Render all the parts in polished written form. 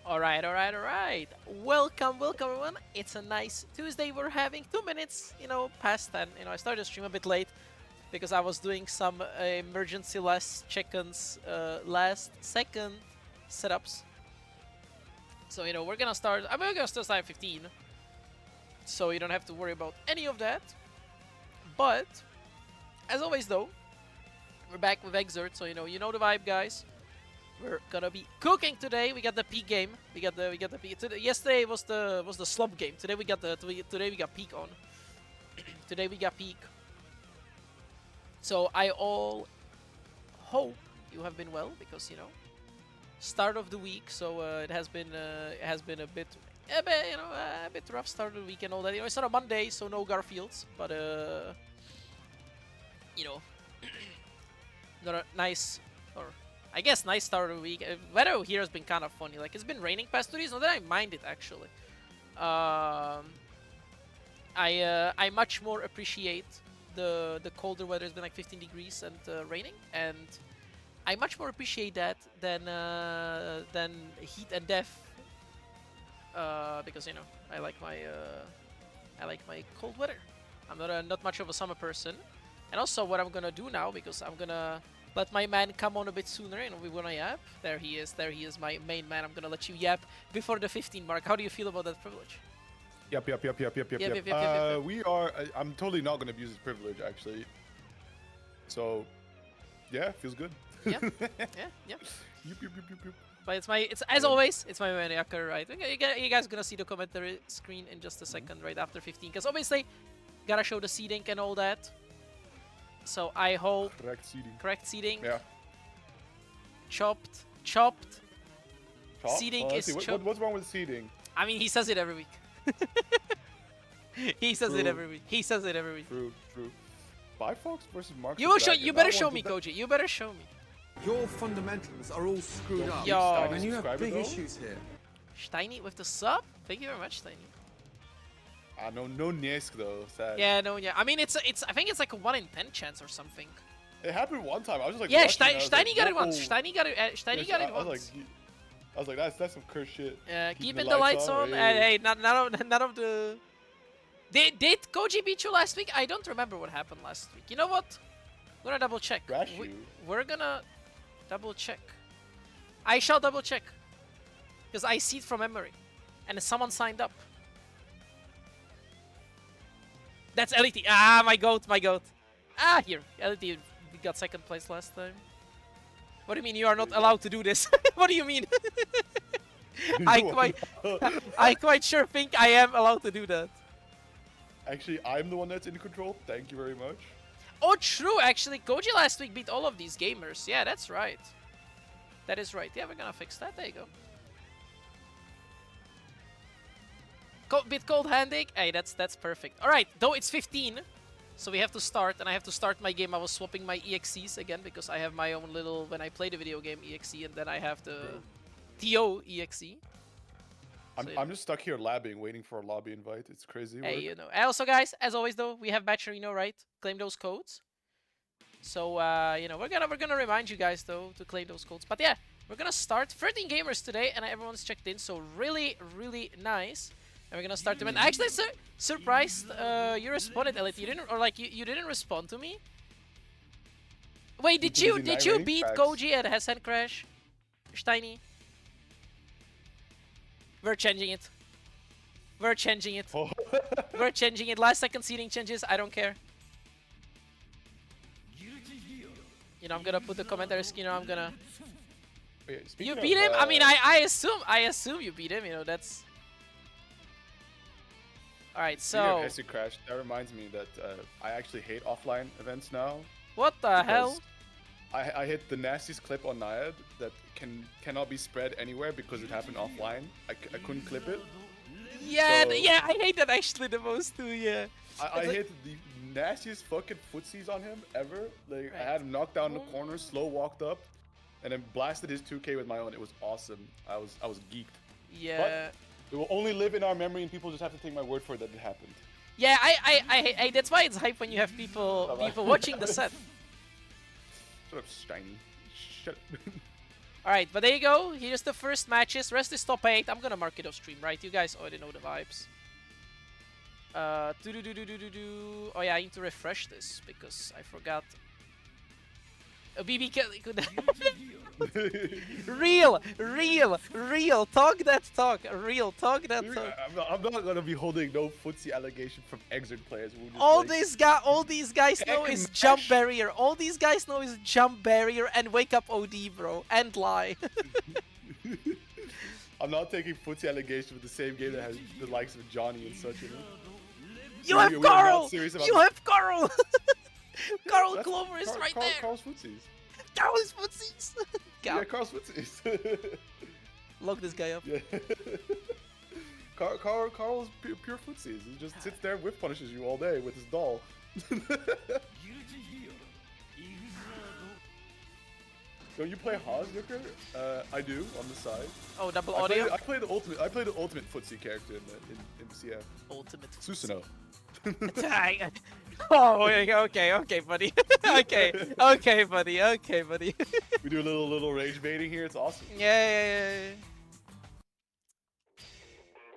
Alright. Welcome everyone. It's a nice Tuesday. We're having 2 minutes, past 10. I started the stream a bit late because I was doing some emergency last second setups. So, we're gonna start, we're gonna start at 15. So you don't have to worry about any of that. But, as always though, we're back with Xrd, so you know the vibe, guys. We're gonna be cooking today. We got the peak game. We got the peak. Yesterday was the slump game. Today we got peak on. Today we got peak. So I all hope you have been well because start of the week. So it has been a bit rough start of the week and all that. It's not a Monday, so no Garfields, but not a nice or. I guess nice start of the week. Weather here has been kind of funny. Like, it's been raining past 2 days. Not that I mind it, actually. I much more appreciate the colder weather. It's been like 15 degrees and raining. And I much more appreciate that than heat and death. Because, I like my cold weather. I'm not much of a summer person. And also what I'm gonna do now, because I'm gonna let my man come on a bit sooner, we're gonna yap. There he is, my main man. I'm gonna let you yap before the 15 mark. How do you feel about that privilege? Yep. I'm totally not gonna abuse his privilege, actually. So, yeah, feels good. Yeah. Yup. But it's as always, it's my man Yaker, right? You guys are gonna see the commentary screen in just a second, right after 15, because obviously, gotta show the seeding and all that. So I hope correct seeding. Yeah. Chopped. Seeding is chopped. What's wrong with seeding? I mean, he says it every week. He says it every week. True. Bifox versus Marx. You better show me, Koji. You better show me. Your fundamentals are all screwed up. Yo. And you have big issues here. Steiny with the sub. Thank you very much, Steiny. No Niesk though. Sad. Yeah, no, yeah. I mean, I think it's like a 1 in 10 chance or something. It happened one time. I was just like, yeah, Steiny got it once. Steiny got it once. I was like, that's some cursed shit. Keeping the lights on. Hey, none of the. Did Koji beat you last week? I don't remember what happened last week. You know what? We're gonna double check. We're gonna double check. I shall double check because I see it from memory, and someone signed up. That's EIiitti. Ah, my goat. Ah, here. EIiitti got second place last time. What do you mean you are not allowed to do this? What do you mean? I quite sure think I am allowed to do that. Actually, I'm the one that's in control. Thank you very much. Oh, true. Actually, Koji last week beat all of these gamers. Yeah, that's right. That is right. Yeah, we're gonna fix that. There you go. Bit cold handing. Hey, that's perfect. All right, though it's 15, so we have to start, and I have to start my game. I was swapping my EXEs again because I have my own little when I play the video game EXE, and then I have the TO EXE. I'm just stuck here labbing, waiting for a lobby invite. It's crazy. Hey, And also, guys, as always, though, we have Batch Arena, right? Claim those codes. So we're gonna remind you guys though to claim those codes. But yeah, we're gonna start 13 gamers today, and everyone's checked in. So really nice. And we're gonna start the event. Actually, surprised you responded, EIiitti. You didn't, or like you didn't respond to me. Wait, did you beat Koji at Hessen Crash, Steiny? We're changing it. We're changing it. Last second seeding changes. I don't care. I'm gonna put the commentary screen. I'm gonna. You beat him? I mean, I assume you beat him. That's. Alright, so... Hessen Crash, that reminds me that I actually hate offline events now. What the hell? I hit the nastiest clip on Naiad that cannot be spread anywhere because it happened offline. I couldn't clip it. Yeah, so, yeah, I hate that actually the most too, yeah. I hit the nastiest fucking footsies on him ever. Like, right. I had him knocked down in the corner, slow walked up, and then blasted his 2K with my own. It was awesome. I was geeked. Yeah. But it will only live in our memory, and people just have to take my word for it that it happened. Yeah, I that's why it's hype when you have people watching the set. Shut up, Steiny. Shut up. Alright, but there you go. Here's the first matches. Rest is top 8. I'm gonna mark it off stream, right? You guys already know the vibes. Oh yeah, I need to refresh this because I forgot. A BB could real talk that talk, real talk that talk. I'm not gonna be holding no footsie allegation from Xrd players. All these guys know is jump barrier. All these guys know is jump barrier and wake up OD, bro, and lie. I'm not taking footsie allegations with the same game that has the likes of Johnny and such. You have Carl. You have Carl. Carl Clover is right there. Carl's footsies. Carl's footsies. Yeah, Carl's footsies. Lock this guy up. Yeah. Carl's pure footsies. He just sits there and whip punishes you all day with his doll. Don't you play Haas, Yucker? I do on the side. Oh, double audio. I play the ultimate footsie character in CF. Ultimate. Susanoo. Oh, okay, buddy. okay, buddy. We do a little rage baiting here. It's awesome. Yeah.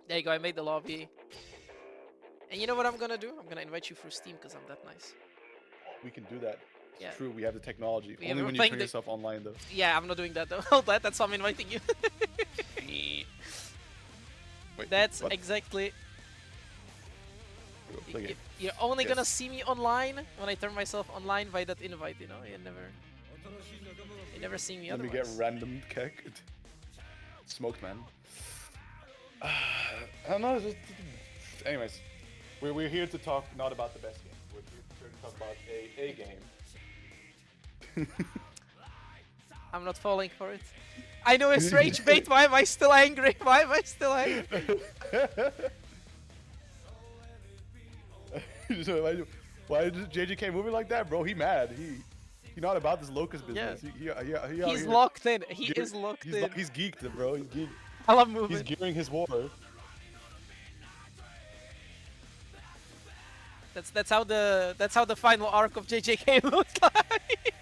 There you go. I made the lobby. And you know what I'm gonna do? I'm gonna invite you through Steam because I'm that nice. We can do that. It's Yeah. true. We have the technology. We Only have- when we're you turn playing yourself online, though. Yeah, I'm not doing that though. Hold that. That's why I'm inviting you. Wait, That's what? exactly. Play it. You're only Yes. gonna see me online when I turn myself online by that invite. You know, you never see me Let me otherwise. get random keck. Smoked, man. I don't know. Anyways, we're here to talk not about the best game. We're here to talk about a game. I'm not falling for it. I know it's rage bait. Why am I still angry? Why am I still angry? Why is JJK moving like that, bro? He mad. He not about this locust business. Yeah. He He's locked in. He is locked in. He's geeked, bro. He's geeked. I love moving. He's gearing his war. That's how the final arc of JJK looked like.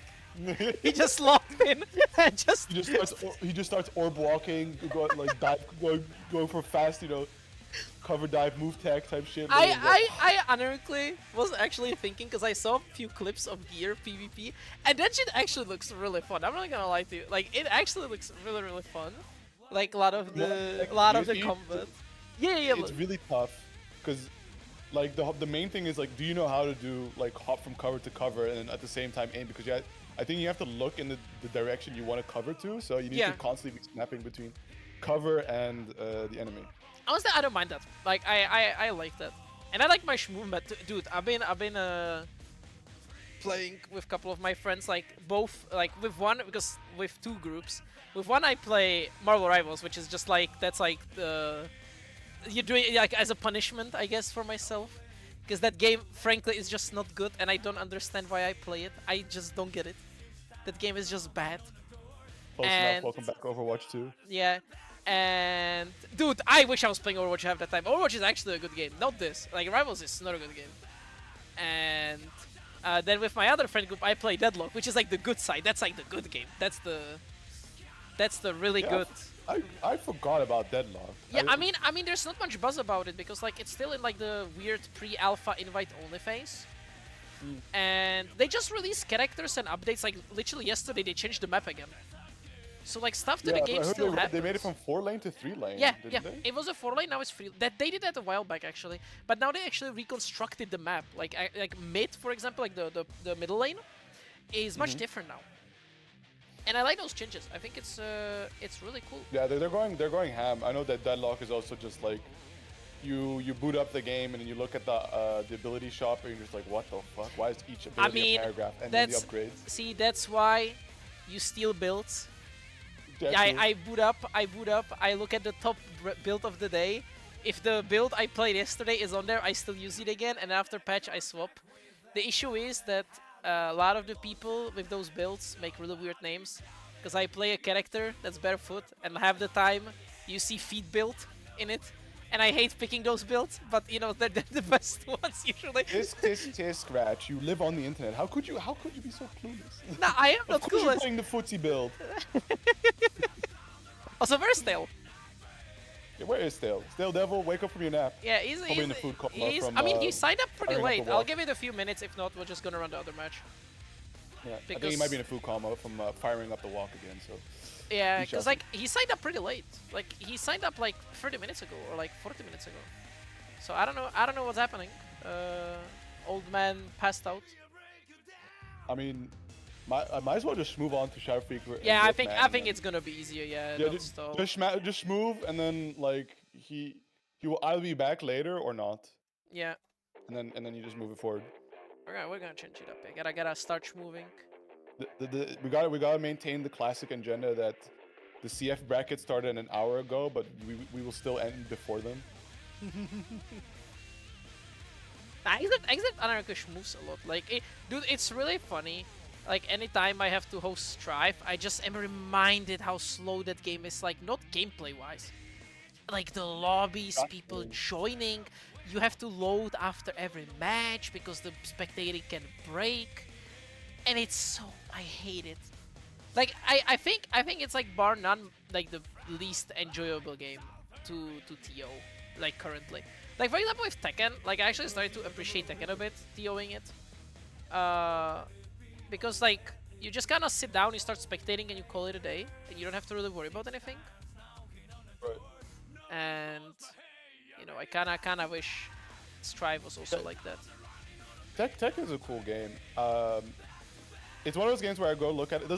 He just locked in and just. He just starts orb walking, going for fast, cover dive, move tech type shit. I ironically was actually thinking because I saw a few clips of Gear PvP and that shit actually looks really fun. I'm not gonna lie to you. Like it actually looks really fun. Like a lot of the combat. Yeah. It's really tough because like the main thing is like, do you know how to do like hop from cover to cover and at the same time aim? Because I think you have to look in the direction you want to cover to, so you need to constantly be snapping between cover and the enemy. Honestly, I don't mind that. Like I like that, and I like my movement, dude. I've been playing with a couple of my friends, like both, like with one because with two groups. With one I play Marvel Rivals, which is just like that's like you're doing it like as a punishment, I guess, for myself, because that game, frankly, is just not good, and I don't understand why I play it. I just don't get it. That game is just bad. Close enough. Welcome back, Overwatch 2. Yeah. And dude, I wish I was playing Overwatch half the time. Overwatch is actually a good game, not this. Like Rivals is not a good game. And then with my other friend group, I play Deadlock, which is like the good side. That's like the good game. That's the really good. I forgot about Deadlock. Yeah, I mean, there's not much buzz about it because like it's still in like the weird pre-alpha invite only phase. And they just released characters and updates. Like literally yesterday, they changed the map again. So like stuff to the game still happens. They made it from 4 lane to 3 lane. Yeah. They? It was a 4 lane, now it's 3. They did that a while back actually, but now they actually reconstructed the map. Like mid, for example, like the middle lane, is much different now. And I like those changes. I think it's really cool. Yeah, they're going ham. I know that Deadlock is also just like you boot up the game and then you look at the ability shop and you're just like, what the fuck? Why is each ability a paragraph? And then the upgrades. See, that's why you steal builds. Yeah, I boot up, I look at the top build of the day. If the build I played yesterday is on there, I still use it again, and after patch I swap. The issue is that a lot of the people with those builds make really weird names. Because I play a character that's barefoot, and half the time you see feet build in it. And I hate picking those builds, but you know they're the best ones usually. Tisk, scratch. You live on the internet. How could you be so clueless? Nah, I am not Of course clueless. you're playing the footsie build. Also, where's Stale? Yeah, where is Stale? StaleDevil, wake up from your nap. Yeah, he's Probably in the food coma from, I mean, he signed up pretty firing up late. the I'll walk. give it a few minutes. If not, we're just gonna run the other match. Yeah, I think Because- he might be in a food coma from firing up the walk again. So Yeah, He because shall like he signed up pretty late. Like he signed up like 30 minutes ago or like 40 minutes ago. So I don't know what's happening. Old man passed out. I mean, I might as well just move on to Shadow Freak. Yeah, I think it's gonna be easier. Yeah, Yeah, don't stall. just move, and then like he will either be back later or not, Yeah, and then you just move it forward. we're gonna change it up. I gotta start moving. We gotta maintain the classic agenda that the CF bracket started an hour ago, but we will still end before them. Exit Anarchish moves a lot. Like, dude, it's really funny. Like, anytime I have to host Strife, I just am reminded how slow that game is. Like, not gameplay-wise. Like, the lobbies, people joining. You have to load after every match because the spectating can break. And it's so... I hate it. Like, I think it's, like, bar none, like, the least enjoyable game to TO. Like, currently. Like, for example, with Tekken, like, I actually started to appreciate Tekken a bit, TOing it. Because, like, you just kind of sit down, you start spectating, and you call it a day. And you don't have to really worry about anything. Right. And, you know, I kind of wish Strive was also like that. Tekken is a cool game. It's one of those games where I go look at it.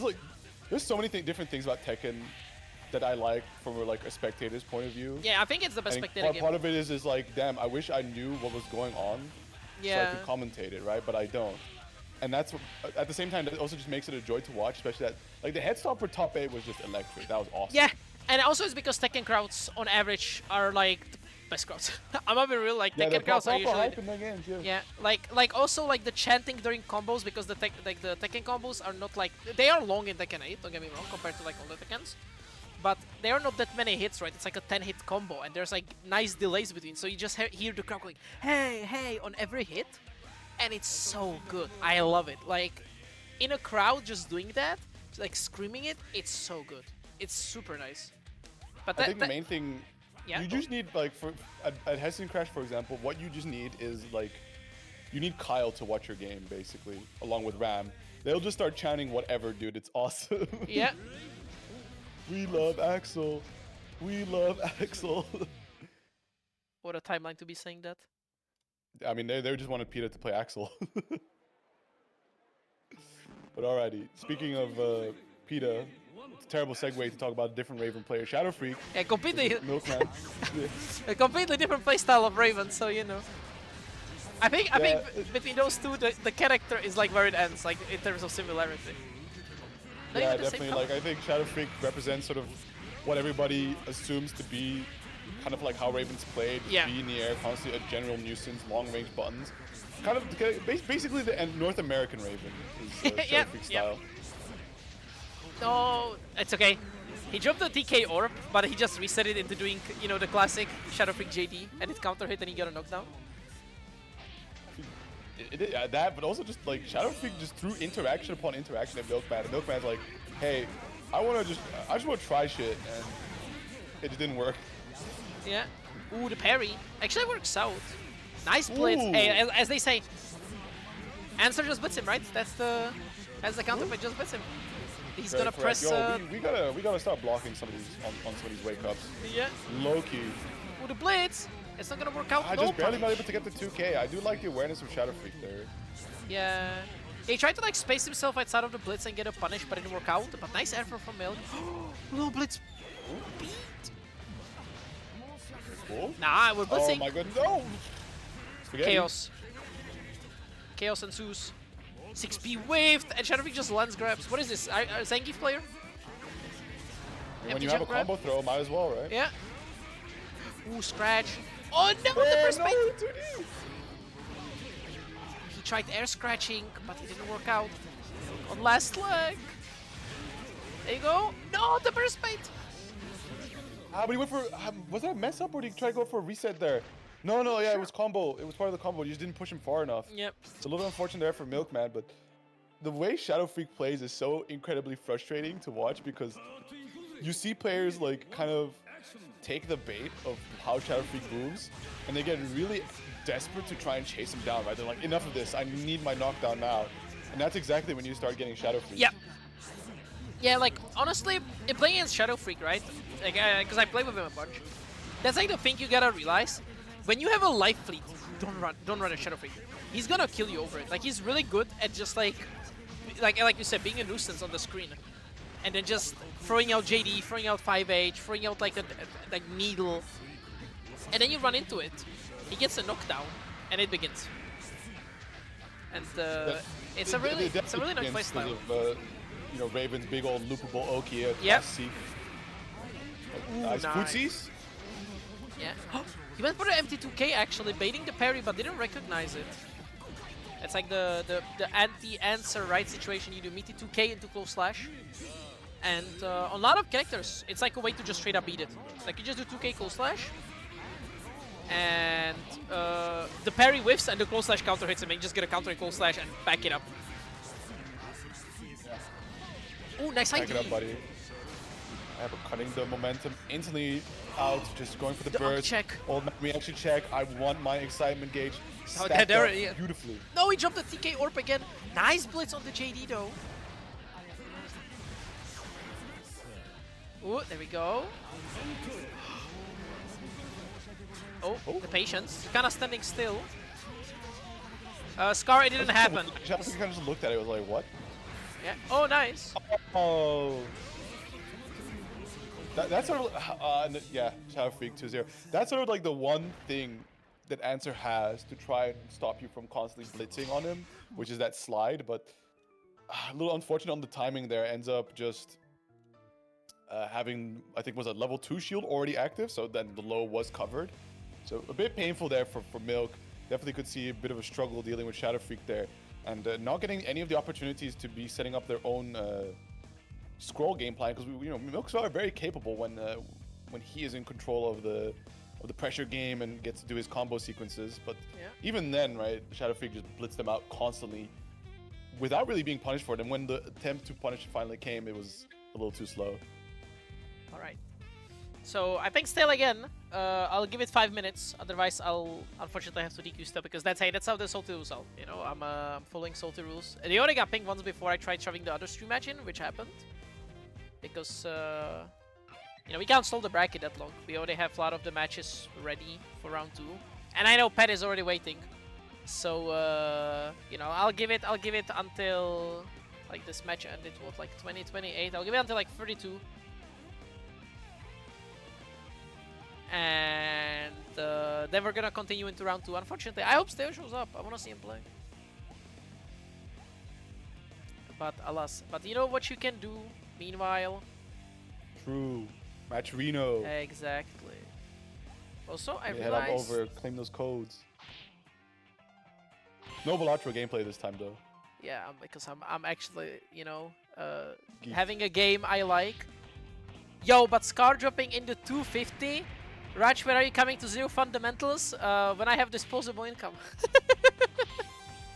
There's so many different things about Tekken that I like from like a spectator's point of view. Yeah, I think it's the best And spectator game. part of it is like, damn, I wish I knew what was going on, so I Yeah. could commentate it, right? But I don't. And that's at the same time that also just makes it a joy to watch, especially that like the head stop for top 8 was just electric. That was awesome. Yeah, and also it's because Tekken crowds on average are like the best crowds. I'm not being real, like Yeah, Tekken crowds are proper usually. hype in their games, yeah. Yeah, like also like the chanting during combos because the Tekken combos are not like they are long in Tekken 8. Don't get me wrong, compared to like all the Tekkens, but there are not that many hits, right? It's like a 10-hit combo, and there's like nice delays between, so you just hear the crowd going hey hey on every hit, and it's so good. I love it. Like in a crowd just doing that, like screaming it, it's so good. It's super nice. But I think the main thing, yeah, you just need like at Hessen Crash, for example, what you just need is like, you need Kyle to watch your game basically, along with Ram. They'll just start chanting whatever, dude. It's awesome. Yeah. We love Axel. We love Axel. What a timeline to be saying that. I mean, they just wanted Peter to play Axel. But alrighty, speaking of Peter, it's a terrible segue to talk about a different Raven player, Shadow Freak. Yeah, completely. Milkman. A completely different playstyle of Raven, so you know. I think between those two, the character is like where it ends, like in terms of similarity. Not Yeah, even the same definitely. color. Like I think Shadow Freak represents sort of what everybody assumes to be kind of like how Ravens played, Yeah. be in the air, constantly a general nuisance, long-range buttons. Kind of basically the North American Raven is Shadow Yeah, Freak yeah. style. No, it's okay. He dropped the TK Orb, but he just reset it into doing, you know, the classic Shadow Freak JD, and it counter hit and he got a knockdown. That, but also just like Shadow Freak just threw interaction upon interaction at Milkman. And Milkman's like, hey, I just want to try shit, and it just didn't work. Yeah. Ooh, the parry actually works out. Nice blitz. Ooh. Hey, as they say, answer just blitz him, right? That's the counter play, just blitz him. He's gonna Correct. press. Yo, we gotta start blocking some of these on some of these wake ups. Yeah. Low key. Ooh, the blitz. It's not gonna work out. I No just barely got punish. able to get the 2K. I do like the awareness of Shadow Freak there. Yeah. He tried to like space himself outside of the blitz and get a punish, but it didn't work out. But nice effort from Millia. Little blitz. Beat. Cool. Nah, we're Oh blitzing. my god, no! Spaghetti. Chaos. Chaos ensues. 6B waved, and Shadow Freak just lens grabs. What is this? A Zangief player? When Empty you have a jump grab? combo throw, might as well, right? Yeah. Ooh, scratch. Oh no, the first bait! 2D. He tried air scratching, but it didn't work out. On last leg. There you go. No, the burst bait. But he went for... was that a mess up or did he try to go for a reset there? No, no, yeah, it was combo. It was part of the combo. You just didn't push him far enough. Yep. It's a little unfortunate there for Milkman, but the way Shadow Freak plays is so incredibly frustrating to watch because you see players like kind of take the bait of how Shadow Freak moves and they get really desperate to try and chase him down, right? They're like, enough of this, I need my knockdown now. And that's exactly when you start getting Shadow Freak. Yep. Yeah, like, honestly, in playing against Shadow Freak, right? Like, because I play with him a bunch. That's like the thing you gotta realize. When you have a life fleet, don't run a Shadow Freak. He's gonna kill you over it. Like, he's really good at just like you said, being a nuisance on the screen. And then just throwing out JD, throwing out 5H, throwing out like a needle. And then you run into it. He gets a knockdown, and it begins. And it's a really nice playstyle. You know, Raven's big old loopable Oki. Yep. Nice footsies. Yeah. He went for the MT2K actually, baiting the parry, but didn't recognize it. It's like the anti-answer right situation. You do meaty 2K into close slash. And on a lot of characters, it's like a way to just straight up beat it. Like you just do 2K close slash. And the parry whiffs and the close slash counter hits him and you just get a counter close slash and back it up. Oh, nice back it up, buddy. Cutting the momentum instantly out, just going for the burst. Check. Old man reaction check. I want my excitement gauge. Stacked up yeah. Beautifully. No, he jumped the TK Orb again. Nice blitz on the JD though. Oh, there we go. Oh, the patience. Kind of standing still. Scar, it didn't happen. I kind of just looked at it. I was like, what? Yeah. Oh, nice. Oh. That's sort of yeah, Shadow Freak 2-0. That's sort of like the one thing that Answer has to try and stop you from constantly blitzing on him, which is that slide. But a little unfortunate on the timing there. Ends up just having, I think, was a level 2 shield already active, so then the low was covered. So a bit painful there for Milk. Definitely could see a bit of a struggle dealing with Shadow Freak there, and not getting any of the opportunities to be setting up their own scroll game plan, because Milk's are very capable when he is in control of the pressure game and gets to do his combo sequences. But even then, right, Shadow Freak just blitzed them out constantly without really being punished for it. And when the attempt to punish finally came, it was a little too slow. All right. So I think Stale again. I'll give it 5 minutes. Otherwise, I'll unfortunately have to DQ Stale because that's how the Salty rules are. You know, I'm following Salty rules. They already got pinged once before I tried shoving the other stream match in, which happened. Because, we can't stall the bracket that long. We already have a lot of the matches ready for round 2. And I know Pet is already waiting. So, I'll give it until, like, this match ended, what, like 2028? I'll give it until, like, 32. And then we're gonna continue into round 2. Unfortunately, I hope Stale shows up. I wanna see him play. But alas. But you know what you can do meanwhile? True. Match Reno. Exactly. Also, I head realized... up over, claim those codes. No Balatro gameplay this time, though. Yeah, because I'm actually, having a game I like. Yo, but Scar dropping into 250? Raj, when are you coming to Zero Fundamentals? When I have disposable income.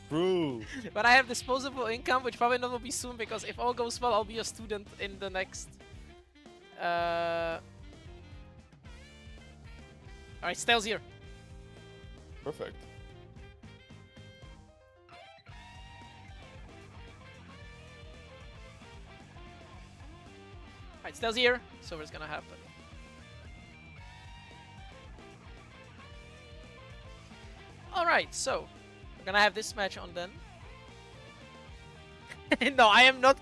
True. When I have disposable income, which probably not will be soon, because if all goes well, I'll be a student in the next... Alright, Stale's here. Perfect. Alright, Stale's here, so what's gonna happen? Alright, so we're gonna have this match on then. No, I am not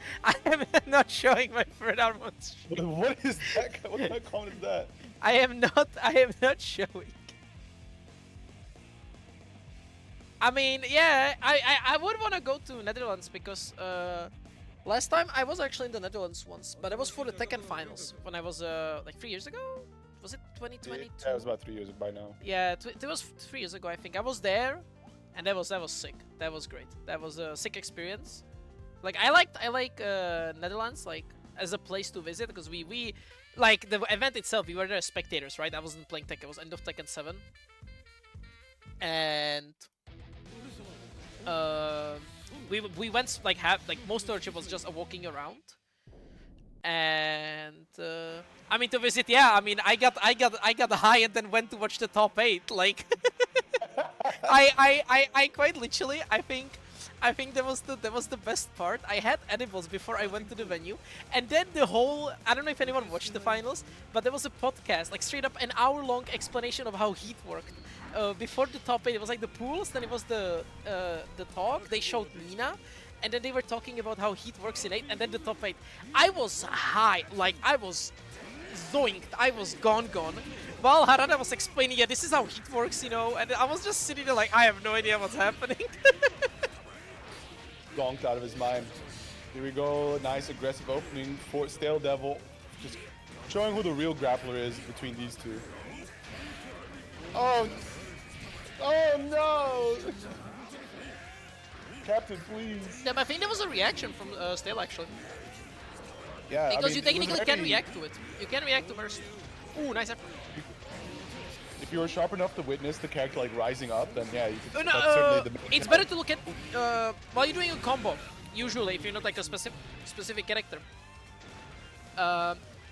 showing my third arm on stream. What is that? What kind of comment is that? I am not showing. I mean, yeah, I would want to go to Netherlands because last time I was actually in the Netherlands once, but it was for the Tekken finals when I was like 3 years ago. Was it 2022? Yeah, it was about 3 years by now. Yeah, it was 3 years ago, I think. I was there, and that was sick. That was great. That was a sick experience. Like I like Netherlands like as a place to visit because we like the event itself, we were there as spectators, right? I wasn't playing Tekken. It was end of Tekken 7, and we went like most of our trip was just walking around, and I mean to visit. Yeah, I mean I got high and then went to watch the top 8. Like I quite literally I think that was the best part. I had edibles before I went to the venue, and then the whole, I don't know if anyone watched the finals, but there was a podcast, like straight up an hour-long explanation of how heat worked. Before the top 8, it was like the pools, then it was the talk. They showed Nina, and then they were talking about how heat works in 8, and then the top 8. I was high, like I was zoinked, I was gone. While Harada was explaining, yeah, this is how heat works, you know, and I was just sitting there like, I have no idea what's happening. Zonked out of his mind. Here we go, nice aggressive opening for StaleDevil. Just showing who the real grappler is between these two. Oh no! Captain, please. Yeah, but I think there was a reaction from Stale actually. Yeah, because I mean, you technically can react to it. You can react to burst. Ooh, nice effort. If you were sharp enough to witness the character like rising up, then yeah, you could. No, that's certainly the it's better to look at while you're doing a combo. Usually, if you're not like a specific character,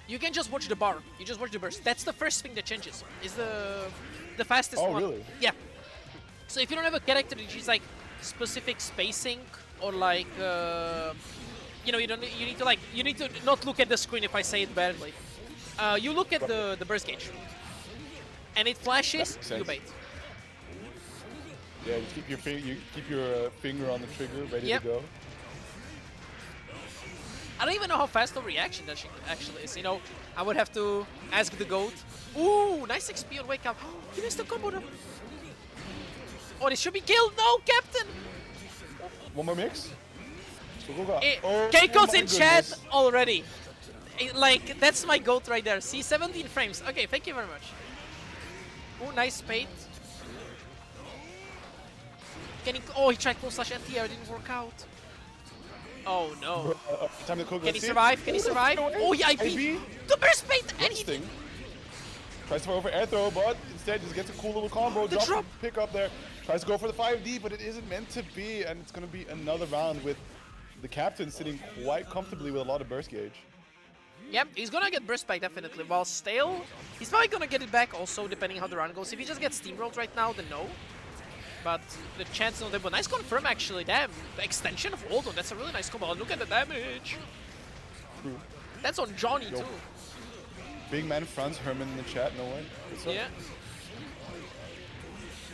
you can just watch the bar. You just watch the burst. That's the first thing that changes. Is the fastest one. Oh really? Yeah. So if you don't have a character which is like specific spacing or like you know, you need to not look at the screen if I say it badly. You look at the burst gauge. And it flashes, you bait. Yeah, you keep your finger on the trigger, ready to go. I don't even know how fast the reaction that actually is. You know, I would have to ask the goat. Ooh, nice XP on wake up. He missed the combo though. Oh, this should be killed. No, Captain. One more mix. Keiko's in chat already. Like that's my goat right there. See, 17 frames. Okay, thank you very much. Oh, nice bait. Oh, he tried close slash anti-air, it didn't work out. Oh no. Time to cook. Can he survive? Can he survive? Oh, he IP. The burst bait and he tries to throw over air throw, but instead just gets a cool little combo. Drop pick up there. Tries to go for the 5D, but it isn't meant to be, and it's gonna be another round with the captain sitting quite comfortably with a lot of burst gauge. Yep, he's gonna get burst back definitely. While Stale, he's probably gonna get it back also depending how the round goes. If he just gets steamrolled right now, then no. But the chance of them, but nice confirm actually. Damn, the extension of Aldo, that's a really nice combo. Look at the damage. That's on Johnny too. Big man Franz Herman in the chat, no way. Yeah.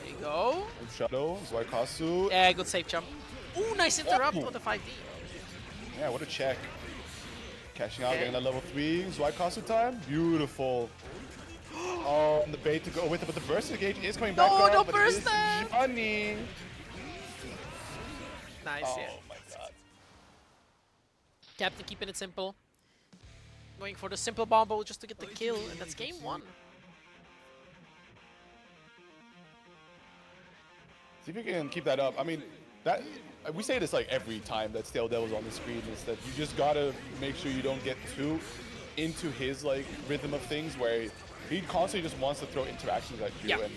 There you go. Shadow, Zwaikasu. Yeah, good safe jump. Ooh, nice interrupt on the 5D. Yeah, what a check. Cashing out, getting that level 3. Zwaikasu time. Beautiful. Oh, the bait to go with it, but the burst gauge is coming back up. No burst! Johnny. Nice, oh yeah. My god. Captain keeping it simple. Going for the simple bombo just to get the kill, and that's game 1. See if you can keep that up. I mean, that we say this like every time that StaleDevil's on the screen, is that you just gotta make sure you don't get too into his like rhythm of things where he constantly just wants to throw interactions at you and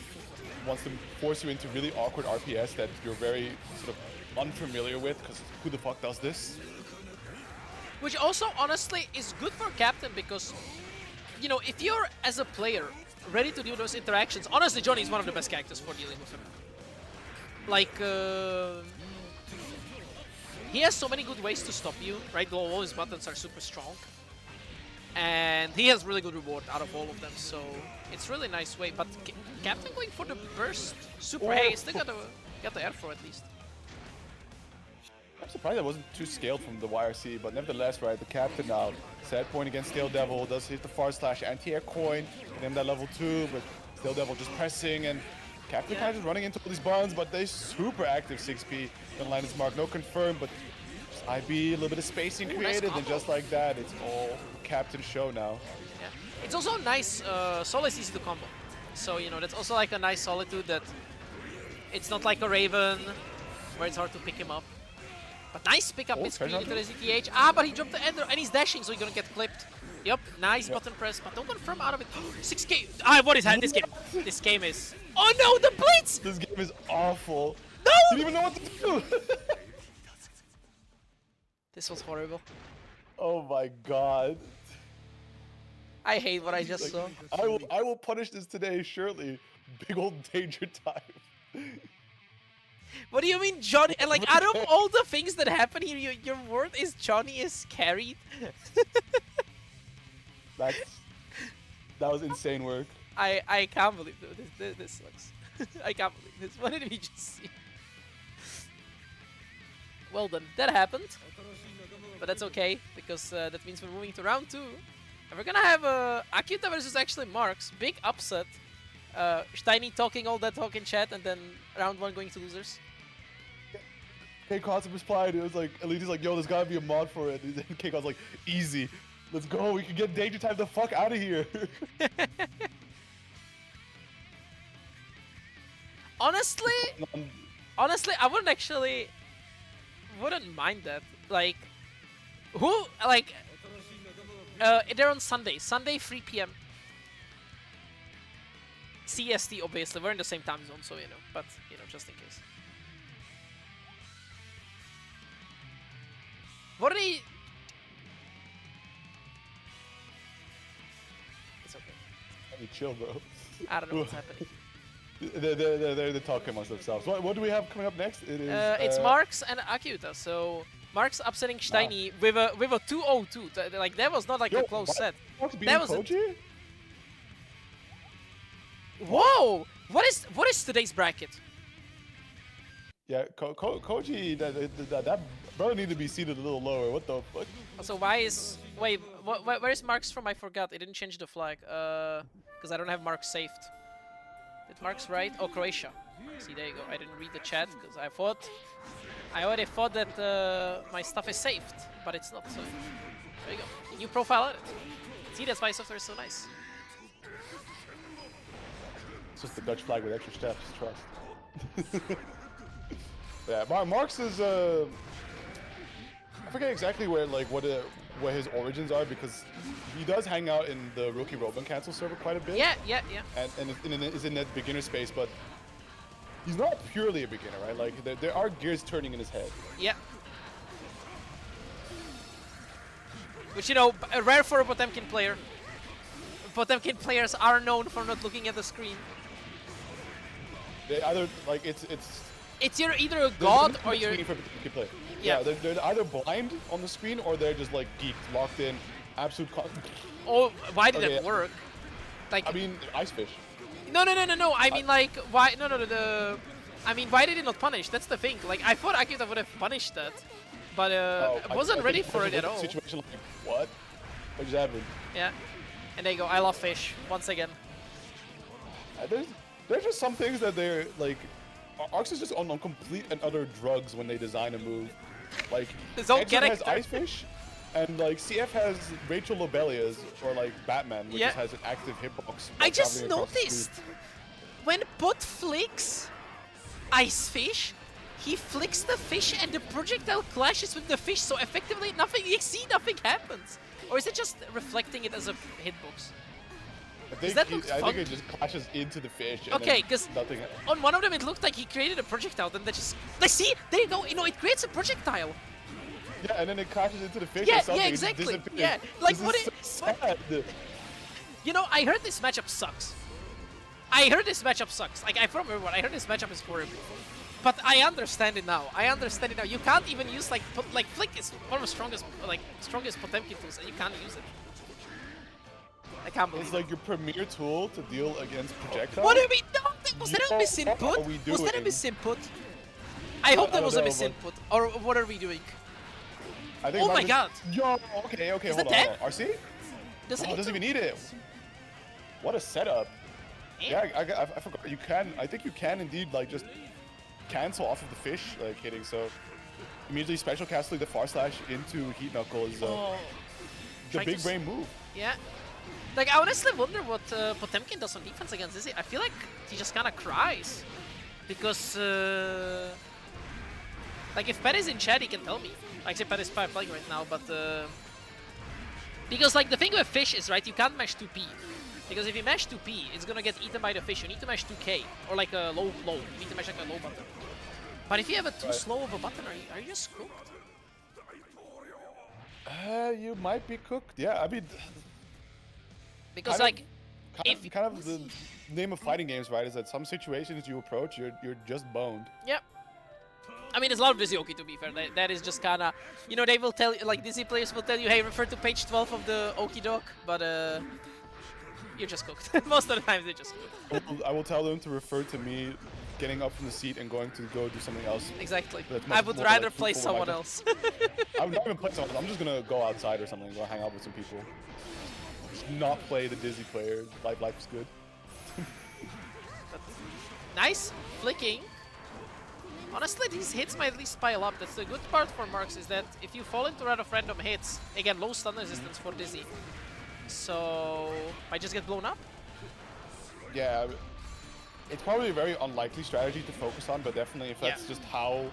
wants to force you into really awkward RPS that you're very sort of unfamiliar with, because who the fuck does this? Which also honestly is good for Captain because, you know, if you're as a player ready to do those interactions, honestly Johnny is one of the best characters for dealing with him. Like, he has so many good ways to stop you, right? All his buttons are super strong. And he has really good reward out of all of them, so it's really nice way. But Captain going for the burst, super haste, they got the air for at least. I'm surprised that wasn't too scaled from the YRC, but nevertheless, right, the Captain now, set point against StaleDevil, does hit the far slash anti-air coin, and then that level 2, but StaleDevil just pressing, and Captain kind of just running into all these buns, but they super active 6P, gonna land his mark, no confirm, but just IB, a little bit of spacing created, and just like that, it's all Captain show now. Yeah. It's also nice, Celes easy to combo. So, you know, that's also like a nice solitude that it's not like a Raven, where it's hard to pick him up. But nice pick up mid-screen into the ZTH. Ah, but he jumped the Ender, and he's dashing, so he's gonna get clipped. Yep, nice button press, but don't confirm out of it. 6K. What is this game? This game is. Oh no, the blitz! This game is awful. No! You didn't even know what to do. This was horrible. Oh my god. I hate what I just saw. I will punish this today, surely. Big old danger time. What do you mean, Johnny? And like, out of all the things that happen here, your word is Johnny is carried. That was insane work. I can't believe this sucks. I can't believe this. What did we just see? Well done. That happened. But that's okay, because that means we're moving to round 2. And we're gonna have Akiuta versus actually Marx. Big upset. Steiny talking all that talk in chat, and then round 1 going to losers. K-Concept replied, it was like, Elite's like, yo, there's gotta be a mod for it. And K-Concept's like, easy. Let's go, we can get danger time the fuck out of here. Honestly, I wouldn't mind that. Like, they're on Sunday, 3 PM. CST, obviously, we're in the same time zone, so, but, just in case. What are they... It's okay. Hey, chill, bro. I don't know what's happening. They're talking amongst themselves. What do we have coming up next? It is, it's Marx and Akiuta, so... Marx upsetting Steiny with a 2-0-2. Like, that was not like a close set. That was Koji? Whoa! What is today's bracket? Yeah, Koji, that brother need to be seated a little lower. What the fuck? So why is... Wait, where is Marx from? I forgot. It didn't change the flag. Because I don't have Marx saved. Did Marx right? Oh, Croatia. See, there you go. I didn't read the chat because I already thought that my stuff is saved, but it's not. So there you go. New profile added. See, that's why software is so nice. It's just the Dutch flag with extra steps. Trust. Yeah, Marx is. I forget exactly where what his origins are, because he does hang out in the rookie Roban cancel server quite a bit. Yeah. And is in that beginner space, but he's not purely a beginner, right? Like there are gears turning in his head. Yeah. Which, rare for a Potemkin player. Potemkin players are known for not looking at the screen. They either it's either a god or you're... Yeah, they're either blind on the screen or they're just like geeked, locked in, absolute. Oh, why did it work? Like, I mean, ice fish. No. I mean, like, why? No. I mean, why did it not punish? That's the thing. Like, I thought Akiuta would have punished that, but I wasn't ready for it at all. Situation like, what? What just happened? Yeah, and there you go. I love fish once again. There's just some things that they're like. Arx is just on complete and utter drugs when they design a move. Like, Edson has Ice Fish, and like CF has Rachel Lobelia's, or like Batman, which just has an active hitbox. I just noticed when Pot flicks Ice Fish, he flicks the fish and the projectile clashes with the fish, so effectively nothing happens. Or is it just reflecting it as a hitbox? I think it just clashes into the fish. And okay, because on one of them it looked like he created a projectile, then that just... Like, see? There you go, it creates a projectile. Yeah, and then it crashes into the fish yeah, or something. Yeah, exactly. Yeah, like what is so sad. I heard this matchup sucks. Like, I from everyone, I heard this matchup is horrible. But I understand it now. You can't even use, Flick is one of the strongest Potemkin tools, and you can't use it. I can't believe it's like your premier tool to deal against projectiles. What do we do? Was that a misinput? Was that a misinput? I hope that was a misinput. Or what are we doing? I think my god! Yo, okay, hold on. RC? Doesn't even need it. What a setup. Yeah, I forgot. I think you can indeed just cancel off of the fish hitting. So immediately special casting the far slash into Heat Knuckle is the big brain move. Yeah. Like, I honestly wonder what Potemkin does on defense against this. I feel like he just kind of cries. Because, if Pet is in chat, he can tell me. Actually, Pet is playing right now, but... Because like the thing with fish is, right, you can't mash 2P. Because if you mash 2P, it's gonna get eaten by the fish. You need to mash 2K, or like a low. You need to mash like a low button. But if you have a too slow of a button, are you just cooked? You might be cooked. Yeah, I mean, because like, kind of the name of fighting games, right? Is that some situations you approach, you're just boned. Yep. I mean, there's a lot of Dizzy Oki, to be fair. That is just kind of, you know, they will tell you, like, Dizzy players will tell you, hey, refer to page 12 of the Oki doc, but you're just cooked. Most of the time, they're just cooked. I will tell them to refer to me getting up from the seat and going to go do something else. Exactly. I would rather like play someone else. I'm not even playing someone else. I'm just gonna go outside or something, go hang out with some people. Just not play the Dizzy player. Life is good. Nice flicking. Honestly, these hits might at least pile up. That's the good part for Marx, is that if you fall into a lot of random hits, again, low stun resistance for Dizzy. So, might just get blown up? Yeah, it's probably a very unlikely strategy to focus on, but definitely if that's just how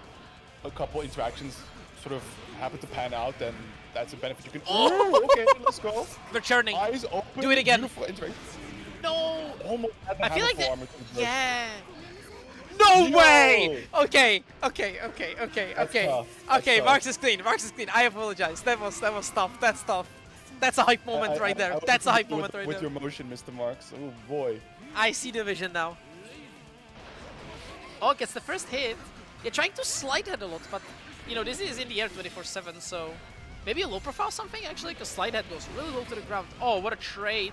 a couple interactions sort of happen to pan out, then that's a benefit you can... Oh, okay, let's go. They're churning. Eyes open. Do it again. No! Almost had the I feel like that... Yeah. No way! Okay. Okay, tough. Marx is clean. I apologize. That was tough. That's tough. That's a hype moment right there. That's a hype moment right there. With your motion, Mr. Marx. Oh boy. I see the vision now. Oh, gets the first hit. You're trying to slide head a lot, but you know, this is in the air 24/7, so maybe a low profile something actually, because slide head goes really low to the ground. Oh, what a trade.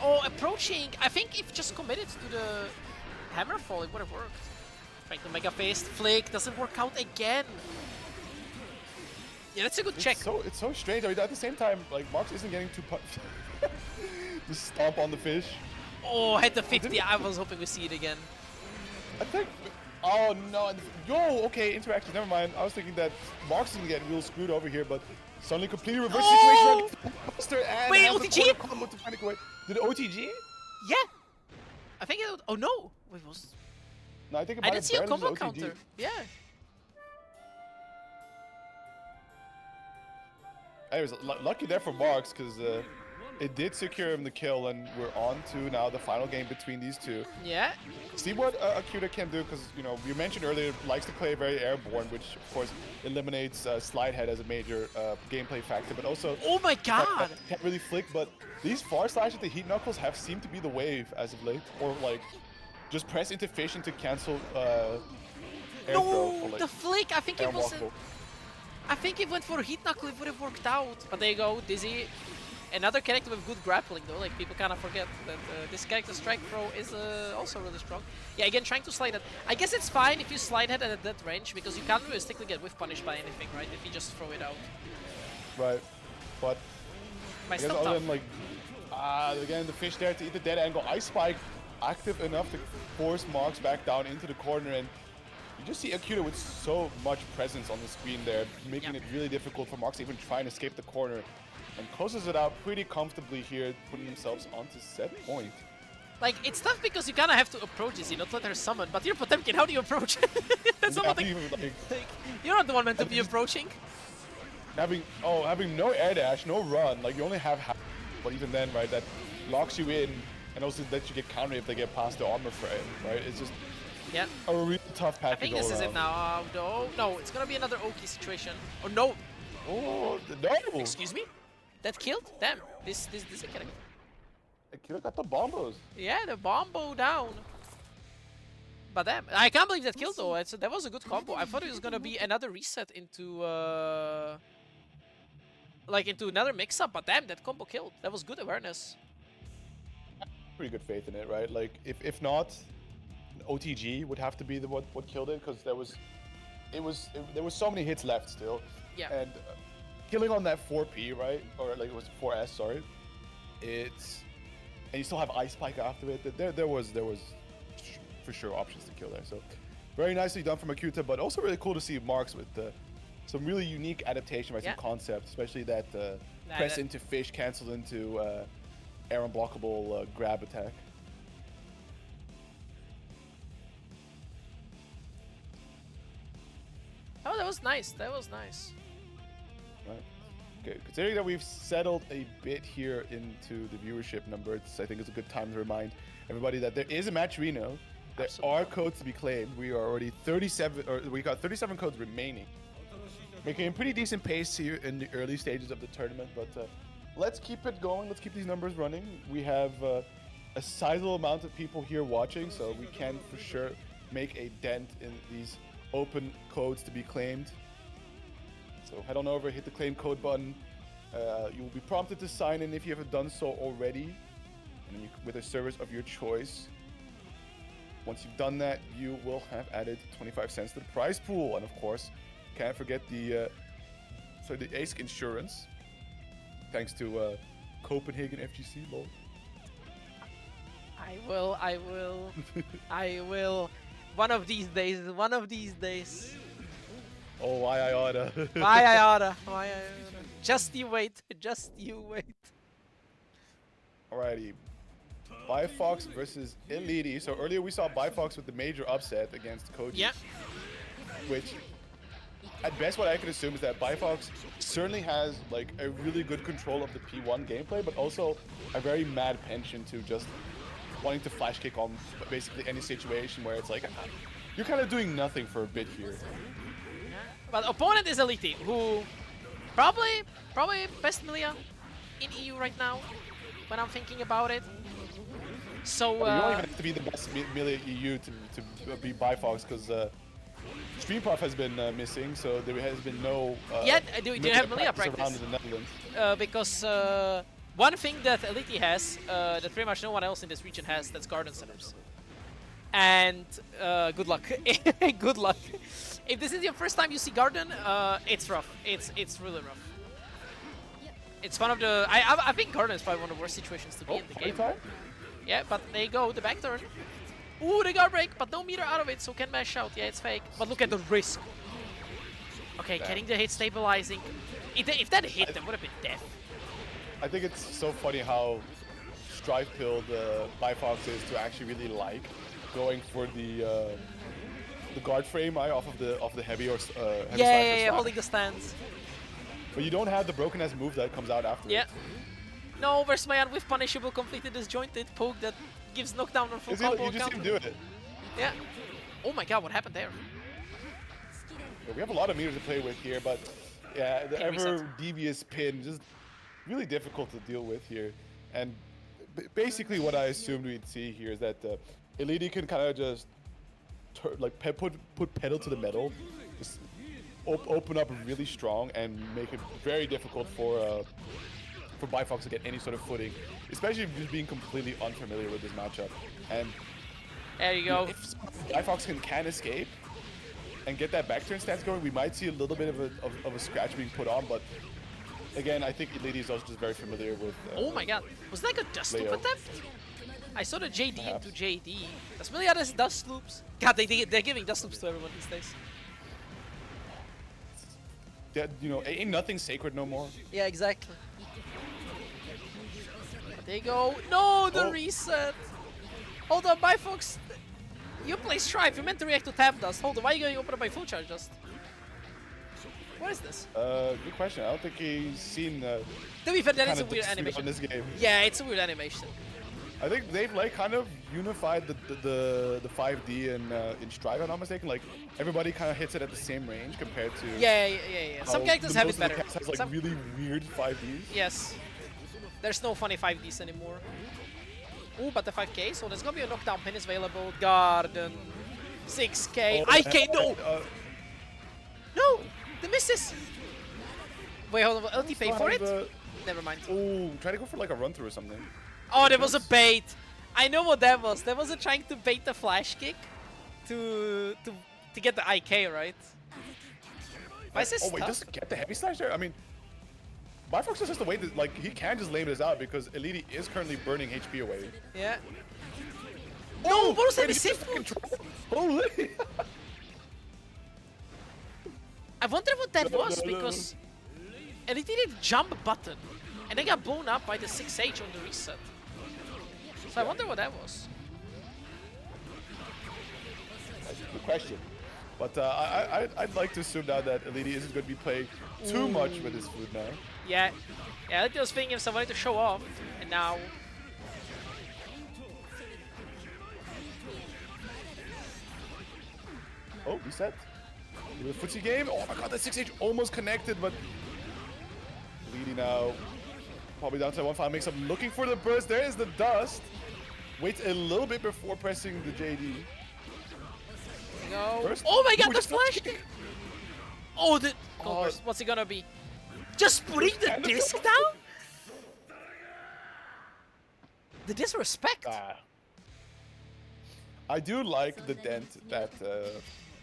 Oh, approaching. I think if just committed to the hammer fall, it would have worked. Trying to mega fist, flick, doesn't work out again. Yeah, that's a good check. It's so strange. I mean, at the same time, like, Marx isn't getting too just stomp on the fish. Oh, hit the 50. I was hoping we see it again. I think... Oh, no. Yo, okay, interaction. Never mind. I was thinking that Marx is going to get real screwed over here, but suddenly completely reverse situation. Wait, OTG? Did it OTG? Yeah. I think it... Oh, no. Wait, was... No, I think it I didn't see a combo counter. Yeah. Anyways, lucky there for Marx, because it did secure him the kill, and we're on to now the final game between these two. Yeah. See what Akiuta can do, because, you know, you mentioned earlier, likes to play very airborne, which, of course, eliminates slide head as a major gameplay factor, but also... Oh my god! Can't really flick, but these far slashes, the heat knuckles, have seemed to be the wave as of late, or, like, just press into fission to cancel air throw. Or, like, the flick! I think it was... I think if it went for heat knuckle, it would have worked out. But there you go, Dizzy. Another character with good grappling though, like people kind of forget that this character's strike throw is also really strong. Yeah, again, trying to slide that. I guess it's fine if you slide head at that range, because you can't realistically get whiff punished by anything, right? If you just throw it out. Right, but I guess other than like, again, the fish there to eat the dead angle. Ice Spike active enough to force Marx back down into the corner, and you just see Akiuta with so much presence on the screen there, making it really difficult for Marx to even try and escape the corner. And closes it out pretty comfortably here, putting themselves onto set point. Like, it's tough because you kind of have to approach this, not let her summon. But you're Potemkin, how do you approach? That's not like, you're not the one meant to be approaching. Having no air dash, no run, like you only have half, but even then, right, that locks you in, and also lets you get countered if they get past the armor frame, right? It's just a really tough package. I think this is it now. No, it's gonna be another Oki situation. Oh no! Oh no! Excuse me? That killed? Damn, this is killing. Akiuta got the bombos. Yeah, the bombo down. But damn, I can't believe that killed though. That was a good combo. I thought it was gonna be another reset into like into another mix-up, but damn, that combo killed. That was good awareness. Pretty good faith in it, right? Like if not, OTG would have to be the what killed it, because there was so many hits left still. Yeah. And killing on that 4P, right? Or like it was 4S, sorry. And you still have Ice Spike after it. There was for sure options to kill there. So very nicely done from Akiuta, but also really cool to see Marx with some really unique adaptation, right? Some concept, especially that press into fish canceled into air unblockable grab attack. Oh, that was nice. That was nice. Right. Okay, considering that we've settled a bit here into the viewership numbers, I think it's a good time to remind everybody that there is a match Reno. There are codes to be claimed. We are already 37, or we got 37 codes remaining. Making a pretty decent pace here in the early stages of the tournament, but let's keep it going. Let's keep these numbers running. We have a sizable amount of people here watching, so we can for sure make a dent in these open codes to be claimed. So head on over, hit the claim code button. You will be prompted to sign in if you haven't done so already, and with a service of your choice. Once you've done that, you will have added 25 cents to the prize pool, and of course, can't forget the ASIC insurance. Thanks to Copenhagen FGC, lol. I will. One of these days. Oh, why I oughta. Why I oughta. Just you wait. Alrighty. Bifox versus EIiitti. So earlier we saw Bifox with the major upset against Koji. Yeah. Which, at best, what I can assume is that Bifox certainly has like a really good control of the P1 gameplay, but also a very mad penchant to just wanting to flash kick on basically any situation where it's like you're kind of doing nothing for a bit here. But opponent is EIiitti, who probably best Millia in EU right now, when I'm thinking about it. So you don't even have to be the best Millia EU to be Bifox, because StreamProf has been missing, so there has been no. Yeah, do you have Millia practice? Around in the Netherlands. Because one thing that EIiitti has, that pretty much no one else in this region has, that's garden setups. And good luck. Good luck. If this is your first time you see garden, it's rough. It's really rough. It's one of the. I think garden is probably one of the worst situations to be in the game. Time? Yeah, but they go the back turn. Ooh, they guard break, but no meter out of it, so can mash out. Yeah, it's fake. But look at the risk. Okay, getting the hit, stabilizing. If that hit, that would have been death. I think it's so funny how strife-pilled Bifox is to actually really like going for the guard frame off of the heavy or heavy yeah, holding the stance. But you don't have the broken ass move that comes out after. Yeah. No, Versmayan with punishable completed disjointed poke that gives knockdown on full combo. You just see him do it. Yeah. Oh my god, what happened there? Yeah, we have a lot of meters to play with here, but yeah, the ever devious pin just really difficult to deal with here. And basically what I assumed we'd see here is that EIiitti can kind of just put pedal to the metal, just open up really strong and make it very difficult for Bifox to get any sort of footing, especially if just being completely unfamiliar with this matchup. And there you go. If Bifox can escape and get that back turn stance going, we might see a little bit of a scratch being put on, but again, I think EIiitti is also just very familiar with oh my god, was that like a dust loop attempt? I saw the JD Perhaps. into JD. Does Millia has dust loops? God, they're giving dust loops to everyone these days. Yeah, you know, ain't nothing sacred no more. Yeah, exactly. But there you go. No, the reset. Hold on, Bifox. You play Strife. You meant to react to tap dust. Hold on, why are you going to open up my full charge dust? What is this? Good question. I don't think he's seen. To be fair, that is a weird animation. In this game. Yeah, it's a weird animation. I think they've like kind of unified the 5D in Strive, if I'm not mistaken. Like everybody kind of hits it at the same range compared to. Yeah. Some characters have it better. Has like really weird 5Ds. Yes. There's no funny 5Ds anymore. Ooh, but the 5K, so there's gonna be a knockdown pin is available. Garden, 6K, IK, no! No! The misses! Wait, hold on, LT pay for it? Never mind. Oh, try to go for like a run through or something. Oh, there was a bait. I know what that was. That was a trying to bait the flash kick to get the IK, right? Why is this wait, just get the heavy slash there? I mean, Bifox is just the way that, like, he can just lay this out because EIiitti is currently burning HP away. Yeah. No, bonus heavy safe. Holy! I wonder what that was because EIiitti did jump button and they got blown up by the 6H on the reset. So I wonder what that was. That's a good question. But I'd like to assume now that EIiitti isn't going to be playing too much with his food now. Yeah. Yeah, I was thinking of somebody to show off, and now... Oh, reset. The footsie game. Oh my god, that 6H almost connected, but EIiitti now probably down to 1-5 mix-up, looking for the burst. There is the dust. Waits a little bit before pressing the JD. Go. Burst. Oh my god, Ooh, the flash! Oh, the... Oh. What's he gonna be? Just putting the disc down? The disrespect. I do like the dent that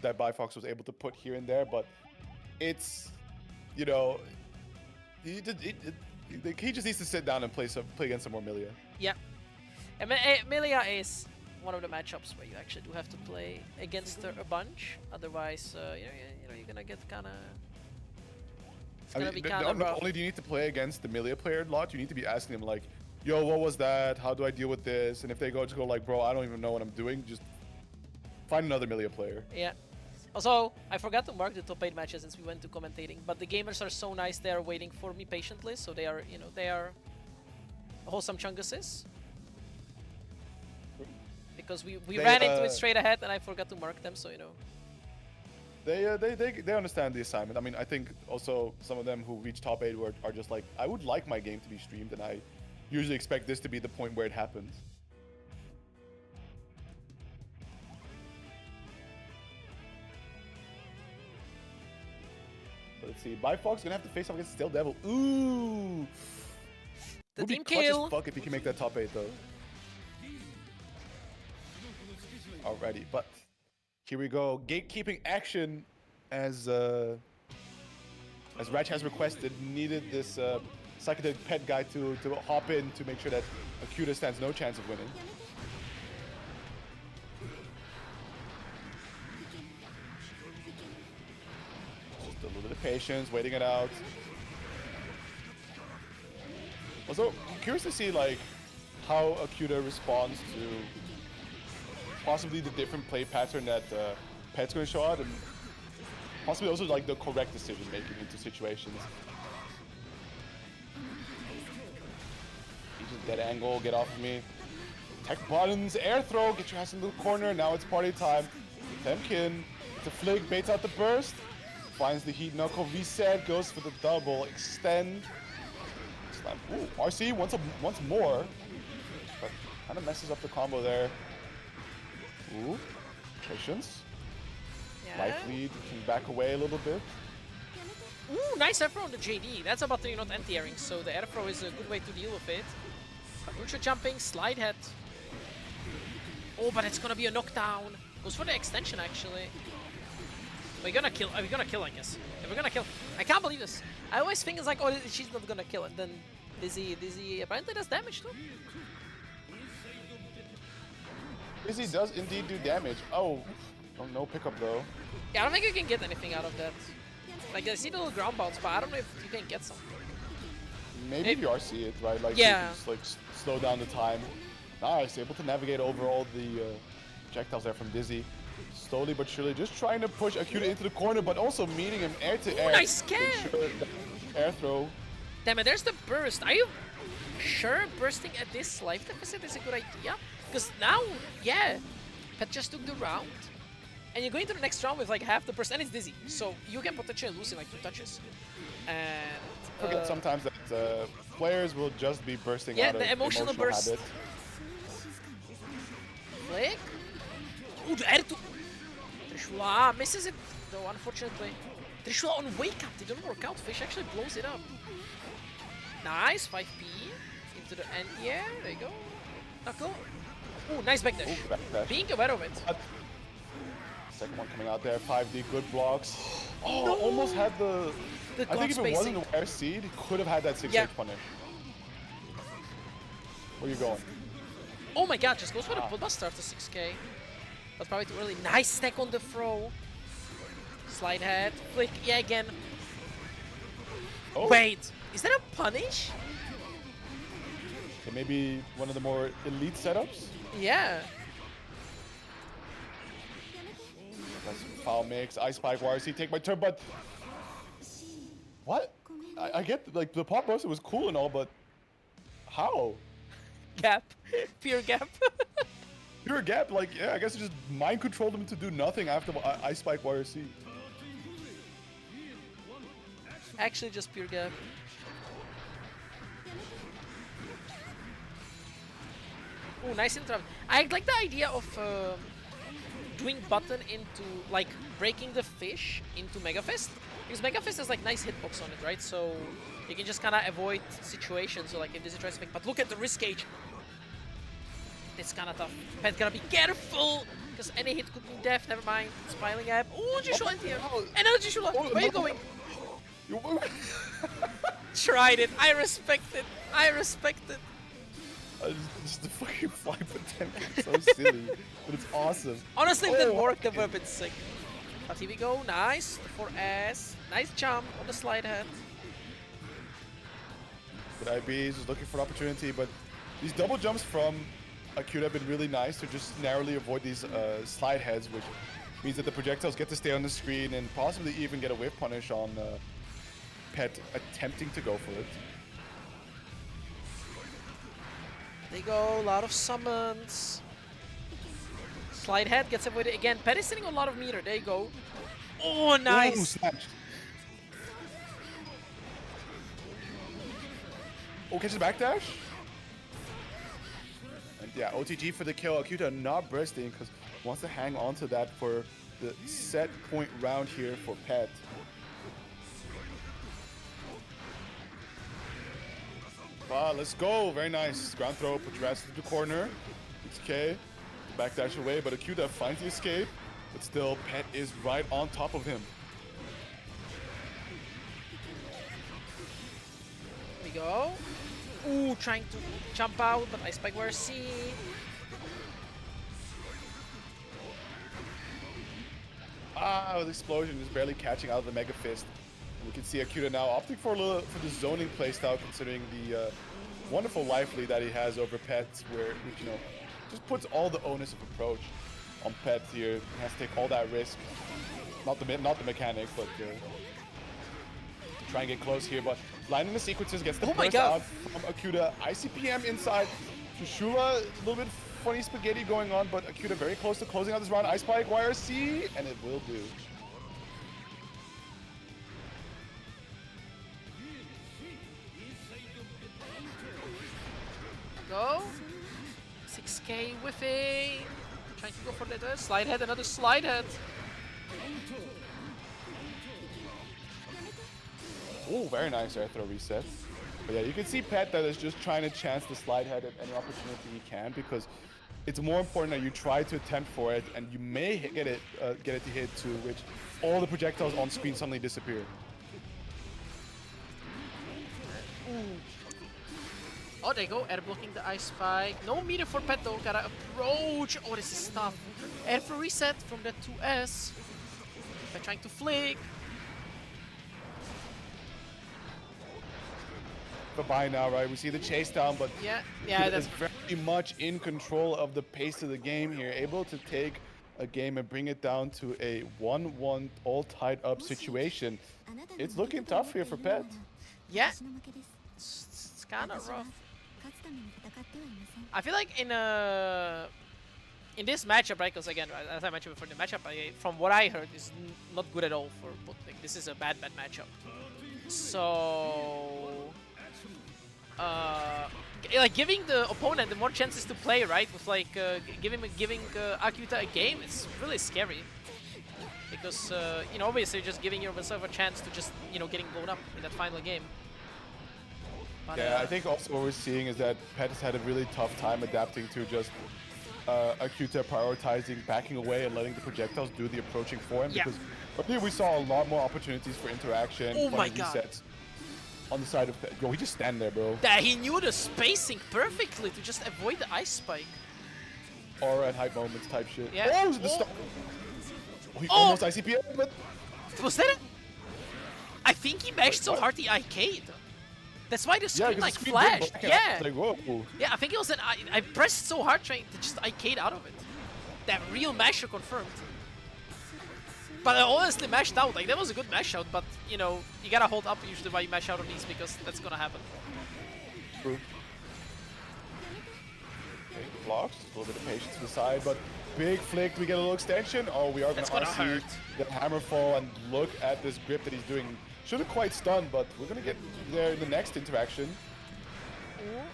that Bifox was able to put here and there, but it's, you know, he just needs to sit down and play against some more Millia. Yeah, and Millia is one of the matchups where you actually do have to play against her a bunch. Otherwise, you know, you're gonna get kind of. It's gonna be kind of rough. Not only do you need to play against the Millia player a lot, you need to be asking them like, yo, what was that? How do I deal with this? And if they just go like, bro, I don't even know what I'm doing, just find another Millia player. Yeah. Also, I forgot to mark the top 8 matches since we went to commentating, but the gamers are so nice, they are waiting for me patiently, so they are, you know, they are wholesome chunguses. Because we ran into it straight ahead and I forgot to mark them, so you know. They understand the assignment. I mean, I think also some of them who reach top 8 are just like, I would like my game to be streamed, and I usually expect this to be the point where it happens. Let's see. Bifox gonna have to face off against StaleDevil. Ooh! The Would team be clutch kill. as fuck if he can make that top 8 though. Alrighty, but here we go. Gatekeeping action as Ratch has requested, needed this PsychedelicPet guy to hop in to make sure that Akiuta stands no chance of winning. Just a little bit of patience, waiting it out. Also, I'm curious to see like how Akiuta responds to possibly the different play pattern that Pet's going to show out, and possibly also like the correct decision making into situations. He's just dead angle, get off of me. Tech buttons, air throw, get your ass in the corner. Now it's party time. Potemkin, it's a flick, baits out the burst. Finds the heat knuckle, reset, goes for the double, extend. Slam. Ooh, RC once more. But kind of messes up the combo there. Ooh, patience. Yeah. Life lead, can back away a little bit. Ooh, nice airthrow on the JD. That's about to not anti-airing, so the airthrow is a good way to deal with it. Ultra jumping, slide head. Oh, but it's gonna be a knockdown. Goes for the extension actually. We're gonna kill. Are we gonna kill? I guess. If we're gonna kill, I can't believe this. I always think it's like, oh, she's not gonna kill, and then Dizzy apparently does damage too. Dizzy does indeed do damage. Oh, no pickup though. Yeah, I don't think you can get anything out of that. Like, I see the little ground bounce, but I don't know if you can get something. Maybe if you RC it, right? Like, yeah. you can just like slow down the time. Nice, able to navigate over all the projectiles there from Dizzy. Slowly but surely, just trying to push Akiuta into the corner, but also meeting him air to air. Nice scan! Sure air throw. Damn it, there's the burst. Are you sure bursting at this life deficit is a good idea? Because now, yeah, Pet just took the round, and you're going to the next round with like half the burst, and it's Dizzy, so you can potentially lose in like 2 touches. And forget sometimes that players will just be bursting out of the emotional burst. habit. Flick. Ooh, the air to Trishula misses it though, unfortunately. Trishula on wake up, didn't work out. Fish actually blows it up. Nice, 5p into the end. Yeah, there you go. Knuckle. Ooh, nice backdash. Ooh, backdash. Being aware of it. Second one coming out there, 5D, good blocks. Oh, no. Almost had the I think if it wasn't the air seed, he could have had that 6-8 punish. Where are you going? Oh my god, just goes for the bullbuster after 6k. That's probably too early. Nice stack on the throw. Slide head. Flick, yeah, again. Oh. Wait, is that a punish? Okay, maybe one of the more elite setups? Yeah. That's foul mix. Ice Spike, YRC, take my turn, but... What? I get, like, the pop buster was cool and all, but... How? Gap. Pure gap. Pure gap, like, yeah, I guess it just mind controlled him to do nothing after Ice Spike YRC. Actually, just pure gap. Oh, nice interrupt. I like the idea of doing button into, like, breaking the fish into Mega Fist. Because Mega Fist has, like, nice hitbox on it, right? So you can just kind of avoid situations. So, like, if this is tries to make... But look at the risk gauge. It's kind of tough. Pet gotta be careful, because any hit could be death. Never mind. It's piling up. Oh, Jishula in here. Another Jishula. Where are you going? Tried it. I respect it. I respect it. Just the fucking fly Potemkin is so silly, but it's awesome. Honestly, if it didn't work, the weapon's sick. But here we go. Nice. The 4S. Nice jump on the slide head. But IB is just looking for an opportunity, but these double jumps from Akiuta have been really nice to just narrowly avoid these slide heads, which means that the projectiles get to stay on the screen and possibly even get a whiff punish on Pet attempting to go for it. They go, a lot of summons. Slide head gets avoided again. Pet is sitting on a lot of meter. There you go. Oh, nice. Ooh, snatched. Oh, catches the backdash. And yeah, OTG for the kill. Akiuta not bursting because wants to hang on to that for the set point round here for Pet. Wow, let's go. Very nice. Ground throw, put your ass into the corner. It's K. Backdash away, but Akiuta finds the escape. But still, Pet is right on top of him. Here we go. Ooh, trying to jump out, but Ice Spike YRC. Ah, with explosion, just barely catching out of the Mega Fist. We can see Akiuta now opting for the zoning playstyle, considering the wonderful life lead that he has over Pet, which, you know, just puts all the onus of approach on Pet here. He has to take all that risk. Not the mechanic, but try and get close here. But lining the sequences gets the burst out from Akiuta. ICPM inside. Trishula, a little bit funny spaghetti going on, but Akiuta very close to closing out this round. Ice Spike, YRC, and it will do. Go. 6K whiffing. Trying to go for the slide head, another slide head. Oh, very nice air throw reset. But yeah, you can see Pet that is just trying to chance the slide head at any opportunity he can, because it's more important that you try to attempt for it, and you may get it to hit to which all the projectiles on screen suddenly disappear. Ooh. Oh, there you go. Air blocking the Ice Spike. No meter for Pet though. Gotta approach. Oh, this is tough. Air for reset from the 2S. Pet trying to flick. But by now, right? We see the chase down, but yeah, that's very much in control of the pace of the game here, able to take a game and bring it down to a 1-1 all tied up situation. It's looking tough here for Pet. Yeah, it's kind of rough. I feel like in this matchup, right? Because again, as I mentioned before, the matchup from what I heard is not good at all for Potemkin. This is a bad matchup. So. Like giving the opponent the more chances to play, right? With like giving Akiuta a game, it's really scary because you know, obviously just giving yourself a chance to just, you know, getting blown up in that final game. But, yeah, I think also what we're seeing is that Pet has had a really tough time adapting to just Akiuta prioritizing backing away and letting the projectiles do the approaching for him. Because I think we saw a lot more opportunities for interaction. Oh my god! Resets on the side of Pet. Yo, he just stand there, bro. That he knew the spacing perfectly to just avoid the Ice Spike. Or at high moments type shit. Yeah. Oh, the stop. Oh, he almost ICPM, but was that? I think he mashed so hard he IK'd. That's why the screen like flashed. Yeah. Like, whoa. Yeah, I think it was an I pressed so hard trying to just IK'd out of it. That real masher confirmed. But I honestly mashed out. Like, that was a good mash out, but, you know, you gotta hold up usually while you mash out on these because that's gonna happen. True. Okay, blocks. A little bit of patience to the side, but big flick. We get a little extension. Oh, we are gonna hurt. The hammer fall, and look at this grip that he's doing. Shouldn't quite stun, but we're gonna get there in the next interaction. Here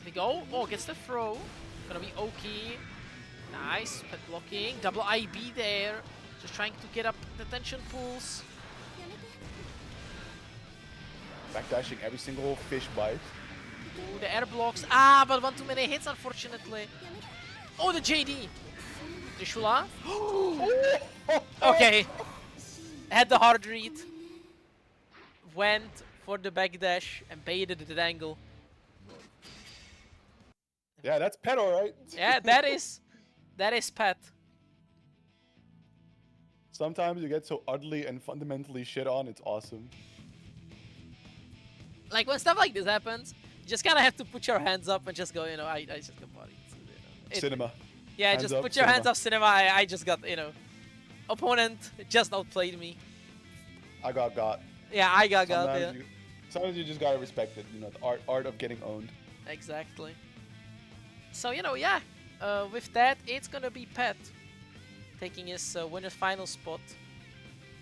we go. Oh, gets the throw. Gonna be Oki. Nice. Pet blocking. Double IB there. Just trying to get up the tension pools. Backdashing every single fish bite. Ooh, the air blocks. Ah, but one too many hits, unfortunately. Oh, the JD. Trishula. Okay. Had the hard read. Went for the backdash and baited the angle. Yeah, that's pet, alright. Yeah, that is pet. Sometimes you get so utterly and fundamentally shit on, it's awesome. Like, when stuff like this happens, you just kind of have to put your hands up and just go, you know, I just got bodied. You know. Cinema. Yeah, hands just up, put your cinema. hands up, cinema. I just got, you know, opponent just outplayed me. I got. Yeah, I got, yeah. Sometimes you just gotta respect it, you know, the art of getting owned. Exactly. So, you know, yeah, with that, it's gonna be Pet taking his winner's final spot.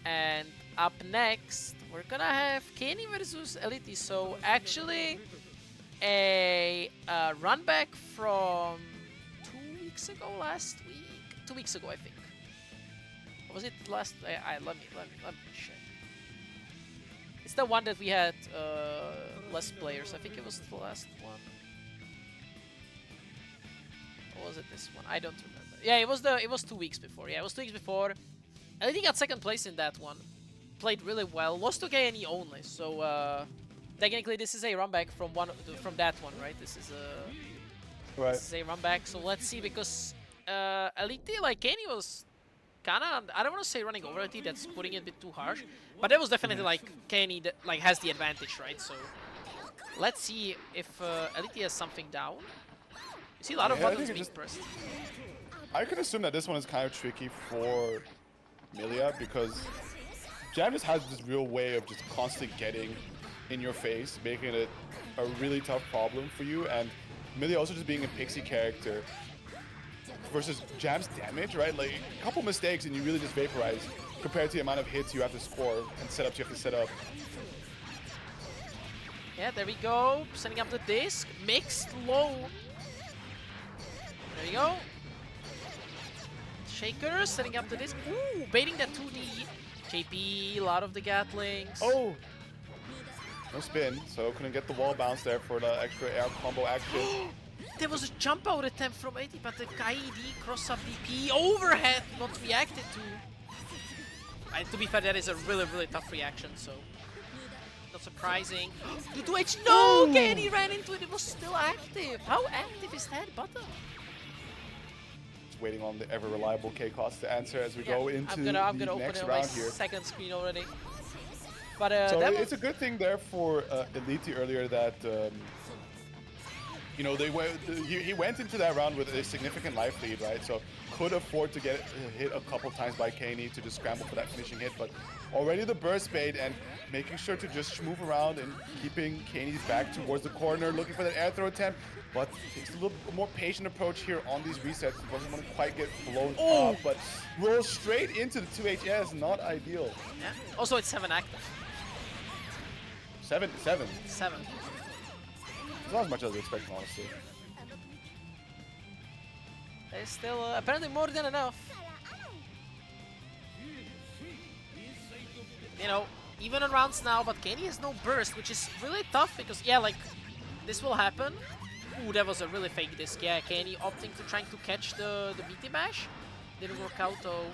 And up next, we're gonna have Kenny versus EIiitti. So, actually, a run back from 2 weeks ago, last week? 2 weeks ago, I think. Or was it last? Let me check. It's the one that we had less players. I think it was the last one. Or was it this one? I don't remember. Yeah, it was 2 weeks before. Yeah, it was 2 weeks before. EIiitti got second place in that one. Played really well. Lost to KNE only. So technically, this is a run back from that one, right? This is a run back. So let's see, because EIitti, like, Kenny was kind of, I don't want to say running over EIitti, that's putting it a bit too harsh, but that was definitely like Kenny that like has the advantage, right? So let's see if EIitti has something down. You see a lot of buttons being pressed. I could assume that this one is kind of tricky for Millia, because Jam just has this real way of just constantly getting in your face, making it a really tough problem for you, and Millia also just being a pixie character versus Jam's damage, right? Like, a couple mistakes and you really just vaporize compared to the amount of hits you have to score and setups you have to set up. Yeah, there we go. Setting up the disc. Mixed low. There we go. Shaker setting up the disc. Ooh, baiting that 2D. JP, a lot of the Gatlings. Oh! No spin, so couldn't get the wall bounce there for the extra air combo action. There was a jump out attempt from EIitti, but the KD cross up DP overhead not reacted to. To be fair, that is a really, really tough reaction, so not surprising. The 2H, no! KD ran into it, it was still active. How active is that button? Just waiting on the ever reliable K-Cost to answer as we go into I'm the gonna open next it on round my here. second screen already. But so it's a good thing there for EIitti earlier that you know, he went into that round with a significant life lead, right? So could afford to get hit a couple times by Kenny to just scramble for that finishing hit, but already the burst bait and making sure to just move around and keeping Kenny's back towards the corner, looking for that air throw attempt, but takes a little more patient approach here on these resets. Doesn't want to quite get blown up, but rolls straight into the 2HS, not ideal. Yeah. Also, it's 7 active. 7. It's not as much as I was expecting, honestly. There's still apparently more than enough. You know, even on rounds now, but Kenny has no burst, which is really tough because, yeah, like, this will happen. Ooh, that was a really fake disc. Yeah, Kenny opting to trying to catch the BT bash. Didn't work out though.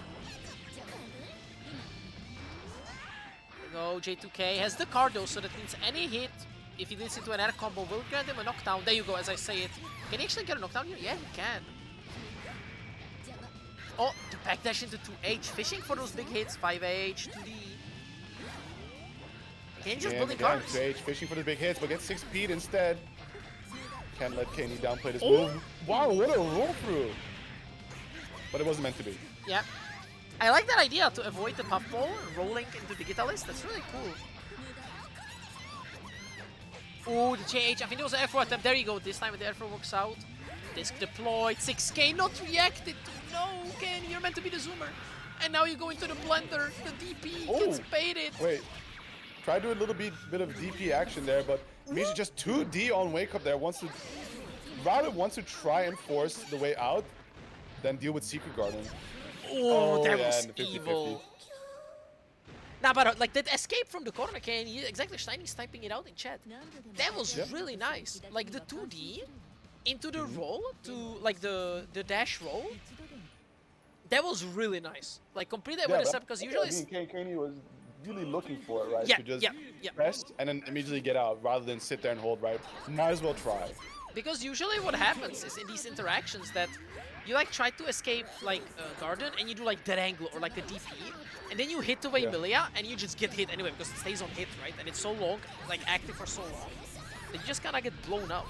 There we go, J2K has the card though, so that means any hit, if he leads into an air combo, will grant him a knockdown. There you go, as I say it. Can he actually get a knockdown here? Yeah, he can. Oh, the backdash into 2H, fishing for those big hits. 5H, 2D. Can he just building cards? 2H, fishing for the big hits, but gets 6 speed instead. Can't let Kenny downplay this move. Wow, what a roll through! But it wasn't meant to be. Yeah. I like that idea to avoid the puffball rolling into the Gitalist. That's really cool. Oh, the JH. I think it was an F4 attempt. There you go. This time the F4 works out. Disc deployed. 6K not reacted to. No, Ken, you're meant to be the zoomer. And now you go into the blender. The DP gets baited. Wait. Try to do a little bit of DP action there, but Misha just 2D on wake up there. Wants to try and force the way out, then deal with Secret Garden. Oh, that was 50 -50. evil. Nah, but like that escape from the corner, Ken, exactly, Steiny's typing it out in chat. That was really nice. Like the 2D into the roll to like the dash roll. That was really nice. Like complete that with a step because usually Kenny was really looking for it, right? Yeah, to just yeah. press and then immediately get out rather than sit there and hold, right? Might as well try. Because usually what happens is in these interactions that you like try to escape like Garden and you do like that angle or like a DP and then you hit away Millia and you just get hit anyway because it stays on hit, right? And it's so long, like active for so long that you just kind of get blown up.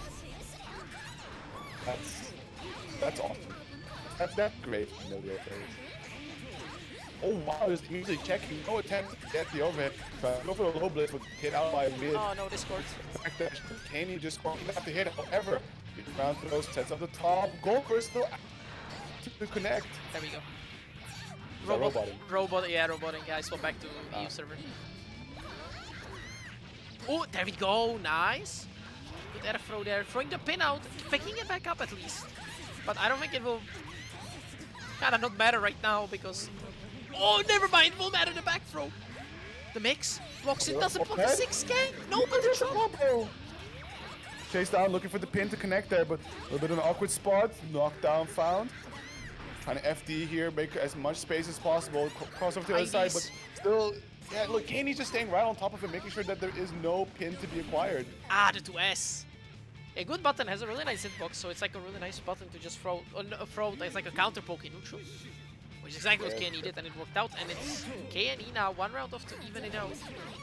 That's awesome. That's great, Millia. Oh wow, just easily checking, no attempt to get the overhead. Go for the low blitz, but hit out by mid. Oh no, Discord. Kenny just going to have to hit, however. Round throws, sets up the top. Gold crystal to connect. There we go. Roboting. Yeah, I swap back to EU server. Oh, there we go, nice. Good air throw there, throwing the pin out, picking it back up at least. But I don't think it will kind of not matter right now because... Oh, never mind, it will matter the back throw. The mix blocks it, doesn't block the 6K. No, but the drop. Chase down, looking for the pin to connect there, but a little bit of an awkward spot. Knockdown found. Trying to FD here, make as much space as possible. Cross over to the other side, but still, yeah, look, Kenny's just staying right on top of it, making sure that there is no pin to be acquired. Ah, the 2S. A good button has a really nice hitbox, so it's like a really nice button to just throw. It's like a counter poke in neutral. Which is exactly what KNE did, and it worked out. And it's KNE now, 1 round off to even it out.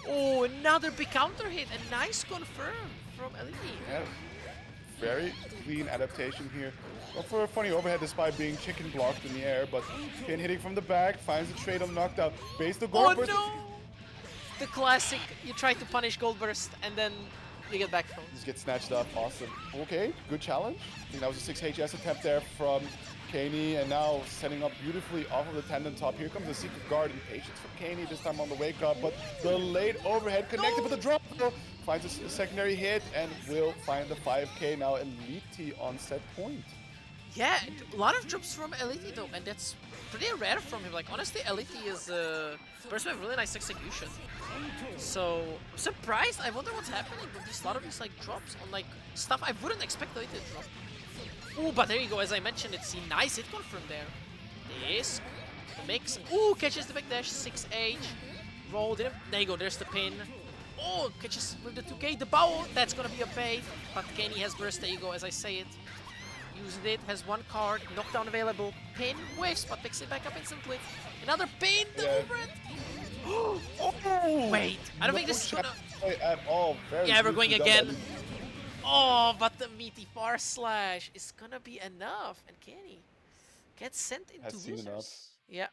Oh, another big counter hit, a nice confirm from EIiitti. Yeah, very clean adaptation here. Well, for a funny overhead despite being chicken blocked in the air, but Ken hitting from the back, finds the trade on knockdown, base the gold burst. No! The classic, you try to punish gold burst, and then you get back thrown. Just get snatched up, awesome. Okay, good challenge. I think that was a 6 HS attempt there from Kenny, and now setting up beautifully off of the tendon top. Here comes the Secret Garden. Patience for Kenny, this time on the wake up, but the late overhead connected with the drop. Finds a secondary hit and will find the 5K. Now EIiitti on set point. Yeah, a lot of drops from EIiitti though, and that's pretty rare from him. Like honestly, EIiitti is a person with really nice execution. So I'm surprised. I wonder what's happening with this. A lot of these like drops on like stuff I wouldn't expect EIiitti to drop. Ooh, but there you go, as I mentioned, it's a nice hit confirm there. Disc, the mix. Ooh, catches the back dash, 6H. Rolled him. There you go, there's the pin. Oh, catches with the 2K. The bow, that's gonna be a bait. But Kenny has burst, there you go, as I say it. Used it, has 1 card, knockdown available. Pin, whiffs, but picks it back up instantly. Another pin, over it. Oh, wait, I don't think this is gonna... At all. Yeah, we're going again. Oh, but the meaty far slash is gonna be enough, and Kenny gets sent into losers. Yeah.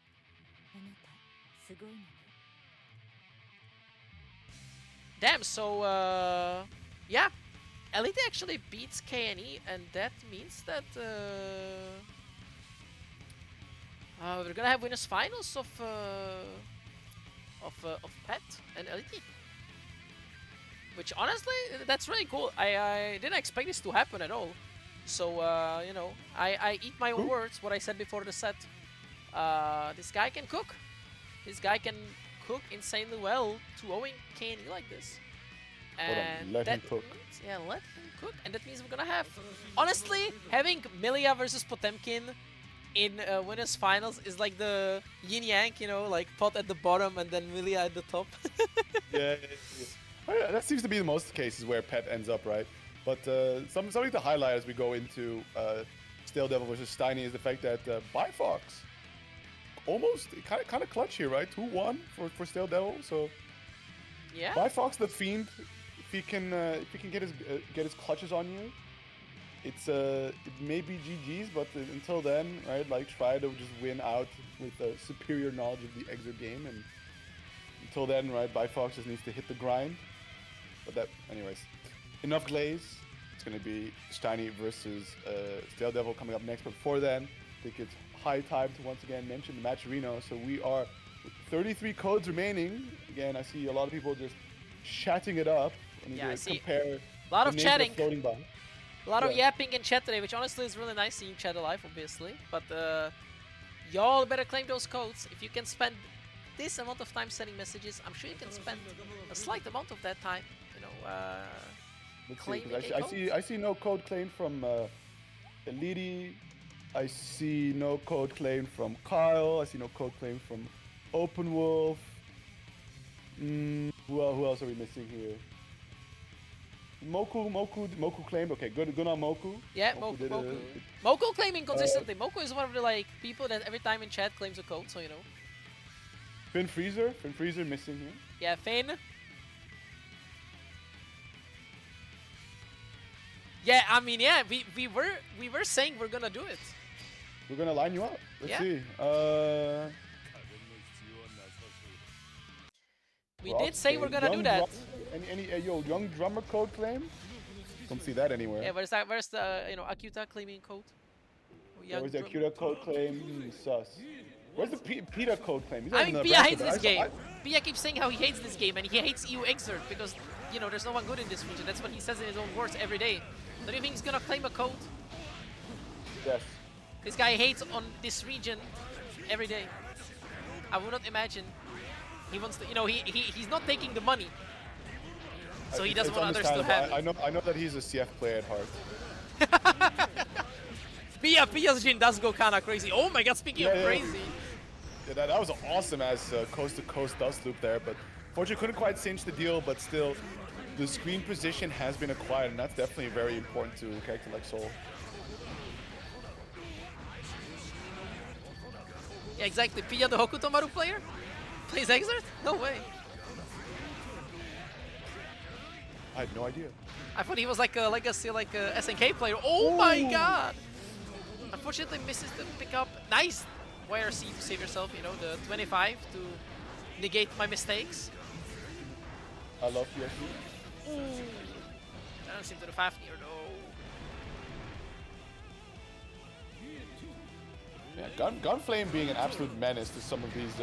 Damn. So yeah, EIiitti actually beats KNE, and that means that we're gonna have winners finals of Pet and EIiitti. Which honestly, that's really cool. I didn't expect this to happen at all. So, you know, I eat my own words, what I said before the set. This guy can cook. This guy can cook insanely well to 0ing KNE like this. And let him cook. Means, yeah, let him cook. And that means we're gonna have, honestly, having Millia versus Potemkin in winners finals is like the yin yang, you know, like Pot at the bottom and then Millia at the top. Yeah. That seems to be the most cases where Pet ends up, right? But something to highlight as we go into StaleDevil versus Steiny is the fact that Bifox almost kind of clutch here, right? 2-1 for StaleDevil. So yeah, Bifox the Fiend, if he can get his clutches on you, it may be GG's, but until then, right, like try to just win out with a superior knowledge of the Xrd game, and until then, right, Bifox just needs to hit the grind. But that, anyways, enough glaze. It's gonna be Steiny versus StaleDevil coming up next. But before then, I think it's high time to once again mention the match Reno. So we are with 33 codes remaining. Again, I see a lot of people just chatting it up. Yeah, I see. Compare a lot of chatting. By. A lot of yapping in chat today, which honestly is really nice seeing chat alive, obviously. But y'all better claim those codes. If you can spend this amount of time sending messages, I'm sure you can spend a slight amount of that time, you know, claiming a code. I see no code claim from EIiitti. I see no code claim from Kyle. I see no code claim from Open Wolf. Who else are we missing here? Moku claimed. Okay, good on Moku. Yeah, Moku claiming consistently. Moku is one of the like people that every time in chat claims a code, so you know. Finn Freezer missing here. Yeah, Finn. Yeah, I mean, yeah, we were saying we're gonna do it. We're gonna line you up. Let's see. We did say we're gonna do that. Any young drummer code claim? Don't see that anywhere. Yeah, where's that? Where's the Akiuta claiming code? Where's the Akiuta code claim? Sus. Where's the Pita code claim? I mean, Pia hates this game. Pia keeps saying how he hates this game and he hates EU Xrd because you know there's no one good in this region. That's what he says in his own words every day. Do you think he's gonna claim a code? Yes. This guy hates on this region every day. I would not imagine. He wants to, you know, he's not taking the money, so he doesn't want others to have it. I know that he's a CF player at heart. Pia's Jin does go kinda crazy. Oh my god, speaking of crazy. Yeah, that was an awesome ass coast to coast dust loop there, but fortunately couldn't quite cinch the deal, but still the screen position has been acquired, and that's definitely very important to a character like Soul. Yeah, exactly. Pia the Hokutomaru player? Plays Xrd? No way. I had no idea. I thought he was like a legacy, like a SNK player. Oh my god! Unfortunately misses the pickup. Nice YRC to save yourself, you know, the 25 to negate my mistakes. I love PSU. Ooh. Doesn't seem to the Fafnir though. Yeah, Gunflame being an absolute menace to some of these,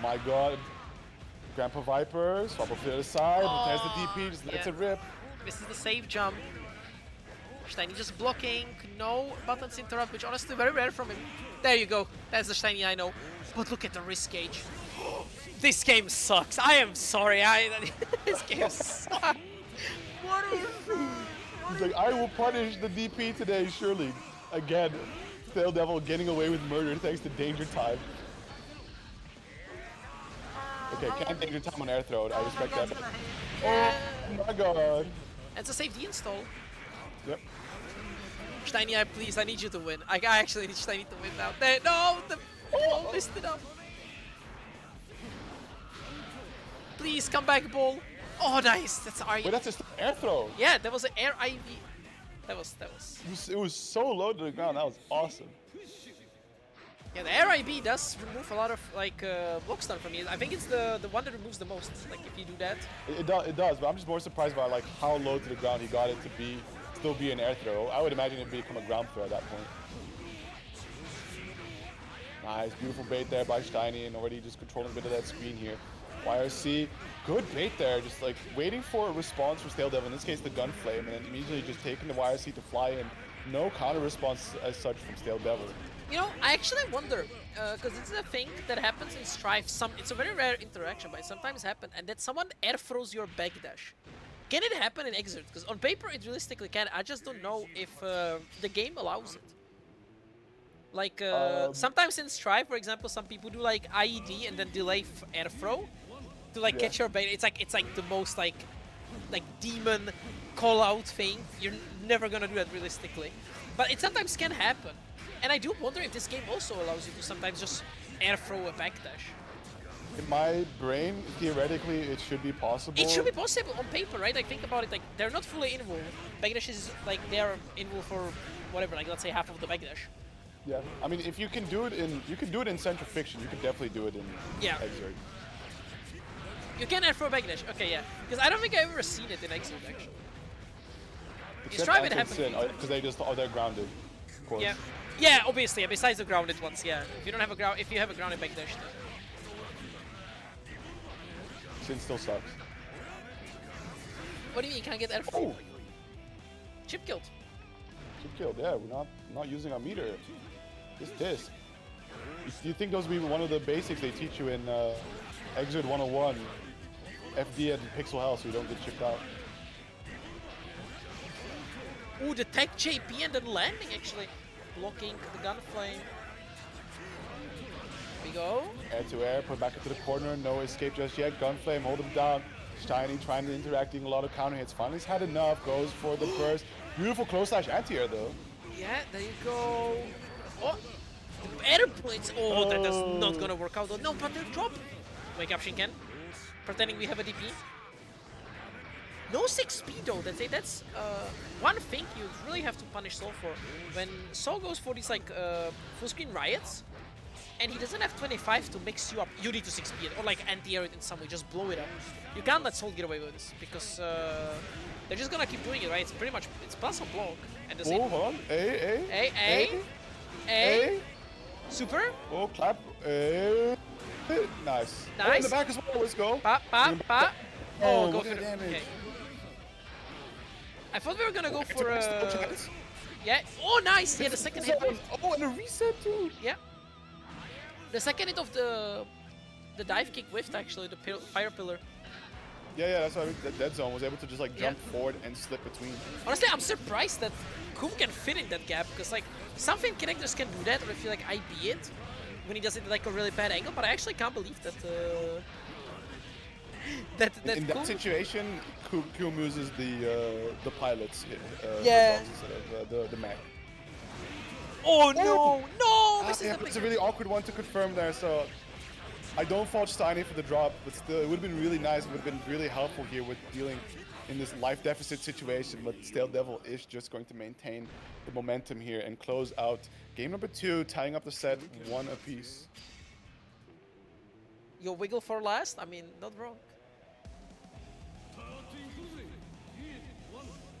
my god, Grandpa Viper, swap up to the other side, has the DP, just lets it rip. This is the safe jump. Steiny just blocking, no buttons interrupt, which honestly very rare from him. There you go, that's the Steiny I know. But look at the risk gauge. This game sucks, I am sorry, this game sucks. What is this? He's like, I will punish the DP today, surely. Again. StaleDevil getting away with murder thanks to Danger Time. Okay, can't Danger Time on air throw. I respect that. Oh my god. It's a safe de-install. Yep. Steiny, please, I need you to win. I actually need Steiny to win now. There, no, the ball missed it up. Please come back, ball. Oh, nice. That's R.E.V. Wait, that's just air throw. Yeah, that was an R.E.V. That was. It was so low to the ground. That was awesome. Yeah, the R.E.V. does remove a lot of like block stun from you. I think it's the one that removes the most. Like if you do that. It does, but I'm just more surprised by like how low to the ground he got it to still be an air throw. I would imagine it'd become a ground throw at that point. Nice, beautiful bait there by Steiny, and already just controlling a bit of that screen here. YRC, good bait there, just like waiting for a response from StaleDevil, in this case the Gunflame, and then immediately just taking the YRC to fly in. No counter response as such from StaleDevil. You know, I actually wonder, because it's a thing that happens in Strife, it's a very rare interaction, but it sometimes happens, and that someone air throws your backdash. Can it happen in Xrd? Because on paper it realistically can, I just don't know if the game allows it. Like, sometimes in Strife, for example, some people do like IED and then delay air throw to like catch your bait. It's like the most like demon call out thing. You're never gonna do that realistically, but it sometimes can happen. And I do wonder if this game also allows you to sometimes just air throw a backdash. In my brain, theoretically, it should be possible. It should be possible on paper, right? Like, think about it. Like, they're not fully invul. Backdash is like they're invul for whatever. Like, let's say half of the backdash. Yeah. I mean, if you can do it in Central Fiction, you can definitely do it in Xrd. You can add for backdash. Okay, yeah. Because I don't think I've ever seen it in Xrd actually. Except try it happen. Because they're grounded. Of course. Yeah. Yeah, obviously. Besides the grounded ones, yeah. If you don't have a if you have a grounded backdash, then Sin still sucks. what do you mean you can't get F4? Oh. Chip killed. Chip killed. Yeah, we're not using our meter. This. Do you think those would be one of the basics they teach you in Xrd 101? FD and pixel health so you don't get chipped out. Ooh, the tech JP and then landing actually. Blocking the gun flame. Here we go. Air to air, put back into the corner, no escape just yet. Gunflame, hold him down. Shiny trying to interact, doing a lot of counter hits. Finally he's had enough, goes for the burst. Beautiful close slash anti-air though. Yeah, there you go. Oh, the air points. Oh, that is not gonna work out though. No, but the drop. Wake up, Shinken. Pretending we have a DP. No 6 speed though. That's one thing you really have to punish Sol for. When Sol goes for these like full screen riots, and he doesn't have 25 to mix you up, you need to 6 speed or like anti-air it in some way, just blow it up. You can't let Sol get away with this because they're just gonna keep doing it, right? It's pretty much plus a block and the same. Oh, hold on. A. Super. Oh, clap. Nice. Nice. Oh, in the back as well. Let's go. Oh, go for the damage. Okay. I thought we were gonna go for yeah. Oh, nice. Yeah, the second hit. Oh, and a reset too. Yeah. The second hit of the dive kick whiffed actually the fire pillar. Yeah, that's why the dead zone was able to just like jump forward and slip between. Honestly, I'm surprised that Kum can fit in that gap because like some Finn characters can do that, or if you like IB it when he does it like a really bad angle. But I actually can't believe that. That in that situation, Kum uses the pilots instead of the mech. Oh no! This is it's a really awkward one to confirm there. So I don't fault Steiny for the drop, but still, it would have been really nice. It would have been really helpful here with dealing in this life deficit situation. But StaleDevil is just going to maintain the momentum here and close out game number 2, tying up the set 1 apiece. Your wiggle for last? I mean, not wrong.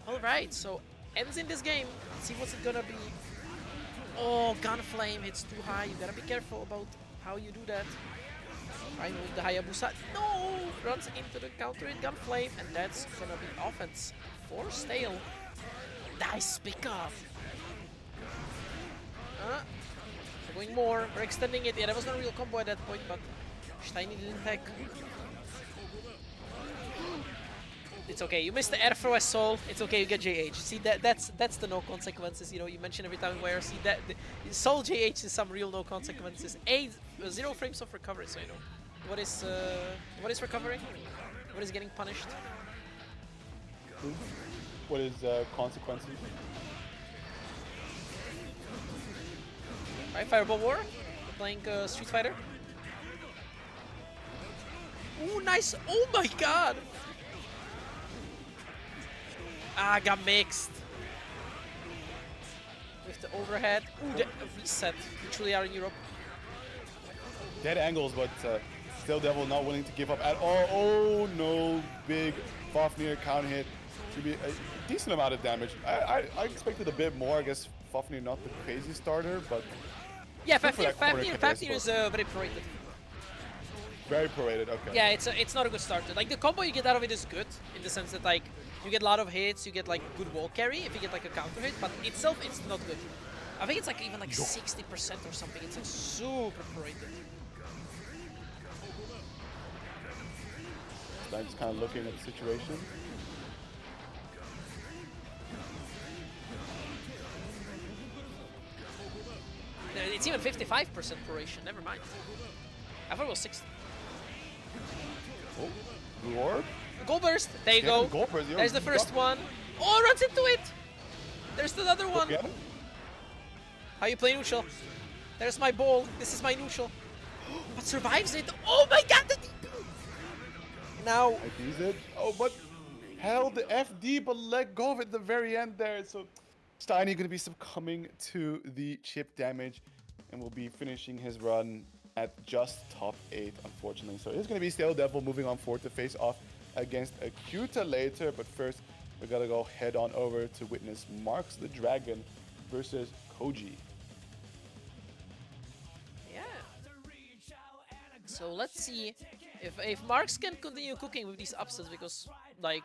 Alright, so ends in this game. Let's see what's it gonna be. Oh, Gunflame hits too high. You gotta be careful about how you do that. I move the Hayabusa. No! Runs into the counter hit Gunflame, and that's gonna be offense for Stale. Nice pickup. We're going more. We're extending it. Yeah, that was not a real combo at that point, but Steiny didn't tech. It's okay. You missed the air throw as Sol. It's okay. You get JH. See that's the no consequences. You know, you mention every time where see that Sol JH is some real no consequences. 0 frames of recovery. So you know what is recovering? What is getting punished? What is consequences? Right, Fireball War. We're playing Street Fighter. Ooh, nice! Oh my God! Ah, got mixed. With the overhead. Ooh, the reset. We truly are in Europe. Dead angles, but StaleDevil not willing to give up at all. Oh no, big Fafnir counter hit. Should be a decent amount of damage. I expected a bit more. I guess Fafnir not the crazy starter, but yeah, Fafnir is very prorated. Very prorated. Okay. Yeah, it's not a good starter. Like the combo you get out of it is good in the sense that like you get a lot of hits, you get like good wall carry if you get like a counter hit, but itself it's not good. I think it's like even like 60% or something. It's like super prorated. I'm just kind of looking at the situation. It's even 55% proration. Never mind. I thought it was 60. Oh, blue orb. Goal burst. There you go. Goal burst, there's the first one. Oh, runs into it. There's another one. Okay. How you play neutral? There's my ball. This is my neutral. But survives it. Oh my god! The DP! Now. IDs it. Oh, but held the FD, but let go of it at the very end there. So Steiny going to be succumbing to the chip damage and will be finishing his run at just top 8, unfortunately. So it's going to be StaleDevil moving on forward to face off against Akiuta later. But first, we got to go head on over to witness MarxTheDragon versus Koji. Yeah. So let's see if Marx can continue cooking with these upsets, because like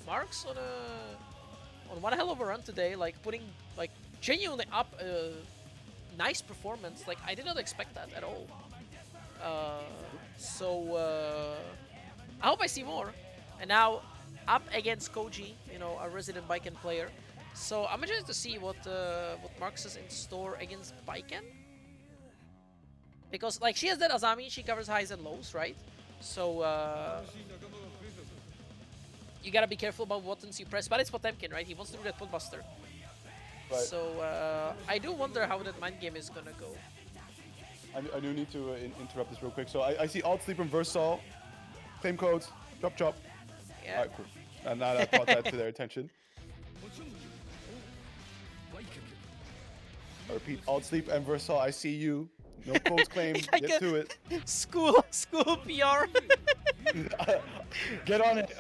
Marx on one hell of a run today, like putting like genuinely up a nice performance. Like I did not expect that at all. I hope I see more. And now up against Koji, you know, a resident Baiken player. So I'm interested to see what Marx is in store against Baiken. Because like she has that Azami, she covers highs and lows, right? So you gotta be careful about what buttons you press. But it's Potemkin, right? He wants to do that Potbuster. Right. So I do wonder how that mind game is gonna go. I do need to interrupt this real quick. So I see alt sleep and Versal, claim codes, chop chop. Yeah. Alright, cool. And now I brought that to their attention. I repeat, alt sleep and Versal, I see you. No codes claimed. Get to it. School PR. Get on it.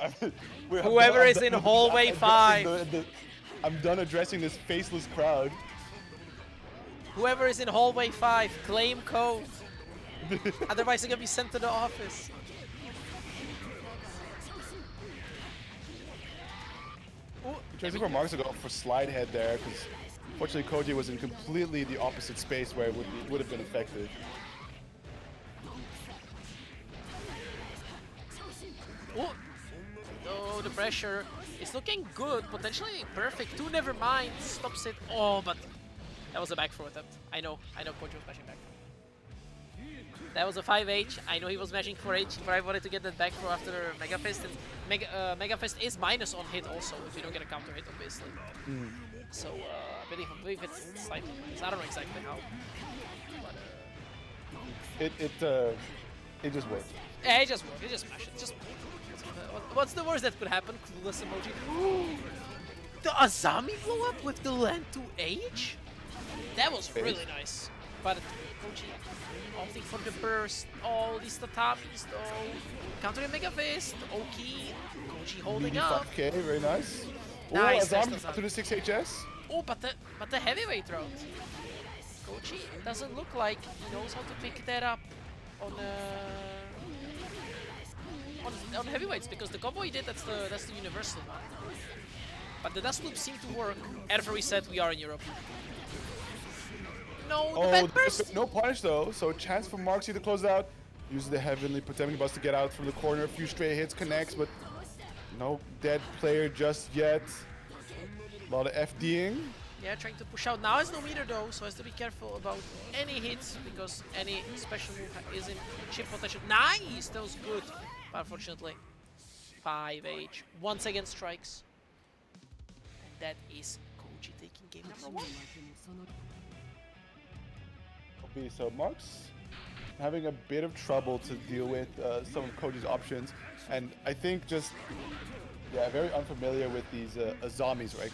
Whoever is in hallway 5. I'm done addressing this faceless crowd. Whoever is in hallway 5, claim code. Otherwise, they're gonna be sent to the office. Choosing for Marx to go for slide head there, because fortunately Koji was in completely the opposite space where it would have been effective. Oh, the pressure is looking good, potentially perfect. 2 never mind, stops it. Oh, but that was a back throw attempt. I know Koji was mashing back. That was a 5H. I know he was mashing 4H, but I wanted to get that back throw after Mega Fist. And Mega Fist is minus on hit also if you don't get a counter hit, obviously. So I believe it's slightly minus. I don't know exactly how. But, it just worked. Yeah, it just worked. It just smashed it. Just what's the worst that could happen? Clueless emoji. The Azami blow up with the land 2H? That was really nice. But Koji opting for the burst. Oh, these tatamis though. Countering Mega Fist. Oki. Koji holding up. 5K, very nice. Nice. Azami to the 6HS. Oh, but the heavyweight round. Koji doesn't look like he knows how to pick that up on heavyweights, because the combo he did, that's the universal one. But the dust loop seemed to work. After we said we are in Europe. No, the bad burst! No punish though, so chance for Marxy to close out. Uses the heavenly Potemkin bus to get out from the corner. A few straight hits, connects, but no dead player just yet. A lot of FDing. Yeah, trying to push out. Now has no meter though, so has to be careful about any hits, because any special move is in chip potential. Nice! That was good. But unfortunately, 5H once again strikes. And that is Koji taking game number 1. Okay, so Marx having a bit of trouble to deal with some of Koji's options, and I think just very unfamiliar with these Azamis, right?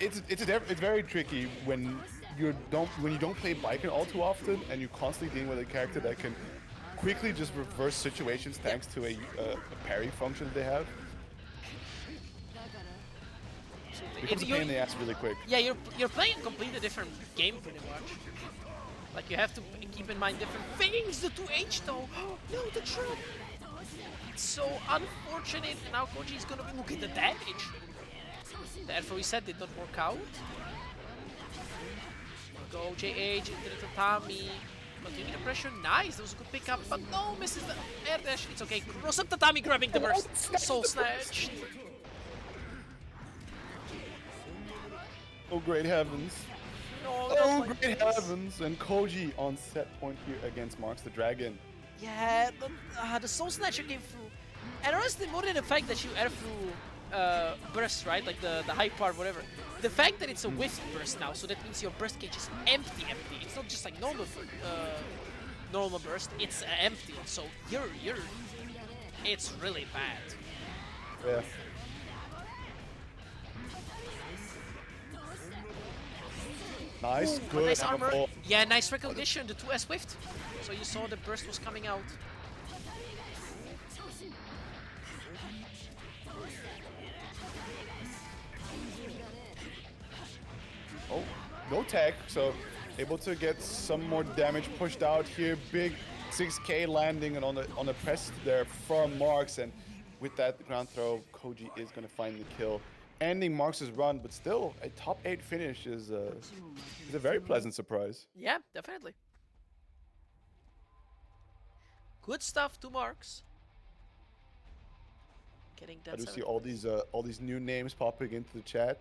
It's very tricky when you don't play Baiken all too often, and you're constantly dealing with a character that can quickly just reverse situations thanks to a parry function that they have. It becomes a pain in the ass really quick. Yeah, you're playing a completely different game pretty much. Like you have to keep in mind different things. The 2H though. No, the trap. It's so unfortunate. And now Koji is gonna be. Look at the damage. The F4 reset did not work out. Go JH into the tatami. Continuing the pressure. Nice. That was a good pickup. But no, misses the air dash. It's okay. Cross up tatami, grabbing the burst. Soul snatched. Oh, great heavens. No, great heavens. And Koji on set point here against MarxTheDragon. Yeah, the Soul Snatcher came through. And honestly, more than the fact that you air through burst, right? Like the high part, whatever. The fact that it's a whiff burst now, so that means your burst cage is empty. It's not just like normal normal burst, it's empty. So it's really bad. Yeah. Nice, good. Nice armor. Yeah, nice recognition. The 2S Swift. So you saw the burst was coming out. Oh, no tech, so able to get some more damage pushed out here. Big 6k landing and on the press there from Marx, and with that ground throw, Koji is going to find the kill, ending Marx's run. But still, a top 8 finish is a very pleasant surprise. Yeah, definitely. Good stuff to Marx. Getting that. I do see all these new names popping into the chat.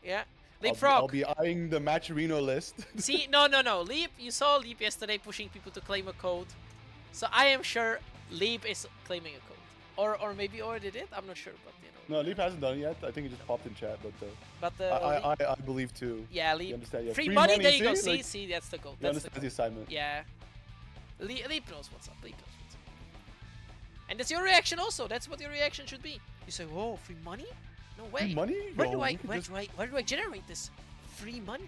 Yeah. Leapfrog. I'll be eyeing the Matcherino list. See, no. Leap, you saw Leap yesterday pushing people to claim a code. So I am sure Leap is claiming a code. Or maybe already did, I'm not sure, but you know. No, Leap hasn't done it yet. I think he just popped in chat, but I believe too. Yeah, Leap. You understand? Yeah. Free money, there you go. Like, See, that's the goal. You understand the assignment. Yeah. Leap knows what's up. Leap knows what's up. And that's your reaction also. That's what your reaction should be. You say, whoa, free money? No way. Free money? Where do I generate this? Free money.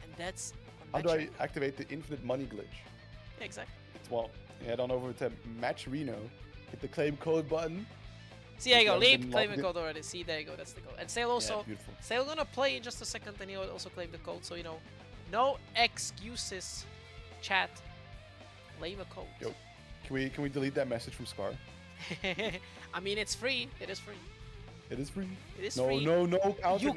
And that's how do I activate the infinite money glitch? Yeah, exactly. Well, head on over to Matcherino, hit the claim code button. See, there you go. Leap, claim a code already. See, there you go. That's the code. And Sale also. Yeah, Sale gonna play in just a second, and he'll also claim the code. So you know, no excuses. Chat. Claim a code. Yo, can we delete that message from Scar? I mean, it's free. It is free. It is free. It is free. No. You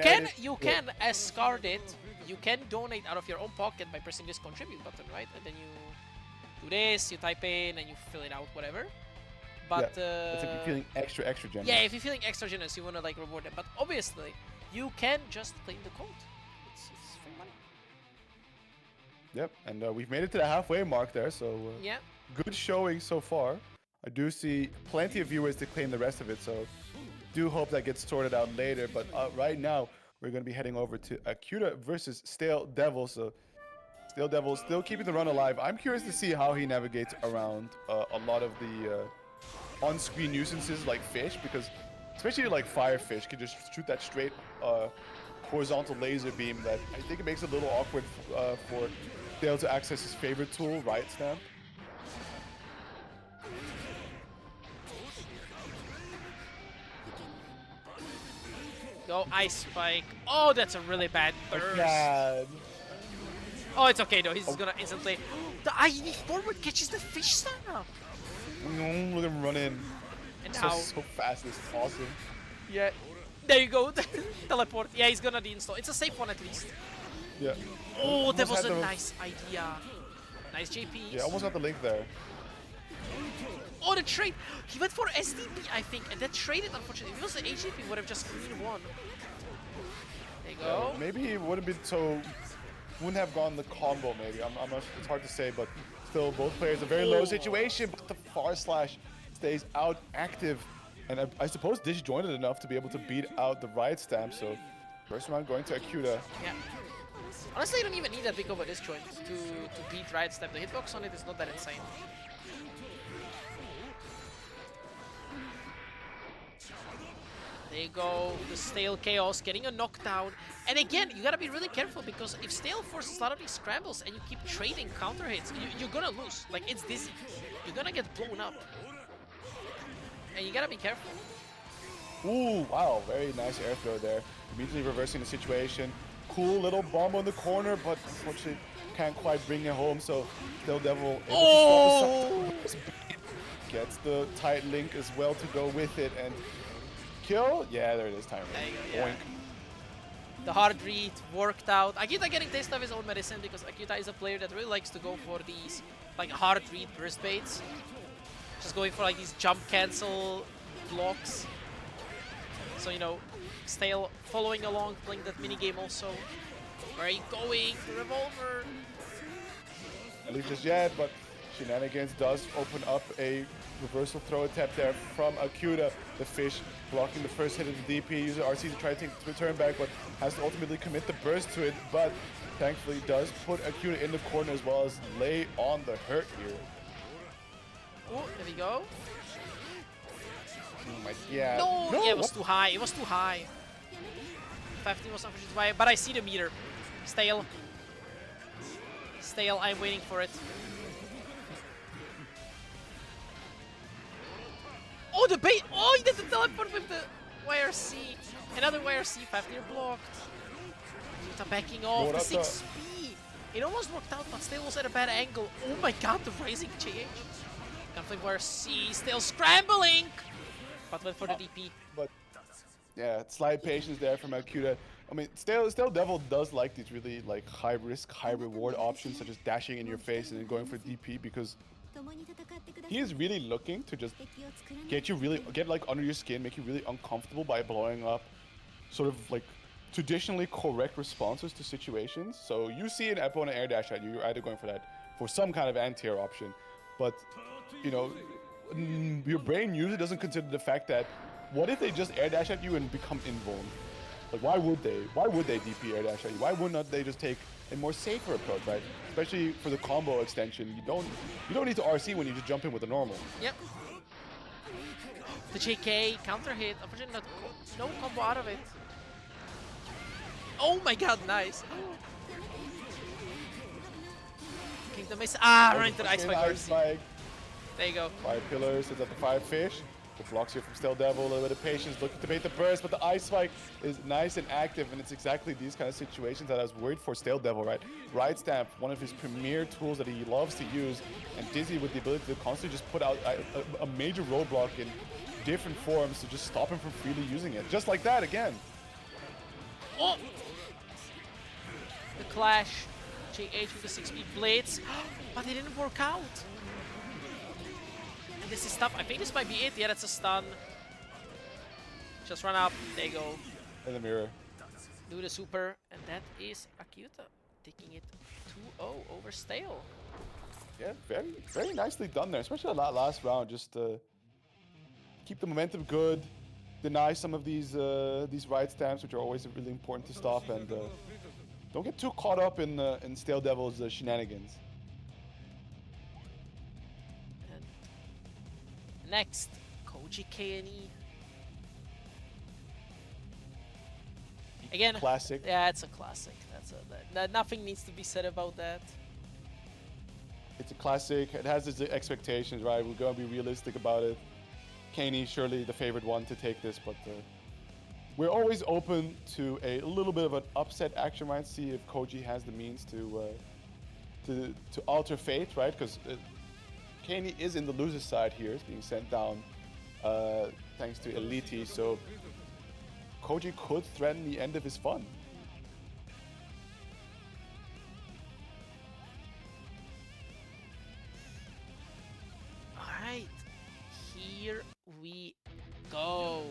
can, as Scar did, you can donate out of your own pocket by pressing this contribute button, right? And then you do this, you type in, and you fill it out, whatever. But yeah, it's like you're feeling extra generous. Yeah, if you're feeling extra generous, you wanna like reward them. But obviously, you can just claim the code. It's free money. Yep, and we've made it to the halfway mark there, so yeah, good showing so far. I do see plenty of viewers to claim the rest of it, so do hope that gets sorted out later. But right now, we're going to be heading over to Akiuta versus StaleDevil. So StaleDevil still keeping the run alive. I'm curious to see how he navigates around a lot of the on-screen nuisances like fish, because especially like firefish can just shoot that straight horizontal laser beam that I think it makes it a little awkward for Stale to access his favorite tool, Riot Stamp. Go Ice Spike. Oh, that's a really bad burst. God. Oh, it's okay though. He's just gonna instantly. The IE forward catches the fish somehow. Look at him run in. And now. So fast. It's awesome. Yeah. There you go. Teleport. Yeah, he's gonna deinstall. It's a safe one at least. Yeah. Oh, that was a nice idea. Nice JP. Yeah, almost got the link there. Oh, the trade! He went for SDP, I think, and that traded, unfortunately. If it was the HGP, would have just clean won. There you go. Yeah, maybe it would have been so... Wouldn't have gone the combo, maybe. I'm not, it's hard to say, but still, both players a very low situation, but the far slash stays out active. And I suppose disjointed enough to be able to beat out the Riot Stamp, so first round going to Akiuta. Yeah. Honestly, you don't even need that big of a disjoint to beat Riot Stamp. The hitbox on it is not that insane. There you go, the Stale Chaos getting a knockdown. And again, you gotta be really careful, because if Stale forces a lot of these scrambles and you keep trading counter hits, you're gonna lose. Like, it's dizzy. You're gonna get blown up. And you gotta be careful. Ooh, wow, very nice air throw there. Immediately reversing the situation. Cool little bomb on the corner, but unfortunately can't quite bring it home, so StaleDevil able to stop the gets the tight link as well to go with it, and kill? Yeah, there it is, timer. There you go, yeah. The hard read worked out. Akiuta getting taste of his own medicine, because Akiuta is a player that really likes to go for these like hard read burst baits. Just going for like these jump cancel blocks. So, you know, Stale following along, playing that minigame also. Where are you going? The revolver. At least just yet, but Shenanigans does open up a reversal throw attempt there from Akiuta. The fish blocking the first hit of the DP. Uses RC to try to return back, but has to ultimately commit the burst to it. But thankfully does put Akiuta in the corner as well as lay on the hurt here. Oh, there we go. Oh my, yeah. No, yeah, it was too high. It was too high. 15 was unfortunately high, but I see the meter. Stale. Stale, I'm waiting for it. Oh, the bait! Oh, he did the teleport with the YRC. Another YRC, 5-tier blocked. Akiuta backing off, the 6P. It almost worked out, but Stale was at a bad angle. Oh my god, the rising change. Conflict YRC, Stale scrambling! But went for the DP. But yeah, slight patience there from Akiuta. I mean, StaleDevil does like these really like high risk, high reward options, such as dashing in your face and then going for DP, because he is really looking to just get like under your skin, make you really uncomfortable by blowing up sort of like traditionally correct responses to situations. So you see an opponent air dash at you, you're either going for that for some kind of anti-air option, but you know, your brain usually doesn't consider the fact that what if they just air dash at you and become invuln? Like, why would they? Why would they DP air dash at you? Why would not they just take a more safer approach, right? Especially for the combo extension, you don't need to RC when you just jump in with a normal. Yep. The JK counter hit. Unfortunately, no combo out of it. Oh my god, nice. King the miss. Ah, right into the ice spike. There you go. 5 pillars, sets up the 5 fish. The blocks here from StaleDevil, a little bit of patience, looking to bait the burst, but the ice spike is nice and active, and it's exactly these kind of situations that I was worried for StaleDevil, right? Ride Stamp, one of his premier tools that he loves to use, and Dizzy with the ability to constantly just put out a major roadblock in different forms to just stop him from freely using it. Just like that again. Oh! The clash. JH with the 6-speed blades, but it didn't work out. And this is tough. I think this might be it. Yeah, that's a stun. Just run up. There you go. In the mirror. Do the super, and that is Akiuta taking it 2-0 over Stale. Yeah, very nicely done there, especially that last round. Just keep the momentum good, deny some of these ride stamps, which are always really important to stop, and don't get too caught up in StaleDevil's shenanigans. And next, Koji KNE. Again, classic. Yeah, it's a classic. Nothing needs to be said about that. It's a classic. It has its expectations, right? We're gonna be realistic about it. KNE surely the favorite one to take this, but we're always open to a little bit of an upset action, right? See if Koji has the means to alter fate, right? Because KNE is in the loser's side here. It's being sent down thanks to EIiitti, so Koji could threaten the end of his fun. Alright, here we go.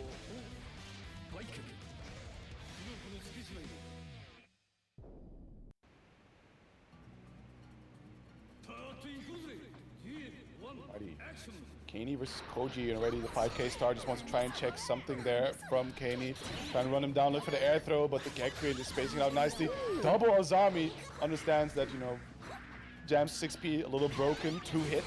KNE versus Koji, and already the 5k star just wants to try and check something there from KNE. Trying to run him down, look for the air throw, but the Gear is spacing it out nicely. Double Azami understands that, you know, Jam's 6p a little broken, 2 hits.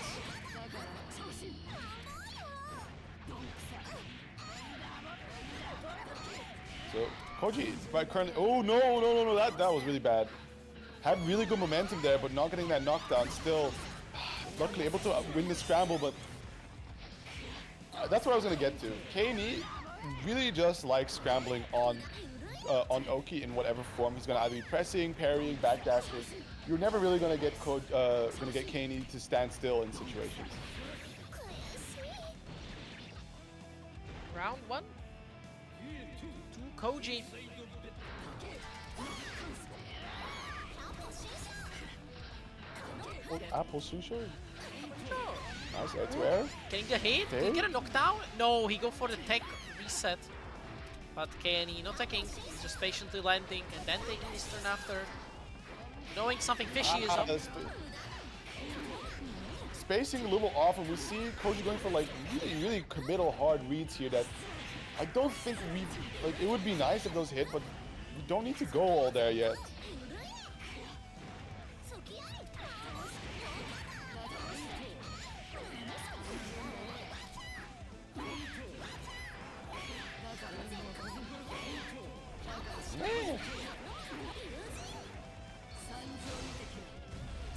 So Koji right currently, oh no, that was really bad. Had really good momentum there, but not getting that knockdown. Still, luckily able to win the scramble, but that's what I was gonna get to. KNE really just likes scrambling on Oki in whatever form. He's gonna either be pressing, parrying, backdashing. You're never really gonna get KNE to stand still in situations. Round 1 to Koji. Apple sushi. Nice air to air. Getting the hit? Did he get a knockdown? No, he go for the tech reset. But KNE not taking, he's just patiently landing and then taking his turn after. Knowing something fishy is up. spacing a little off, and we see Koji going for like really committal hard reads here that I don't think like it would be nice if those hit, but we don't need to go all there yet.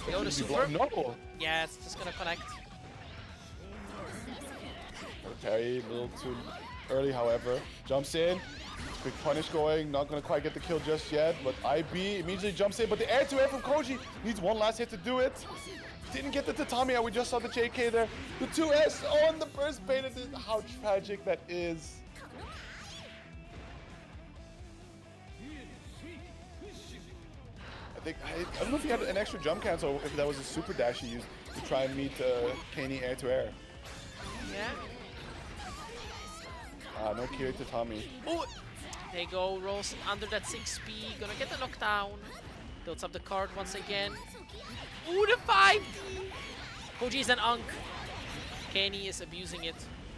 Go to super. No. Yeah, it's just gonna connect. Okay, a little too early, however. Jumps in. Big punish going. Not gonna quite get the kill just yet, but IB immediately jumps in. But the air to air from Koji needs one last hit to do it. Didn't get the tatami out. We just saw the JK there. The 2S on the first bait. How tragic that is. I don't know if he had an extra jump cancel, if that was a super dash he used to try and meet Kenny air to air. Yeah. No Kiri tatami. Oh, there you go. Rolls under that 6p. Gonna get the knockdown. Builds up the card once again. Ooh, the 5D. Koji's an unk. Kenny is abusing it.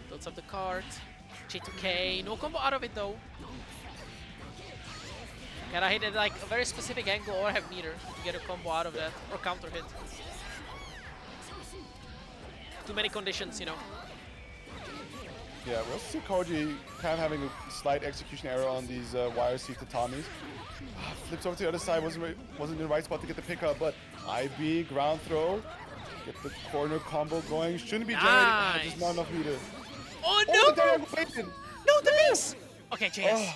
Builds up the card. J2K. No combo out of it though. Gotta hit it like a very specific angle or have neither to get a combo out of that or counter hit. Too many conditions, you know. Yeah, we'll see Koji kind of having a slight execution error on these YRC tatamis. Flips over to the other side, wasn't in the right spot to get the pickup, but IB ground throw, get the corner combo going. Shouldn't be generating, just not enough meter. Oh no! The no, the miss! Okay, JS. Oh.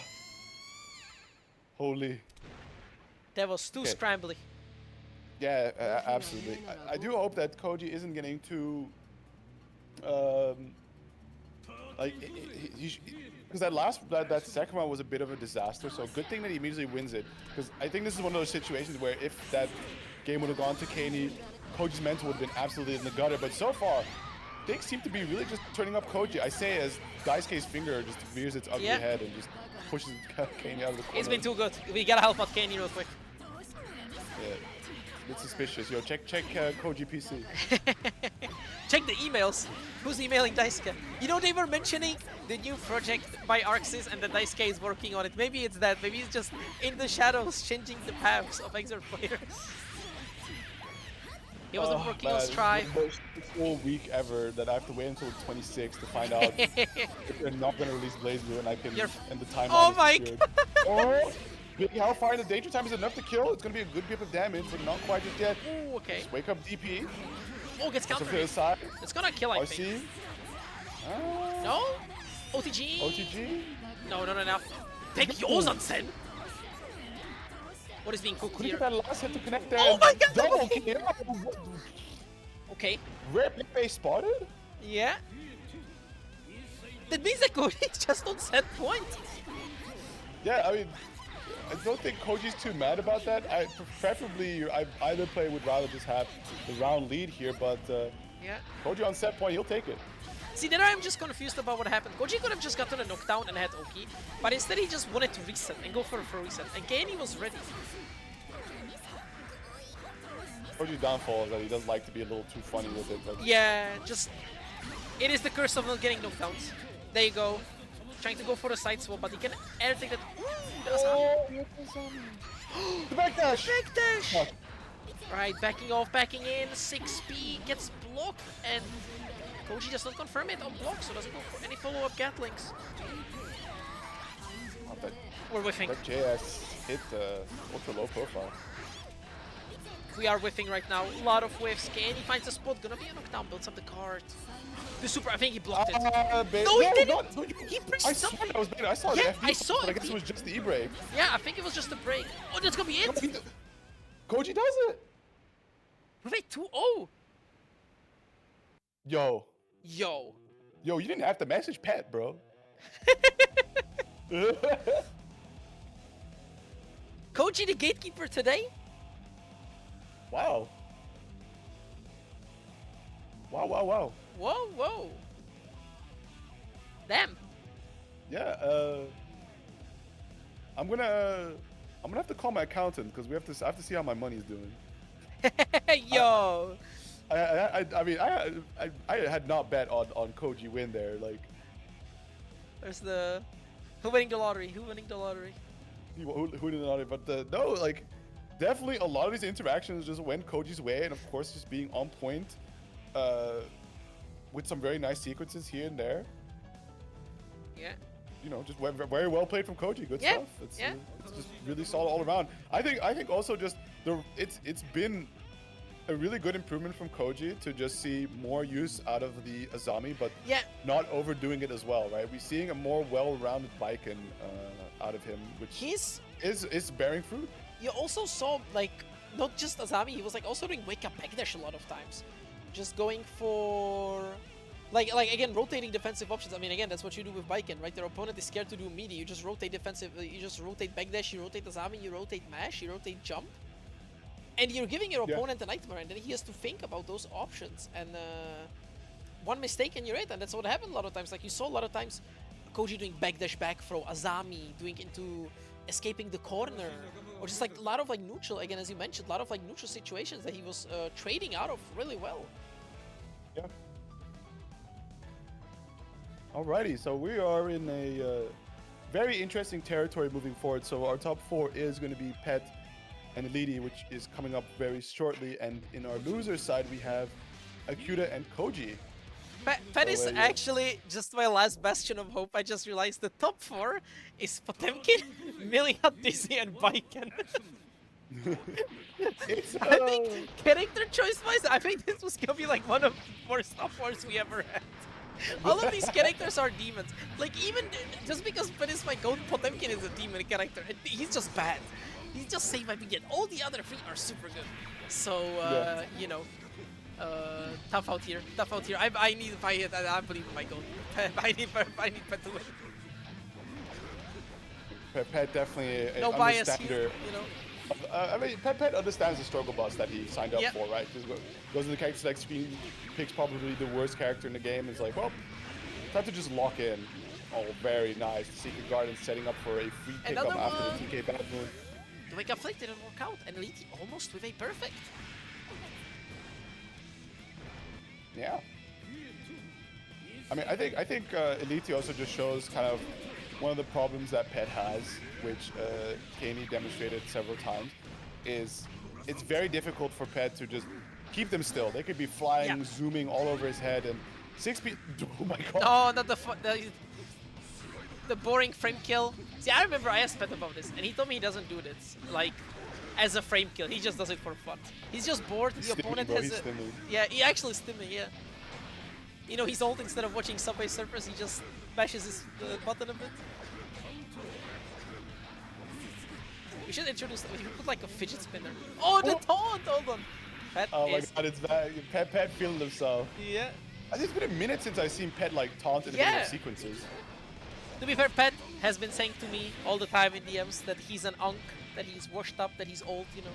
Holy. That was too scrambly. Yeah, absolutely. I do hope that Koji isn't getting too, like, because that second one was a bit of a disaster. So good thing that he immediately wins it. Because I think this is one of those situations where if that game would have gone to Kaney, Koji's mental would have been absolutely in the gutter. But so far, things seem to be really just turning up Koji. I say as Daisuke's finger just rears its ugly head and just pushes Kaney out of the corner. It's been too good. We gotta help out Kaney real quick. Yeah, a bit suspicious. Yo, check Koji PC. Check the emails. Who's emailing Daisuke? You know, they were mentioning the new project by Arxis and that Daisuke is working on it. Maybe it's that. Maybe it's just in the shadows changing the paths of Xrd players. He wasn't working on Strive. It's the most full week ever that I have to wait until 26 to find out if they're not going to release Blaze Blue and I can end the timeline. Oh my god! Oh, how far in the danger time is enough to kill? It's going to be a good grip of damage, but not quite just yet. Ooh, okay. Just wake up DP. Oh, gets countered. It's gonna kill, I think. No? OTG? OTG? No, not enough. Take Yozan-sen! What is being cooked here? That last hit to connect there. Oh my god! Double kill! Okay. Rare base spotted? Yeah. That means that Koji's just on set point. Yeah, I mean, I don't think Koji's too mad about that. Preferably, either player would rather just have the round lead here, but yeah. Koji on set point, he'll take it. See, then I'm just confused about what happened. Koji could have just gotten a knockdown and had Oki, but instead he just wanted to reset and go for a reset. And Kenny was ready. Koji's downfall is that he does like to be a little too funny with it. But yeah, just... It is the curse of not getting knockdowns. There you go. Trying to go for a side swap, but he can air take that. The backdash! The backdash! Right, backing off, backing in. 6p gets blocked, and Koji does not confirm it on block, so doesn't go for any follow-up Gatlings. We're whiffing. That JS hit ultra low profile. We are whiffing right now. A lot of whiffs. Kenny finds a spot. Gonna be a knockdown. Builds up the card. The super. I think he blocked it. No, he didn't. He pressed something. I saw yeah, the FD, I saw but it. I guess it was just the E-break. Yeah, I think it was just a break. Oh, that's gonna be it. No, Koji does it. Wait, 2-0. Yo, you didn't have to message Pat, bro. Koji the gatekeeper today? Wow. Wow. Whoa. Damn. Yeah, I'm gonna have to call my accountant because I have to see how my money's doing. Yo. I mean, I had not bet on Koji win there. Like, there's the who winning the lottery? Who winning the lottery? Who did not? But no, like, definitely a lot of these interactions just went Koji's way, and of course, just being on point, with some very nice sequences here and there. Yeah. You know, just very well played from Koji. Good stuff. It's just really solid all around. I think also just it's been a really good improvement from Koji to just see more use out of the Azami, but not overdoing it as well, right? We're seeing a more well-rounded Baiken out of him, which is bearing fruit. You also saw, like, not just Azami, he was like also doing wake up backdash a lot of times, just going for like again rotating defensive options. I mean, again, that's what you do with Baiken, right? Their opponent is scared to do melee. You just rotate defensive. You just rotate backdash. You rotate Azami. You rotate mash. You rotate jump. And you're giving your opponent a nightmare, and then he has to think about those options. And one mistake and you're it, and that's what happened a lot of times. Like, you saw a lot of times Koji doing backdash back throw, Azami doing into escaping the corner, or just like a lot of like neutral, again, as you mentioned, a lot of like neutral situations that he was trading out of really well. Yeah. Alrighty, so we are in a very interesting territory moving forward. So our top 4 is going to be Pet and EIiitti, which is coming up very shortly. And in our loser side, we have Akiuta and Koji. Pet is actually just my last bastion of hope. I just realized the top 4 is Potemkin, Millia, Dizzy, and Baiken. I think character choice-wise, I think this was gonna be like one of the worst top 4s we ever had. All of these characters are demons. Like, even just because Pet is my goat, Potemkin is a demon character. He's just bad. He's just safe by begin. All the other 3 are super good. So, you know, tough out here. Tough out here. I need to fight it. I believe in my goal. I need Pet to win. Pet definitely an no bias understander. Here, you know. I mean, Pet understands the struggle bus that he signed up for, right? Just goes to the character select screen, picks probably the worst character in the game, and is like, well, time to just lock in. Oh, very nice. Secret Garden setting up for a free pickup after the TK bad move. The wake up flick didn't work out, and EIiitti almost with a perfect. Yeah. I mean, I think EIiitti also just shows kind of one of the problems that Pet has, which Kaney demonstrated several times, is it's very difficult for Pet to just keep them still. They could be flying, zooming all over his head, and 6 speed. Oh my god. No, not the boring frame kill. See, I remember I asked Pet about this, and he told me he doesn't do this like as a frame kill. He just does it for fun. He's just bored. The opponent has a... Yeah, he actually stimming, yeah. You know, he's old, instead of watching Subway Surfers, he just bashes his button a bit. We should introduce... We should put like a fidget spinner. Oh, the taunt! Hold on. Pet my god, it's bad. Pet feeling himself. Yeah. I think it's been a minute since I've seen Pet like taunt in the middle of sequences. To be fair, Pet has been saying to me all the time in DMs that he's an unk, that he's washed up, that he's old, you know.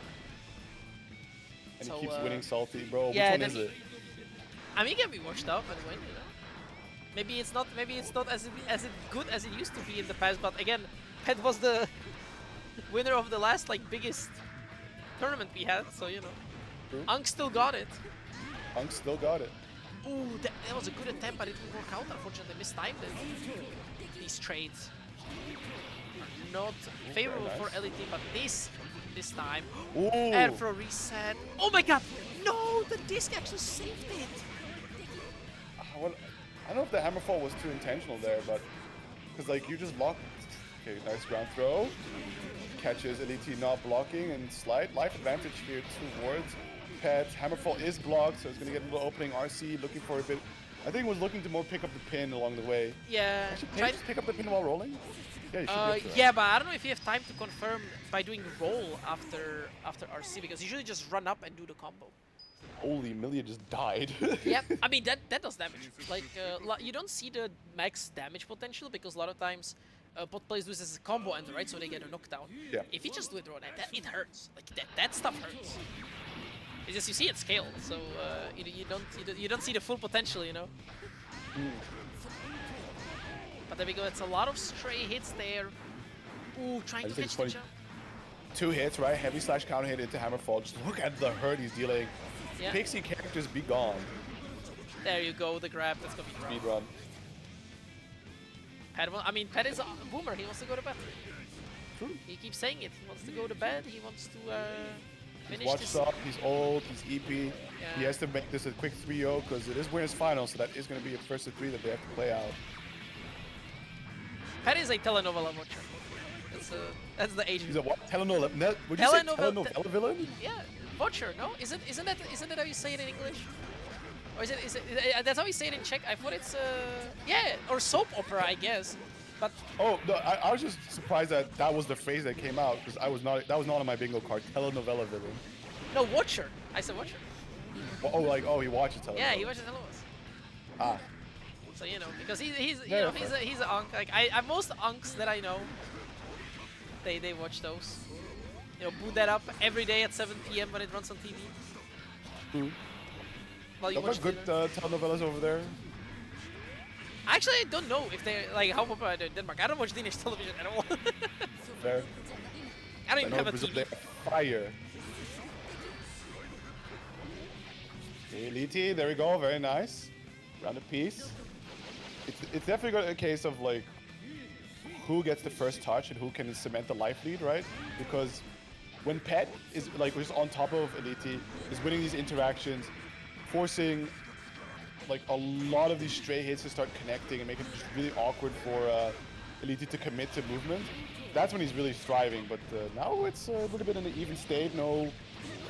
And he keeps winning Salty, bro. Yeah, which one is it? I mean, he can be washed up and win, you know. Maybe it's not as good as it used to be in the past, but again, Pet was the winner of the last like biggest tournament we had, so you know. True. Unk still got it. Unk still got it. Ooh, that was a good attempt, but it didn't work out. Unfortunately, mistimed it. These trades are not favorable for EIiitti, but this time, air throw reset. Oh my god! No, the disc actually saved it. Well, I don't know if the hammer fall was too intentional there, but because like you just block. Okay, nice ground throw. Catches EIiitti not blocking and slide. Life advantage here towards Pet. Hammerfall is blocked, so it's gonna get a little opening. RC looking for a bit. I think was looking to more pick up the pin along the way. Yeah. Actually, pick up the pin while rolling. Yeah, you should yeah, but I don't know if you have time to confirm by doing roll after RC, because you usually just run up and do the combo. Holy, Millia just died. Yep, I mean that does damage. Like you don't see the max damage potential because a lot of times bot players do this as a combo ender, right? So they get a knockdown. Yeah. If you just do it raw, it hurts. Like that stuff hurts. It's just you see it scale, so you don't see the full potential, you know. But there we go. It's a lot of stray hits there. Ooh, trying to catch the jump. 2 hits, right? Heavy slash counter hit into Hammerfall. Just look at the hurt he's dealing. Pixie characters be gone. There you go, the grab. That's gonna be great. Speed run. Pet is a boomer. He wants to go to bed. True. He keeps saying it. He wants to go to bed. He wants to finish He's this. watched up. He's old. He's EP. He has to make this a quick 3-0 because it is winners final, so that is going to be a first of 3 that they have to play out. Pet is a telenovela watcher. That's the age. He's a what? Telenovela? Would you say telenovela villain? Yeah, watcher. No, isn't that how you say it in English? Or is it that's how we say it in Czech? I thought it's yeah, or soap opera, I guess. But oh no, I was just surprised that that was the phrase that came out because that was not on my bingo card. Telenovela villain. No, watcher. I said watcher. Oh, he watches telenovela. Yeah, he watches telenovela. Ah. So you know, because he's an unk. Like most unks that I know, they watch those. You know, boot that up every day at 7 p.m. when it runs on TV. Hmm. While you watch good telenovelas over there. Actually, I don't know if they're like how popular they're in Denmark. I don't watch Danish television at all. Fair. I don't even have a TV. They're fire. EIiitti, there we go, very nice. Round a piece. It's definitely got a case of like who gets the first touch and who can cement the life lead, right? Because when Pet is like just on top of EIiitti, is winning these interactions, forcing like a lot of these stray hits to start connecting and make it just really awkward for EIiitti to commit to movement. That's when he's really thriving. But now it's a little bit in an even state. No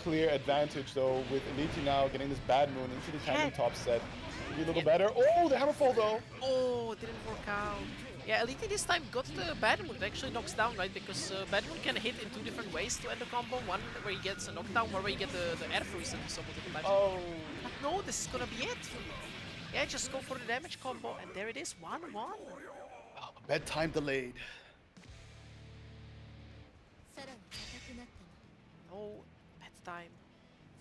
clear advantage though, with EIiitti now getting this bad moon into the tandem top set. Maybe a little better. Oh, the hammerfall though. Oh, it didn't work out. Yeah, EIiitti this time got the bad moon. It actually knocks down, right? Because bad moon can hit in 2 different ways to end the combo. One where he gets a knockdown, one where you get the air freeze and so multiple times. Oh. But no, this is gonna be it. Yeah, just go for the damage combo, and there it is, 1-1. Oh, bedtime delayed. No bedtime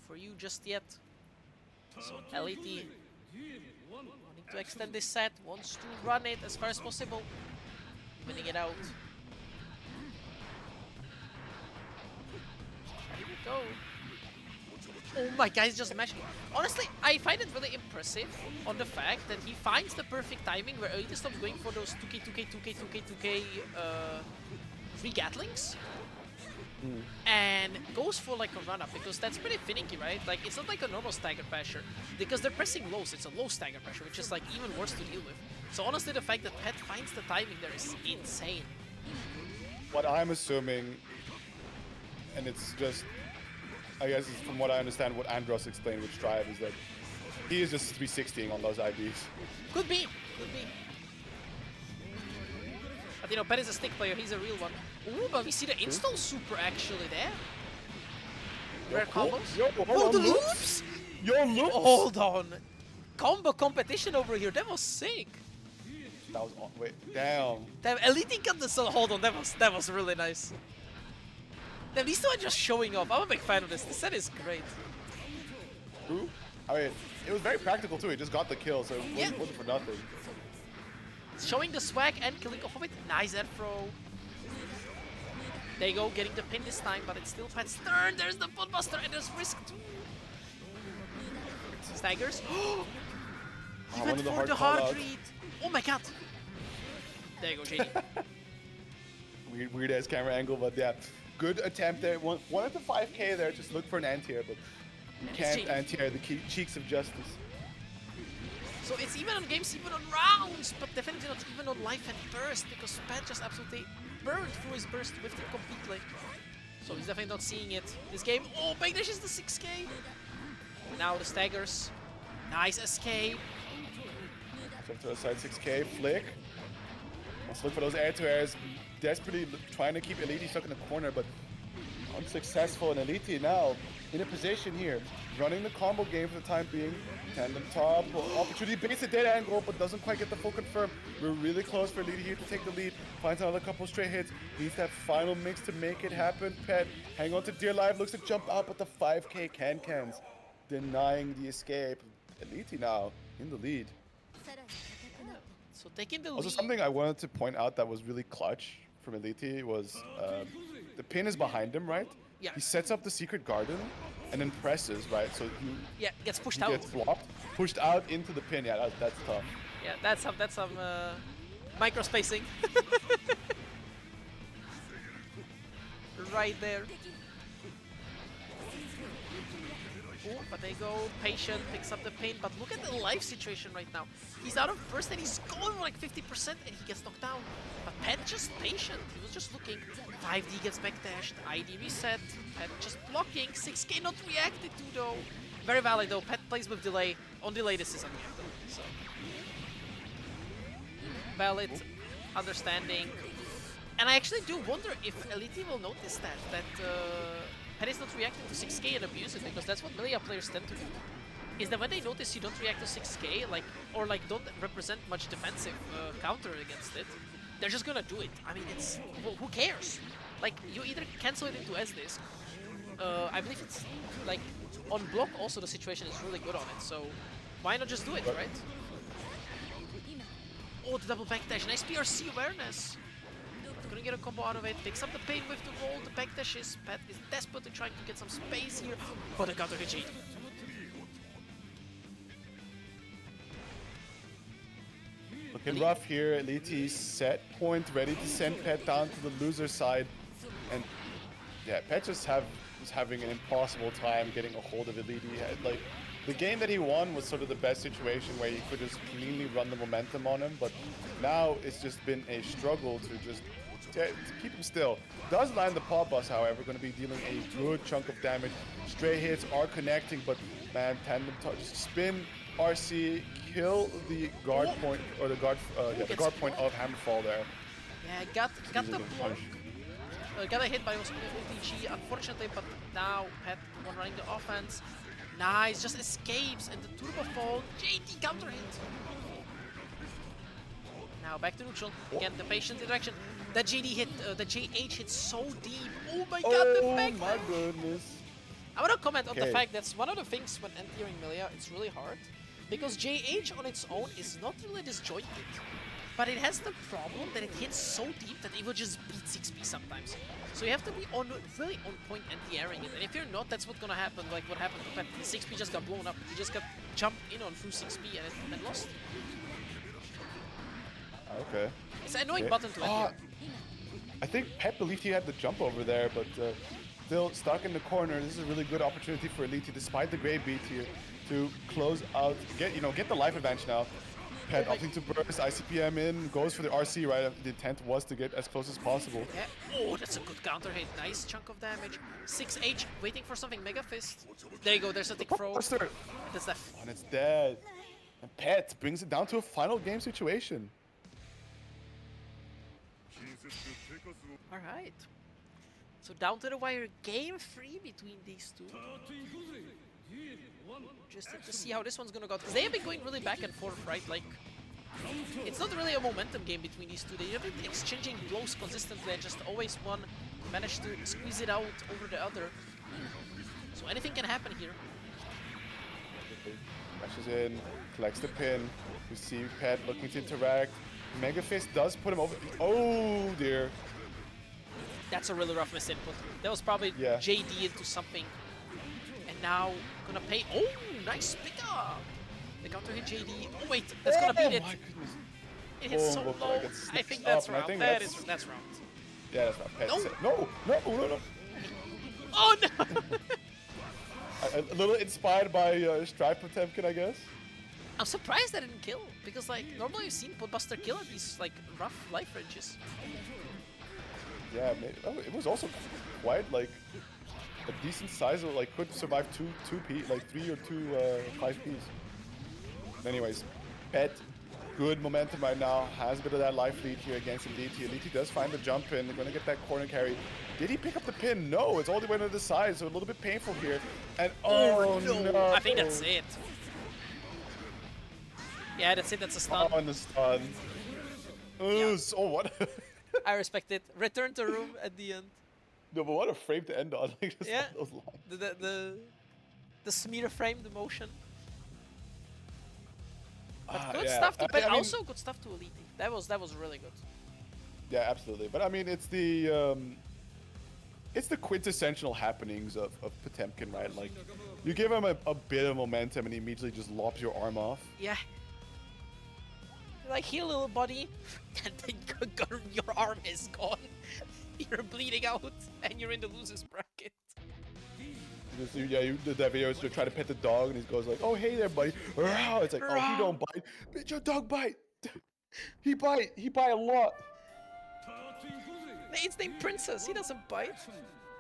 for you just yet. So EIiitti wanting to extend this set, wants to run it as far as possible, winning it out. Here we go. Oh my god, he's just mashing. Honestly, I find it really impressive on the fact that he finds the perfect timing where EIiitti stops going for those 2k free Gatlings. And goes for like a run-up, because that's pretty finicky, right? Like, it's not like a normal stagger pressure, because they're pressing lows, it's a low stagger pressure, which is like even worse to deal with. So honestly, the fact that Pet finds the timing there is insane. What I'm assuming, and it's just, I guess it's from what I understand, what Andros explained with Strive, is that he is just 360ing on those IBs. Could be, could be. But you know, Pet is a stick player, he's a real one. Ooh, but we see the install super actually there. Rare combos. Oh, the loops! Yo, loops! Hold on. Combo competition over here, that was sick. That was, wait, damn. Damn, EIiitti got this, hold on, that was really nice. Damn, these two are just showing off. I'm a big fan of this. This set is great. True. I mean, it was very practical too. He just got the kill, so it wasn't for nothing. Showing the swag and killing off of it. Nice R.E.V.O. There you go, getting the pin this time, but it's still Pet's turn. There's the Buttbuster and there's Risk too. Staggers. He went for the hard read. Oh my god. There you go, JD. Weird ass camera angle, but yeah. Good attempt there. One at the 5k there. Just look for an anti-air, but you can't anti-air the cheeks of justice. So it's even on games, even on rounds, but definitely not even on life and burst, because Pet just absolutely burned through his burst with it completely. So he's definitely not seeing it this game. Oh, Big Dash is the 6k. And now the staggers. Nice escape. Jump to the side 6k, flick. Let's look for those air-to-airs. Desperately trying to keep EIiitti stuck in the corner, but unsuccessful. And EIiitti now in a position here, running the combo game for the time being. Tandem top, opportunity base a dead angle, but doesn't quite get the full confirm. We're really close for EIiitti here to take the lead. Finds another couple straight hits. Needs that final mix to make it happen. Pet, hang on to dear life, looks to jump out, but the 5k cans denying the escape. EIiitti now in the lead. So taking the lead. Also, something I wanted to point out that was really clutch from EIiitti was the pin is behind him, right? Yeah. He sets up the secret garden, and then presses, right? So gets pushed he out. gets flopped, pushed out into the pin. Yeah, that's tough. Yeah, that's some micro spacing. Right there. Ooh, but they go patient, picks up the pain, but look at the life situation right now. He's out of burst and he's going for like 50% and he gets knocked down. But Pet just patient, he was just looking. 5D gets backdashed, ID reset, Pet just blocking, 6K not reacted to though. Very valid though, Pet plays with delay. On delay this is unreacted, so. Valid, understanding. And I actually do wonder if EIiitti will notice that Pet is not reacting to 6K and abuse it, because that's what Millia players tend to do. Is that when they notice you don't react to 6K, or don't represent much defensive counter against it, they're just gonna do it. I mean, it's well, who cares? Like, you either cancel it into S-Disc. I believe it's like on block. Also, the situation is really good on it, so why not just do it, right? Oh, the double backdash, nice PRC awareness. Couldn't get a combo out of it, picks up the pain with the roll, the backdash is, Pet is desperately trying to get some space here, but a counter hit cheat. Looking rough here, EIiitti set point, ready to send Pet down to the loser side. And yeah, Pet just was having an impossible time getting a hold of EIiitti. Like, the game that he won was sort of the best situation where he could just cleanly run the momentum on him, but now it's just been a struggle to just to keep him still. Does land the pop bus, however, going to be dealing a good chunk of damage. Stray hits are connecting, but man, tandem touch, spin, RC, kill the guard point, or the guard guard point of Hammerfall there. Yeah, got the block. Got a hit by OTG, unfortunately, but now Pet one running the offense. Nice, just escapes, and the turbo fall, JD counter hit. Now back to neutral, again the patient interaction. That JD hit, the JH hit so deep. Oh my god, the fact. Oh my goodness. I want to comment on the fact that's one of the things when entering Millia, it's really hard. Because JH on its own is not really disjointed. But it has the problem that it hits so deep that it will just beat 6P sometimes. So you have to be really on point anti-airing it. And if you're not, that's what's gonna happen, like what happened to Pet. 6P just got blown up. He just got jumped in on through 6P and lost. Okay. It's an annoying button to enter. I think Pet believed he had the jump over there, but still stuck in the corner. This is a really good opportunity for EIiitti, despite the great beat here, to close out, get the life advantage now. Pet opting to burst, ICPM in, goes for the RC, right? The intent was to get as close as possible. Yeah. Oh, that's a good counter hit. Nice chunk of damage. 6H waiting for something. Mega Fist. There you go. There's a tick throw. That's that. And it's dead. And Pet brings it down to a final game situation. All right. So down to the wire, game 3 between these two. Just to see how this one's gonna go, because they have been going really back and forth, right? Like, it's not really a momentum game between these two. They have been exchanging blows consistently and just always one managed to squeeze it out over the other. So anything can happen here. Rushes in, collects the pin. We see Pet looking to interact. Mega Fist does put him over. Oh dear. That's a really rough misinput. That was probably JD into something. And now gonna pay. Oh, nice pickup. The counter hit JD. Oh wait, that's gonna beat it. My goodness. It hits so low. I think that's round. That's round. Yeah, that's not Pet. No. Oh no! a little inspired by Stripe Potemkin, I guess. I'm surprised that didn't kill, because like normally you've seen Podbuster kill at these like rough life ranges. Yeah, it was also quite like a decent size of like could survive two 3 or 5Ps. Anyways, Pet, good momentum right now, has a bit of that life lead here against EIiitti. EIiitti does find the jump in, they're gonna get that corner carry. Did he pick up the pin? No, it's all the way to the side, so a little bit painful here. And oh no! I think that's it. Yeah, that's it, that's a stun. Oh, and the stun. Yeah. Oh, what? I respect it. Return to room at the end. No, but what a frame to end on. Like, yeah, those lines. The smear frame, the motion. But good stuff to Pet. Also good stuff to EIiitti. That was really good. Yeah, absolutely. But I mean, it's the it's the quintessential happenings of Potemkin, right? Like, you give him a bit of momentum and he immediately just lops your arm off. Yeah. Like, here, little buddy, and then your arm is gone. You're bleeding out, and you're in the loser's bracket. Yeah, that video is to try to pet the dog, and he goes like, "Oh, hey there, buddy." It's like, "Oh, he don't bite. Bitch, your dog bite. He bite a lot." It's named Princess. He doesn't bite.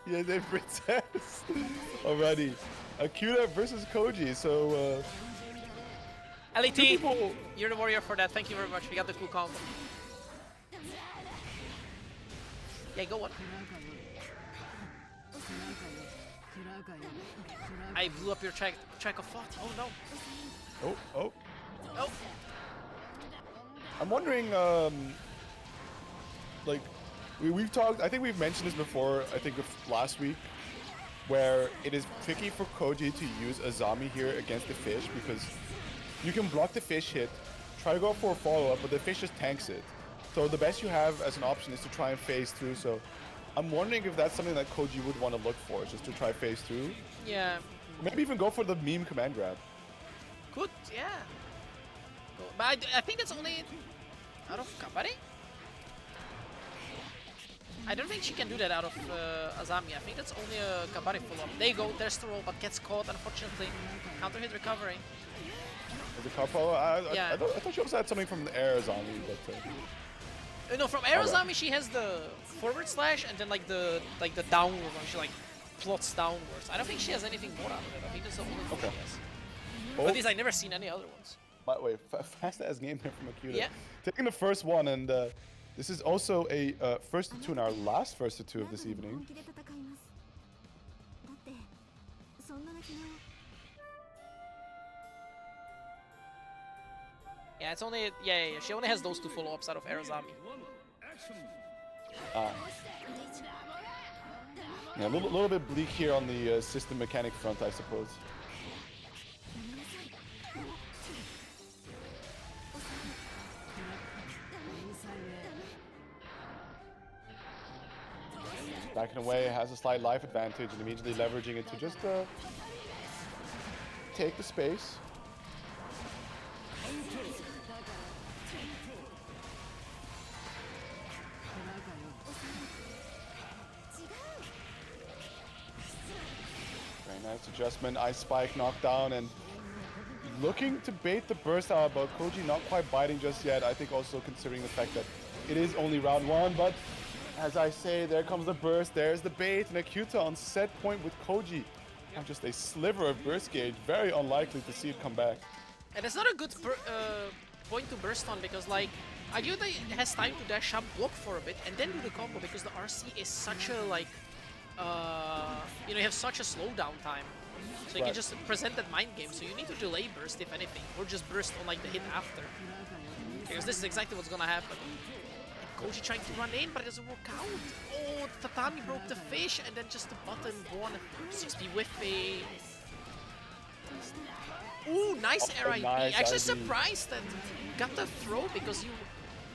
Yeah, named Princess. Alrighty, Akiuta versus Koji. So, EIiitti, you're the warrior for that. Thank you very much. We got the cool combo. Yeah, go on. I blew up your track of thought. Oh no. Oh. Oh. I'm wondering, like, we've talked. I think we've mentioned this before. I think last week, where it is tricky for Koji to use Azami here against the fish because you can block the fish hit, try to go for a follow-up, but the fish just tanks it. So the best you have as an option is to try and phase through. So I'm wondering if that's something that Koji would want to look for, just to try phase through. Yeah. Maybe even go for the meme command grab. Good, yeah. But I think that's only out of Kabari? I don't think she can do that out of Azami. I think that's only a Kabari follow-up. There you go, there's the roll, but gets caught, unfortunately. Counter hit recovery. Is it Kapo? Yeah. I thought she also had something from the air Azami, but... No, from Aerozami she has the forward slash and then like the downward one. She like plots downwards. I don't think she has anything more out of it. I think that's the only thing she has. Oh. But these I've never seen any other ones. By the way, fast ass game there from Akiuta. Yeah. Taking the first one, and this is also a first to two in our last first to two of this evening. Yeah, it's only yeah. She only has those two follow-ups out of Aerozami. Yeah, a little bit bleak here on the system mechanic front, I suppose. Backing away, has a slight life advantage and immediately leveraging it to just take the space. Very nice adjustment, ice spike knockdown, and looking to bait the burst out, but Koji not quite biting just yet. I think also considering the fact that it is only round one, but as I say, there comes the burst, there's the bait, and Akiuta on set point with Koji. And just a sliver of burst gauge, very unlikely to see it come back. And it's not a good point to burst on because like Akiuta has time to dash up, block for a bit, and then do the combo because the RC is such a like, you know, you have such a slowdown time. So you can just present that mind game, so you need to delay burst if anything, or just burst on like the hit after. Because this is exactly what's gonna happen. Koji trying to run in, but it doesn't work out. Oh, Tatami broke the fish, and then just the button won. 60 with a... Ooh, nice R.E.V. Nice Actually R.E.V. surprised that got the throw, because you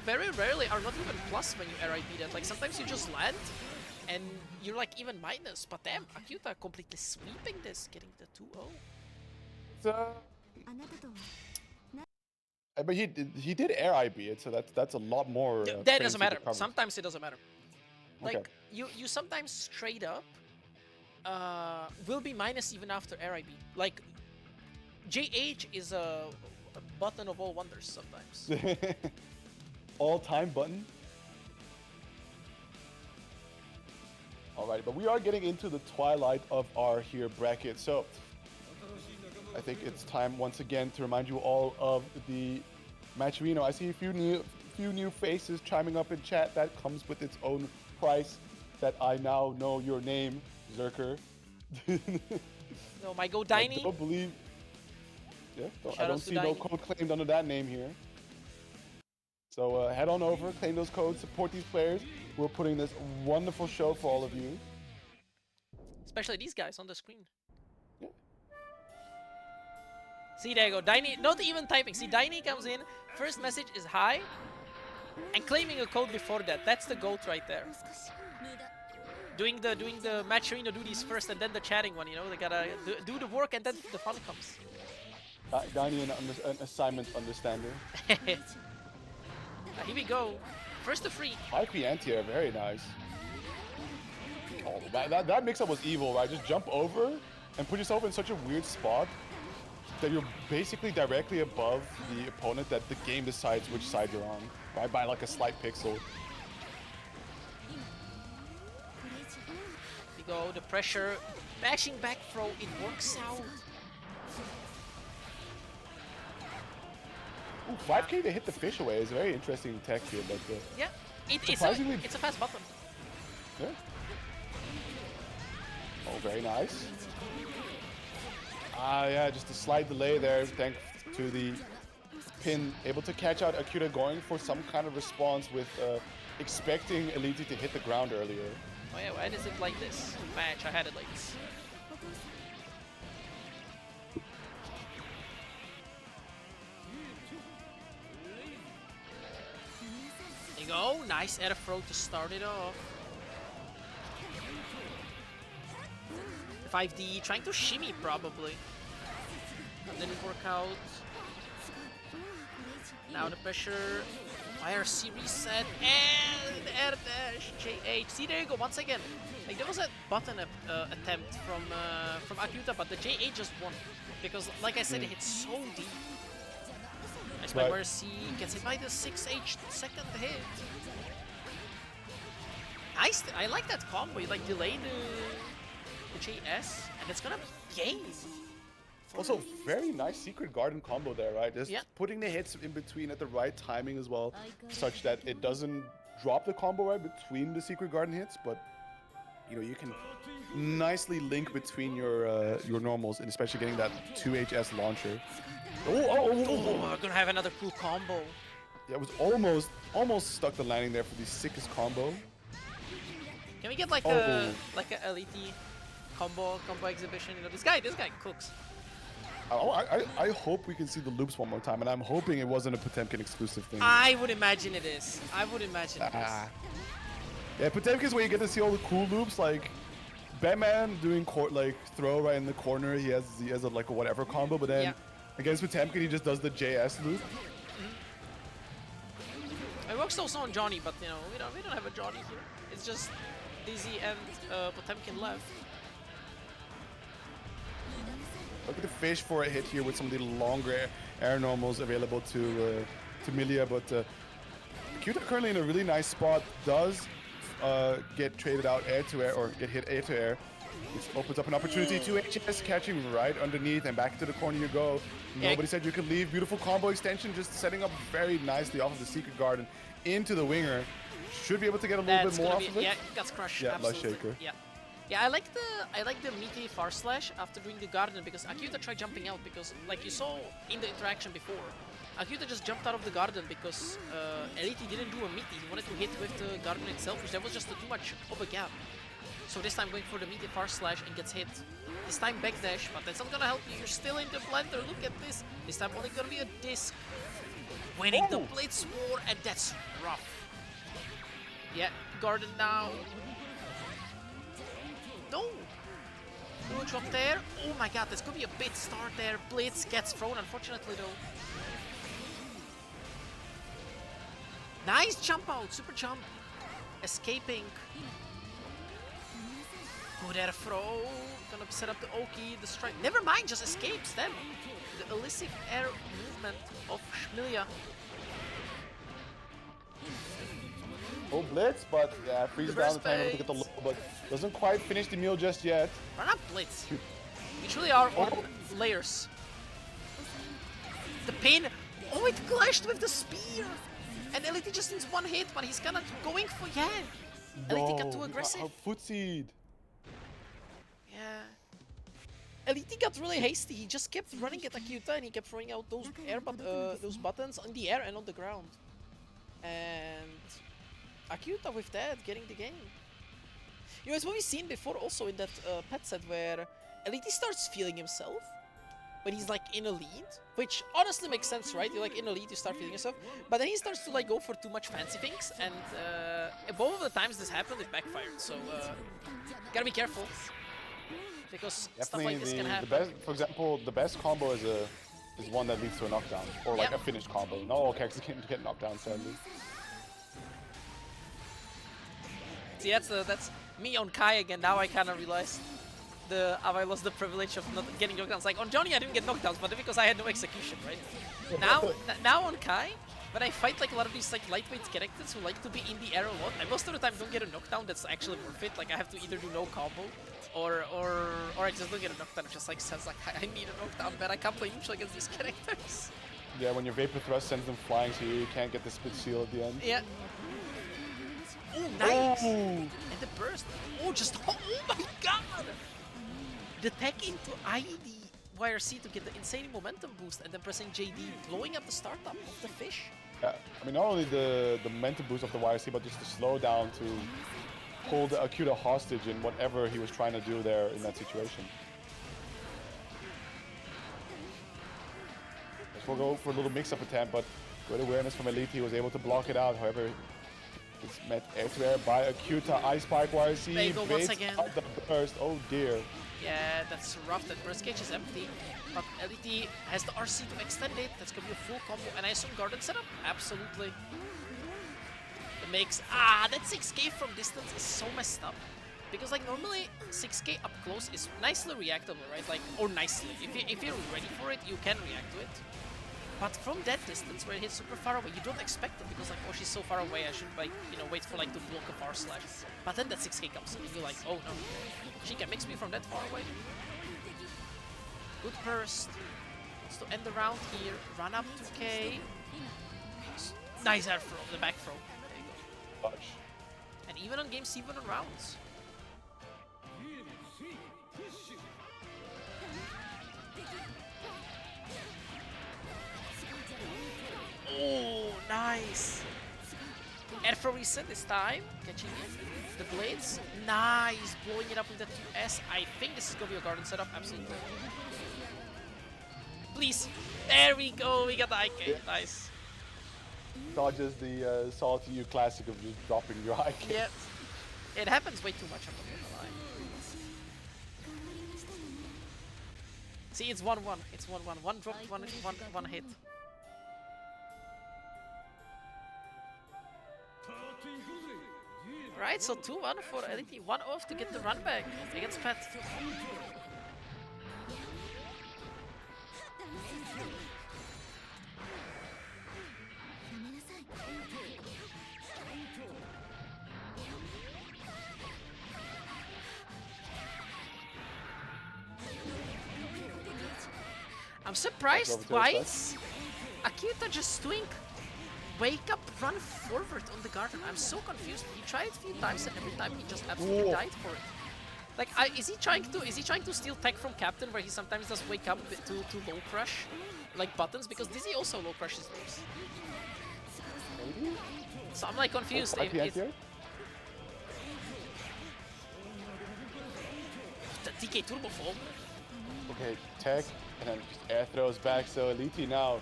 very rarely are not even plus when you R.E.V. that. Like, sometimes you just land, and you're like even minus. But damn, Akiuta completely sweeping this, getting the 2-0. But he did air IB it, so that's a lot more. That doesn't matter. Sometimes it doesn't matter. Like Okay. you sometimes straight up will be minus even after R.I.B. Like JH is a button of all wonders sometimes. All-time button. Alright, but we are getting into the twilight of our here bracket, so I think it's time once again to remind you all of the match arena. I see a few new faces chiming up in chat. That comes with its own price. That I now know your name, Zerker. No, my go I Diny. don't believe. Yeah, I don't see no code claimed under that name here. So head on over, claim those codes, support these players. We're putting this wonderful show for all of you. Especially these guys on the screen. Yeah. See, there you go. Diny, not even typing. See, Diny comes in, first message is hi, and claiming a code before that. That's the GOAT right there. doing the match arena duties first and then the chatting one. You know, they gotta do the work and then the fun comes. Ghanaian an assignment understander. Here we go. First to free. IP anti-air, very nice. Oh, that mix-up was evil, right? Just jump over and put yourself in such a weird spot that you're basically directly above the opponent that the game decides which side you're on, right? By like a slight pixel. We go, the pressure, bashing back throw, it works out. Ooh, 5k to hit the fish away is a very interesting tech here, but yeah, it's a fast button. Yeah. Oh, very nice. Yeah, just a slight delay there, thanks to the pin. Able to catch out Akiuta, going for some kind of response with expecting EIiitti to hit the ground earlier. Oh yeah, why is it like this? Match, I had it like this. There you go, nice air throw to start it off. 5D trying to shimmy probably. Didn't work out. Now the pressure. IRC reset and air dash JH. See, there you go once again. Like there was a button attempt from Akiuta, but the JH just won because, like I said, it hit so deep. Nice by Mercy, gets hit by the 6H second hit. Nice. I like that combo. You like delay the JS, and it's gonna be game. Also, very nice Secret Garden combo there, right? Just putting the hits in between at the right timing as well, such that it doesn't drop the combo right between the Secret Garden hits, but you know, you can nicely link between your normals, and especially getting that 2HS launcher. We're gonna have another cool combo. Yeah, it was almost stuck the landing there for the sickest combo. Can we get like a EIiitti combo exhibition? You know, this guy cooks. I hope we can see the loops one more time, and I'm hoping it wasn't a Potemkin exclusive thing. I would imagine it is. Yeah, Potemkin's where you get to see all the cool loops, like Batman doing throw right in the corner. He has a like a whatever combo, but then against Potemkin he just does the JS loop. It works also on Johnny, but you know we don't have a Johnny here. It's just Dizzy and Potemkin left. Look at the fish for a hit here with some of the longer air normals available to Millia, but Akiuta currently in a really nice spot. Does get traded out air to air, or get hit air to air, which opens up an opportunity to HS, catching right underneath, and back to the corner you go. Nobody said you could leave. Beautiful combo extension, just setting up very nicely off of the Secret Garden into the winger. Should be able to get a little bit more off of it. Yeah, that's crushed. Yeah, absolutely. Lush Shaker. Yeah, I like the meaty far slash after doing the garden, because Akiuta tried jumping out, because like you saw in the interaction before, Akiuta just jumped out of the garden because EIiitti didn't do a meaty. He wanted to hit with the garden itself, which there was just too much of a gap. So this time going for the meaty far slash and gets hit. This time backdash, but that's not gonna help you. You're still in the blender. Look at this. This time only gonna be a disc. Winning the Blitz War, and that's rough. Yeah, garden now. No! No drop there. Oh my god, this could be a bit start there. Blitz gets thrown, unfortunately though. Nice jump out, super jump. Escaping. Good air throw. Gonna set up the Oki, the strike. Never mind, just escapes them. The illicit air movement of Millia. Oh, Blitz, but yeah, freezes down the time to get the low, but doesn't quite finish the meal just yet. Run up Blitz. We truly are on layers. The pin. Oh, it clashed with the spear. And EIiitti just needs one hit, but he's gonna going for EIiitti got too aggressive. Footseed. Yeah. EIiitti got really hasty. He just kept running at Akiuta and he kept throwing out those those buttons on the air and on the ground. And Akiuta with that getting the game. You know, it's what we've seen before also in that pet set where EIiitti starts feeling himself. when he's like in a lead, which honestly makes sense, right? You're like in a lead, you start feeling yourself, but then he starts to like go for too much fancy things, and both of the times this happened, it backfired. So gotta be careful, because Definitely stuff like this can happen. The best, for example, the best combo is one that leads to a knockdown, or like a finished combo. Not all characters can get knocked down, sadly. See, that's me on Kai again. Now I kind of realized how I lost the privilege of not getting knockdowns. Like on Johnny, I didn't get knockdowns, but because I had no execution, right? Now on Kai, when I fight like a lot of these like lightweight characters who like to be in the air a lot, I most of the time don't get a knockdown that's actually worth it. Like I have to either do no combo, or I just don't get a knockdown. It just like says like I need a knockdown, but I can't play neutral against these characters. Yeah, when your Vapor Thrust sends them flying, so you can't get the split seal at the end. Yeah. Oh, nice! Ooh. And the burst. Oh, oh my god! The tech into EIiitti YRC to get the insane momentum boost, and then pressing JD, blowing up the startup of the fish. Yeah, I mean, not only the momentum boost of the YRC, but just the slowdown to hold the Akiuta hostage in whatever he was trying to do there in that situation. We'll go for a little mix-up attempt, but good awareness from EIiitti. He was able to block it out. However, it's met air-to-air by Akiuta. Ice Spike YRC. There you go once again. The burst. Oh dear. Yeah, that's rough. That burst cage is empty. But EIiitti has the RC to extend it. That's going to be a full combo. And I assume Garden setup? Absolutely. It makes... that 6k from distance is so messed up. Because like normally 6k up close is nicely reactable, right? Like, or nicely. If you're ready for it, you can react to it. But from that distance, where it hits super far away, you don't expect it because like, oh, she's so far away, I should like, you know, wait for like to block a far slash. But then that 6k comes in and you're like, oh no, she can mix me from that far away. Good burst. Wants to end the round here. Run up 2k. Nice air throw, the back throw. There you go. Touch. And even on games, even on rounds. Oh, nice! Air for reset this time, catching it. The blades, nice! Blowing it up with the 2S. I think this is gonna be a garden setup, absolutely. Please! There we go, we got the IK, yeah. Nice. Dodges the SaltyEU classic of just dropping your IK. Yeah, it happens way too much, I'm not gonna lie. See, it's 1-1, it's 1-1. One drop, one hit. Right, so 2-1 for EIiitti, 1 off to get the run back against Pet. I'm surprised twice. Akiuta just doing wake up, run forward on the garden. I'm so confused. He tried a few times and every time he just absolutely died for it. Like, is he trying to steal tech from Captain, where he sometimes does wake up to low crush, like buttons? Because Dizzy also low crushes those. Maybe? So I'm like confused. The TK turbo foam. Okay, tech, and then just air throws back. So EIiitti now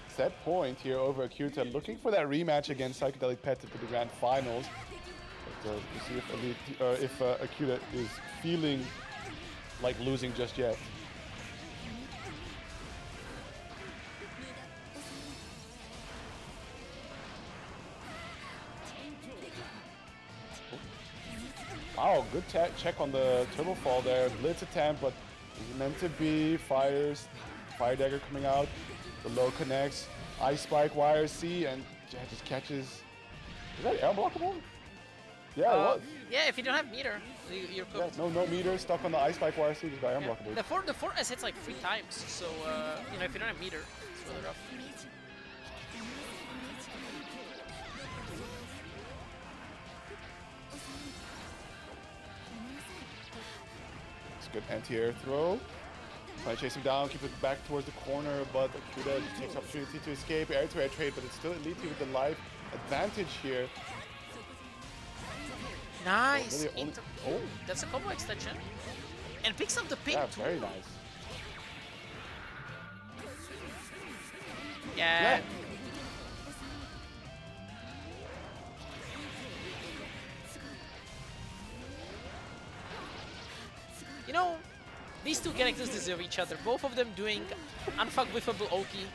set point here over Akiuta, looking for that rematch against PsychedelicPet for the grand finals. But we'll see if Akiuta is feeling like losing just yet. Wow, good check on the turbo fall there. Blitz attempt, but it's meant to be. Fire dagger coming out. The low connects. Ice Spike YRC, and just catches. Is that unblockable? Yeah, it was. Yeah, if you don't have meter, you're cooked. Yeah, no meter, stuck on the Ice Spike YRC, just got unblockable. The 4S hits like 3 times, so you know, if you don't have meter, it's really rough. It's a good anti-air throw. Trying to chase him down, keep it back towards the corner, but Akiuta just takes opportunity to escape. Air-to-air trade, but it's still EIiitti with the life advantage here. Nice! That's a combo extension. And picks up the pin yeah, too. Very nice. Yeah. You know, these two characters deserve each other. Both of them doing unfuck-whiffable Oki.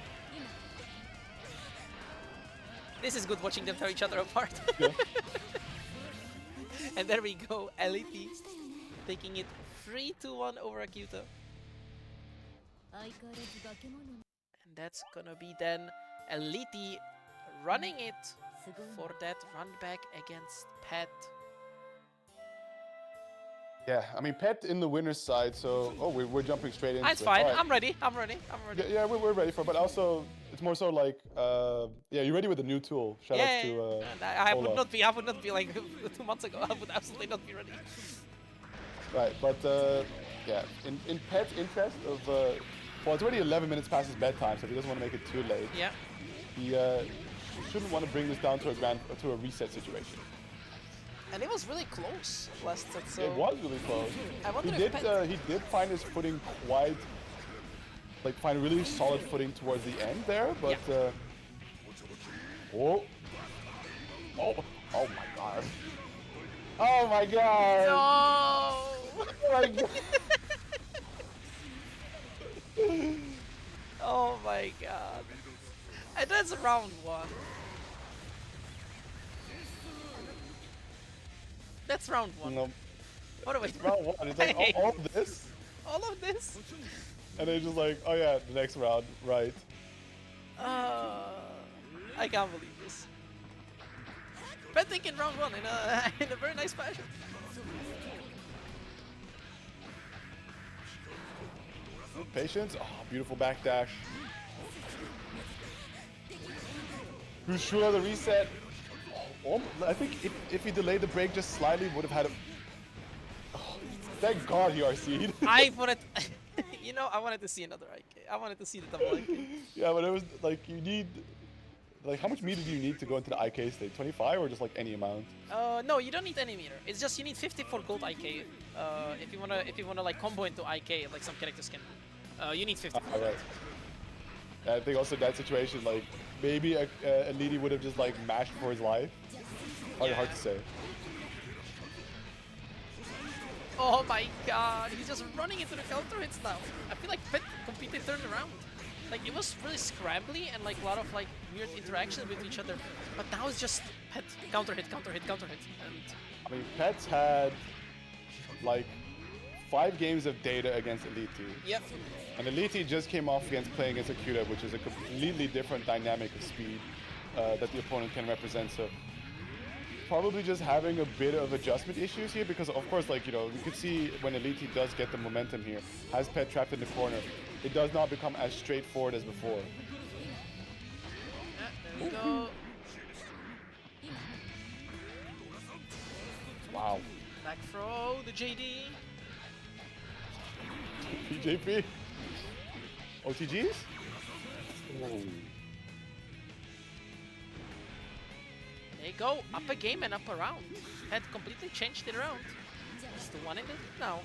This is good watching them tear each other apart. Yeah. And there we go, EIiitti taking it 3-1 over Akiuta. And that's gonna be then EIiitti running it for that run back against Pet. Yeah, I mean, Pet in the winner's side, so... Oh, we're jumping straight into It's it. fine, Right. I'm ready. Yeah, we're ready for it, but also, it's more so like... yeah, you're ready with the new tool. Shout out to... I would not be like 2 months ago. I would absolutely not be ready. Right, but yeah, in Pet's interest of... well, it's already 11 minutes past his bedtime, so if he doesn't want to make it too late, Yeah. he shouldn't want to bring this down to a reset situation. And it was really close last set, so... It was really close. I wonder He if did find his footing quite... Like, find really solid footing towards the end there, but... Yeah. Oh. Oh. Oh my god. Oh my god. No! Oh my god. Oh my god. And that's round 1. That's round 1. No, What do we round 1. It's like all of this, All of this? and then just like, oh yeah, the next round, right? I can't believe this. Betting in round 1 in a very nice fashion. Patience. Oh, beautiful backdash. Crucial the reset. Oh, I think if he delayed the break just slightly, would have had a... Oh, thank God he RC'd. I wanted... You know, I wanted to see another IK. I wanted to see the double IK. Yeah, but it was like, you need... Like, how much meter do you need to go into the IK state? 25 or just like any amount? No, you don't need any meter. It's just you need 54 gold IK. If you wanna like combo into IK, like some characters can. You need 54. Right. I think also in that situation, like maybe EIiitti would have just like mashed for his life. Hard to say. Oh my god, he's just running into the counter hits now. I feel like Pet completely turned around. Like it was really scrambly and like a lot of like weird interactions with each other. But now it's just Pet counter hit, counter hit, counter hit. And I mean, Pet's had like 5 games of data against EIiitti. yep. And EIiitti just came off against playing against Akiuta, which is a completely different dynamic of speed that the opponent can represent. So probably just having a bit of adjustment issues here because of course, like, you know, you could see when EIiitti does get the momentum here, has Pet trapped in the corner, it does not become as straightforward as before. Yeah, there we go. Wow. Back throw, the JD. PJP? OTGs? Whoa. There you go, up a game and up a round. Had completely changed it around. It's the one in it now.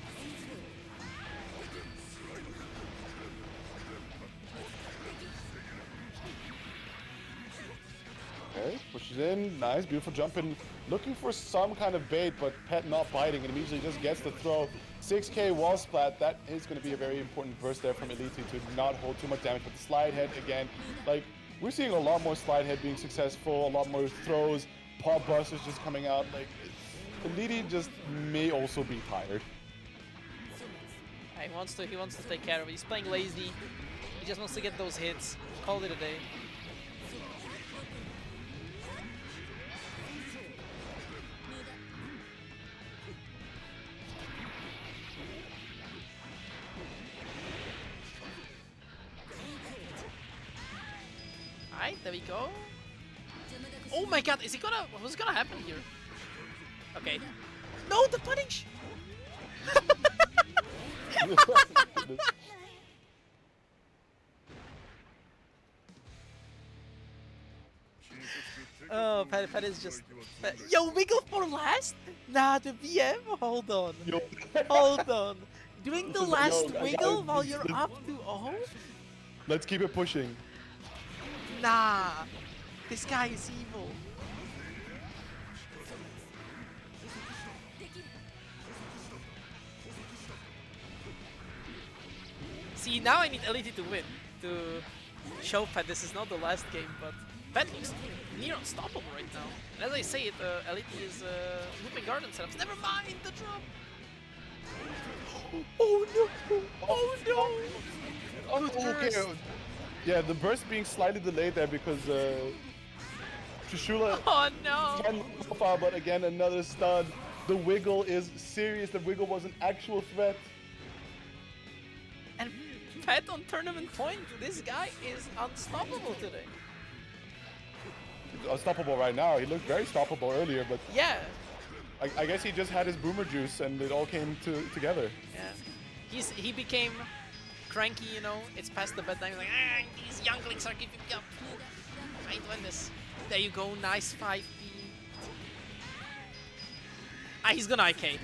Okay, pushes in, nice, beautiful jump in, looking for some kind of bait, but Pet not biting and immediately just gets the throw. 6k wall splat, that is going to be a very important burst there from EIiitti to not hold too much damage, but the slide head again, like, we're seeing a lot more slide head being successful, a lot more throws, pop busters just coming out, like, EIiitti just may also be tired. He wants to take care of it. He's playing lazy. He just wants to get those hits. Call it a day. Alright, there we go. Oh my god, is he gonna... What's gonna happen here? Okay. No, the punish! Oh, Pet is just... Yo, wiggle for last? Nah, the VM? Hold on. Yo. Hold on. Doing the last Yo, wiggle while you're up to... Oh? Let's keep it pushing. Nah! This guy is evil. See, now I need EIiitti to win, to show Pet this is not the last game, but Pet looks near unstoppable right now. And as I say it, EIitti is looping garden setups. Never mind the drop! Oh no! Oh no! Oh, okay. Yeah, the burst being slightly delayed there because Trishula can look far, but again, another stun. The wiggle is serious. The wiggle was an actual threat. And Pet on tournament point, this guy is unstoppable today. He's unstoppable right now. He looked very stoppable earlier, but yeah, I guess he just had his boomer juice and it all came together. Yeah, he became cranky, you know. It's past the bedtime. He's like, these younglings are giving me up. I ain't doing this. There you go, nice 5P. He's gonna IK.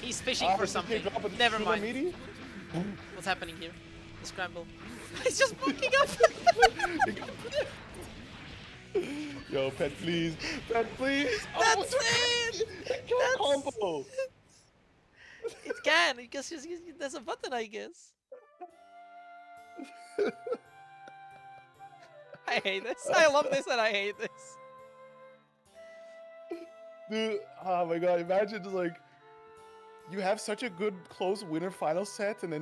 He's fishing for something. Never mind. What's happening here? The scramble. He's just booking up. Yo, Pet, please. Pet, please. That's it. That's combo. It can, because there's a button, I guess. I hate this. I love this and I hate this. Dude, oh my god, imagine just like you have such a good close winner final set and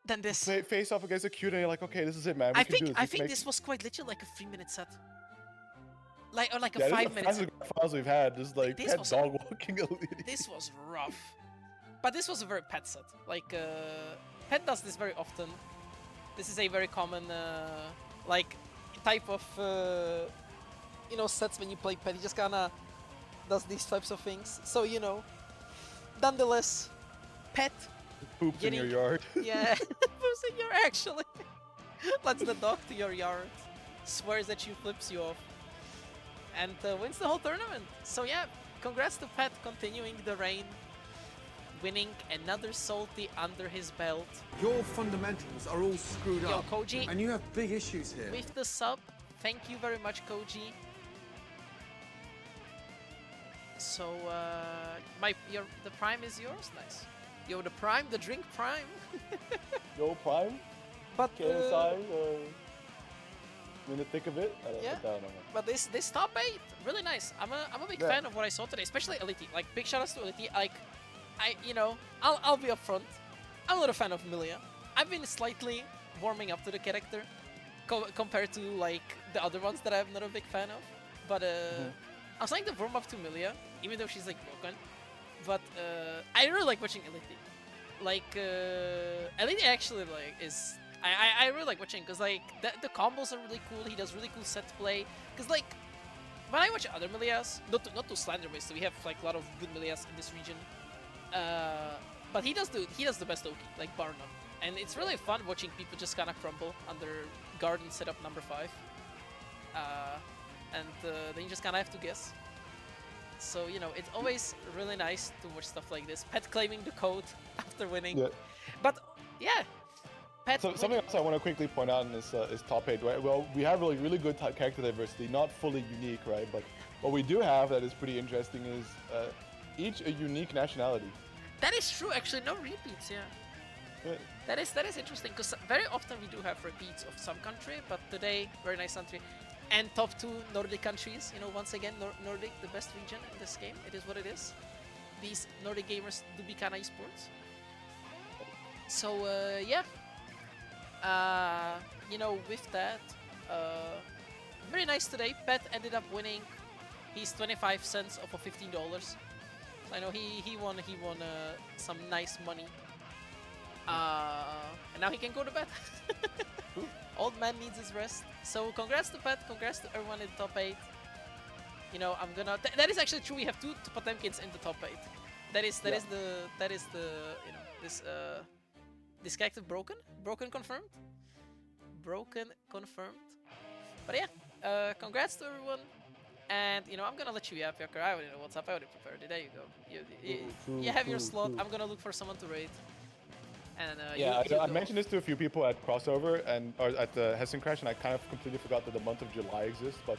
then this face off against Akiuta and you're like, okay, this is it, man. I think this was quite literally like a 3-minute set. Like, or like a 5-minute set. Finals we've had, just like Pet dog walking EIiitti. This was rough. But this was a very Pet set. Like, Pet does this very often. This is a very common, like, type of, you know, sets when you play Pet. He just kinda does these types of things. So, you know, nonetheless, Pet poops in your yard. Yeah, poops in your actually. Lets the dog to your yard. Swears that she flips you off. And wins the whole tournament. So yeah, congrats to Pet continuing the reign. Winning another Salty under his belt. Your fundamentals are all screwed up. Koji, and you have big issues here. With the sub, thank you very much, Koji. So, the prime is yours, nice. Yo, the prime, the drink prime. Yo, prime. But KSI, in the thick of it. I don't know. But this top 8, really nice. I'm a big fan of what I saw today, especially EIiitti. Like, big shoutouts to EIiitti. Like, you know, I'll be upfront. I'm not a fan of Millia. I've been slightly warming up to the character compared to like the other ones that I'm not a big fan of. But I was trying to warm up to Millia, even though she's like broken. But I really like watching EIiitti. Like EIiitti actually like is I really like watching because like the combos are really cool. He does really cool set play. Because like when I watch other Millias, not to slander me, so we have like a lot of good Millias in this region. But he does the best Oki, like bar none. And it's really fun watching people just kind of crumble under garden setup number 5. And then you just kind of have to guess. So, you know, it's always really nice to watch stuff like this. Pet claiming the code after winning. Yeah. But, yeah. Pet so something else I want to quickly point out in this is top 8, right? Well, we have really good character diversity, not fully unique, right? But what we do have that is pretty interesting is each a unique nationality. That is true, actually. No repeats, yeah. That is interesting, because very often we do have repeats of some country, but today, very nice country. And top 2 Nordic countries, you know, once again, Nordic, the best region in this game. It is what it is. These Nordic gamers do be kind of esports. So, yeah. You know, with that, very nice today. Pet ended up winning his 25 cents off of $15. So I know he won some nice money. And now he can go to bed. Old man needs his rest. So congrats to Pet, congrats to everyone in the top 8. You know, I'm gonna. That is actually true. We have 2 Potemkins in the top 8. That is the you know this character broken confirmed. Broken confirmed. But yeah, congrats to everyone. And you know, I'm gonna let you have Yaker. I already know what's up. I already prepared it. There you go. You have your slot. I'm gonna look for someone to raid. And yeah, you I go. mentioned this to a few people at Crossover and or at the Hessen Crash, and I kind of completely forgot that the month of July exists. But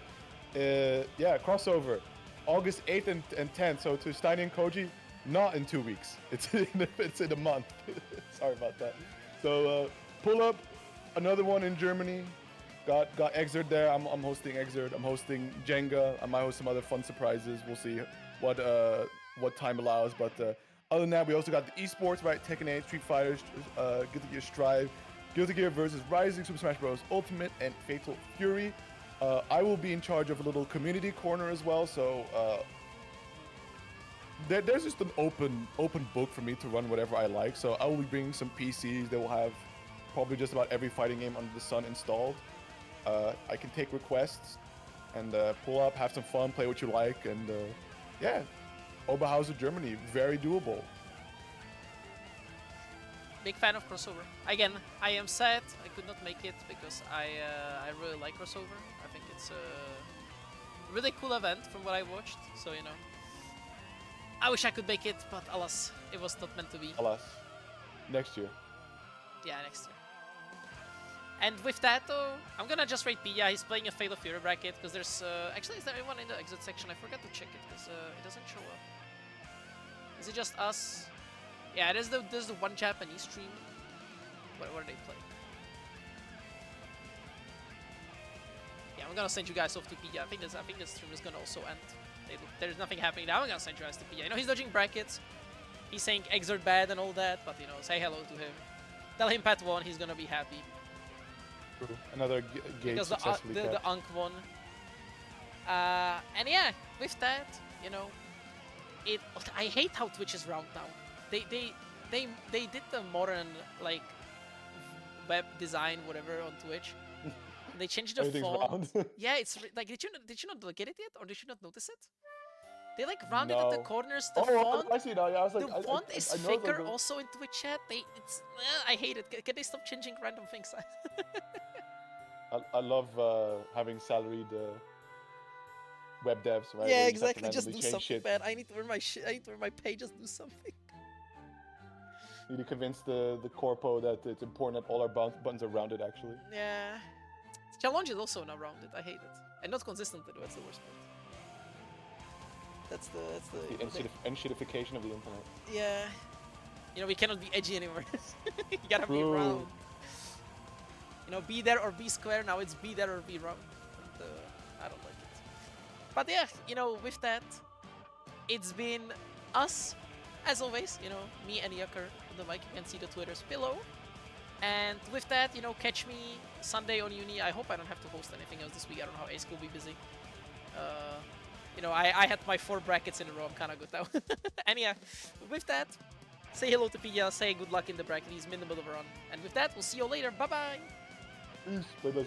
yeah, Crossover, August 8th and 10th. So to Steiny and Koji, not in 2 weeks. It's in a month. Sorry about that. So pull up another one in Germany. Got Xrd there. I'm hosting Xrd. I'm hosting Jenga. I might host some other fun surprises. We'll see what time allows. But other than that, we also got the esports, right? Tekken 8, Street Fighter, Guilty Gear Strive, Guilty Gear versus Rising, Super Smash Bros. Ultimate, and Fatal Fury. I will be in charge of a little community corner as well. So there's just an open book for me to run whatever I like. So I will be bringing some PCs. They will have probably just about every fighting game under the sun installed. I can take requests and pull up, have some fun, play what you like, and yeah, Oberhausen, Germany, very doable. Big fan of Crossover. Again, I am sad I could not make it because I really like Crossover. I think it's a really cool event from what I watched. So, you know, I wish I could make it, but alas, it was not meant to be. Alas. Next year. Yeah, next year. And with that, though, I'm gonna just rate Millia. He's playing a Fatal Fury bracket because there's actually, is there anyone in the exit section? I forgot to check it because it doesn't show up. Is it just us? Yeah, there's the one Japanese stream. What do they play? Yeah, I'm gonna send you guys off to Millia. I think this stream is gonna also end. There's nothing happening now. I'm gonna send you guys to Millia. You know, he's dodging brackets. He's saying Xrd bad and all that, but you know, say hello to him. Tell him Pat won. He's gonna be happy. True. Another gate Because successfully the Unk won. And yeah, with that, you know, I hate how Twitch is round now. They did the modern like web design whatever on Twitch. They changed the font. Yeah, it's like did you not get it yet, or did you not notice it? They like rounded up the corners. The font. I see now. Yeah, I was like, the font is thicker like also in Twitch chat. I hate it. Can they stop changing random things? I love having salaried web devs, right? Yeah, exactly. Just do something, shit. man. I need to wear my shit. I need to wear my pay. Just do something. Need to convince the corpo that it's important that all our buttons are rounded, actually. Yeah. Challenge is also not rounded. I hate it. And not consistently, though. That's the worst part. That's the unshitification of the internet. Yeah. You know, we cannot be edgy anymore. You gotta be True. round. You know, be there or be square. Now it's be there or be round. And, I don't like it. But yeah, you know, with that, it's been us, as always. You know, me and Yucker on the mic. You can see the Twitters below. And with that, you know, catch me Sunday on Uni. I hope I don't have to host anything else this week. I don't know how Ace will be busy. You know, I had my 4 brackets in a row. I'm kind of good now. And yeah, with that, say hello to Millia. Say good luck in the bracket. He's minimal of a run. And with that, we'll see you later. Bye-bye. Peace. Bye-bye.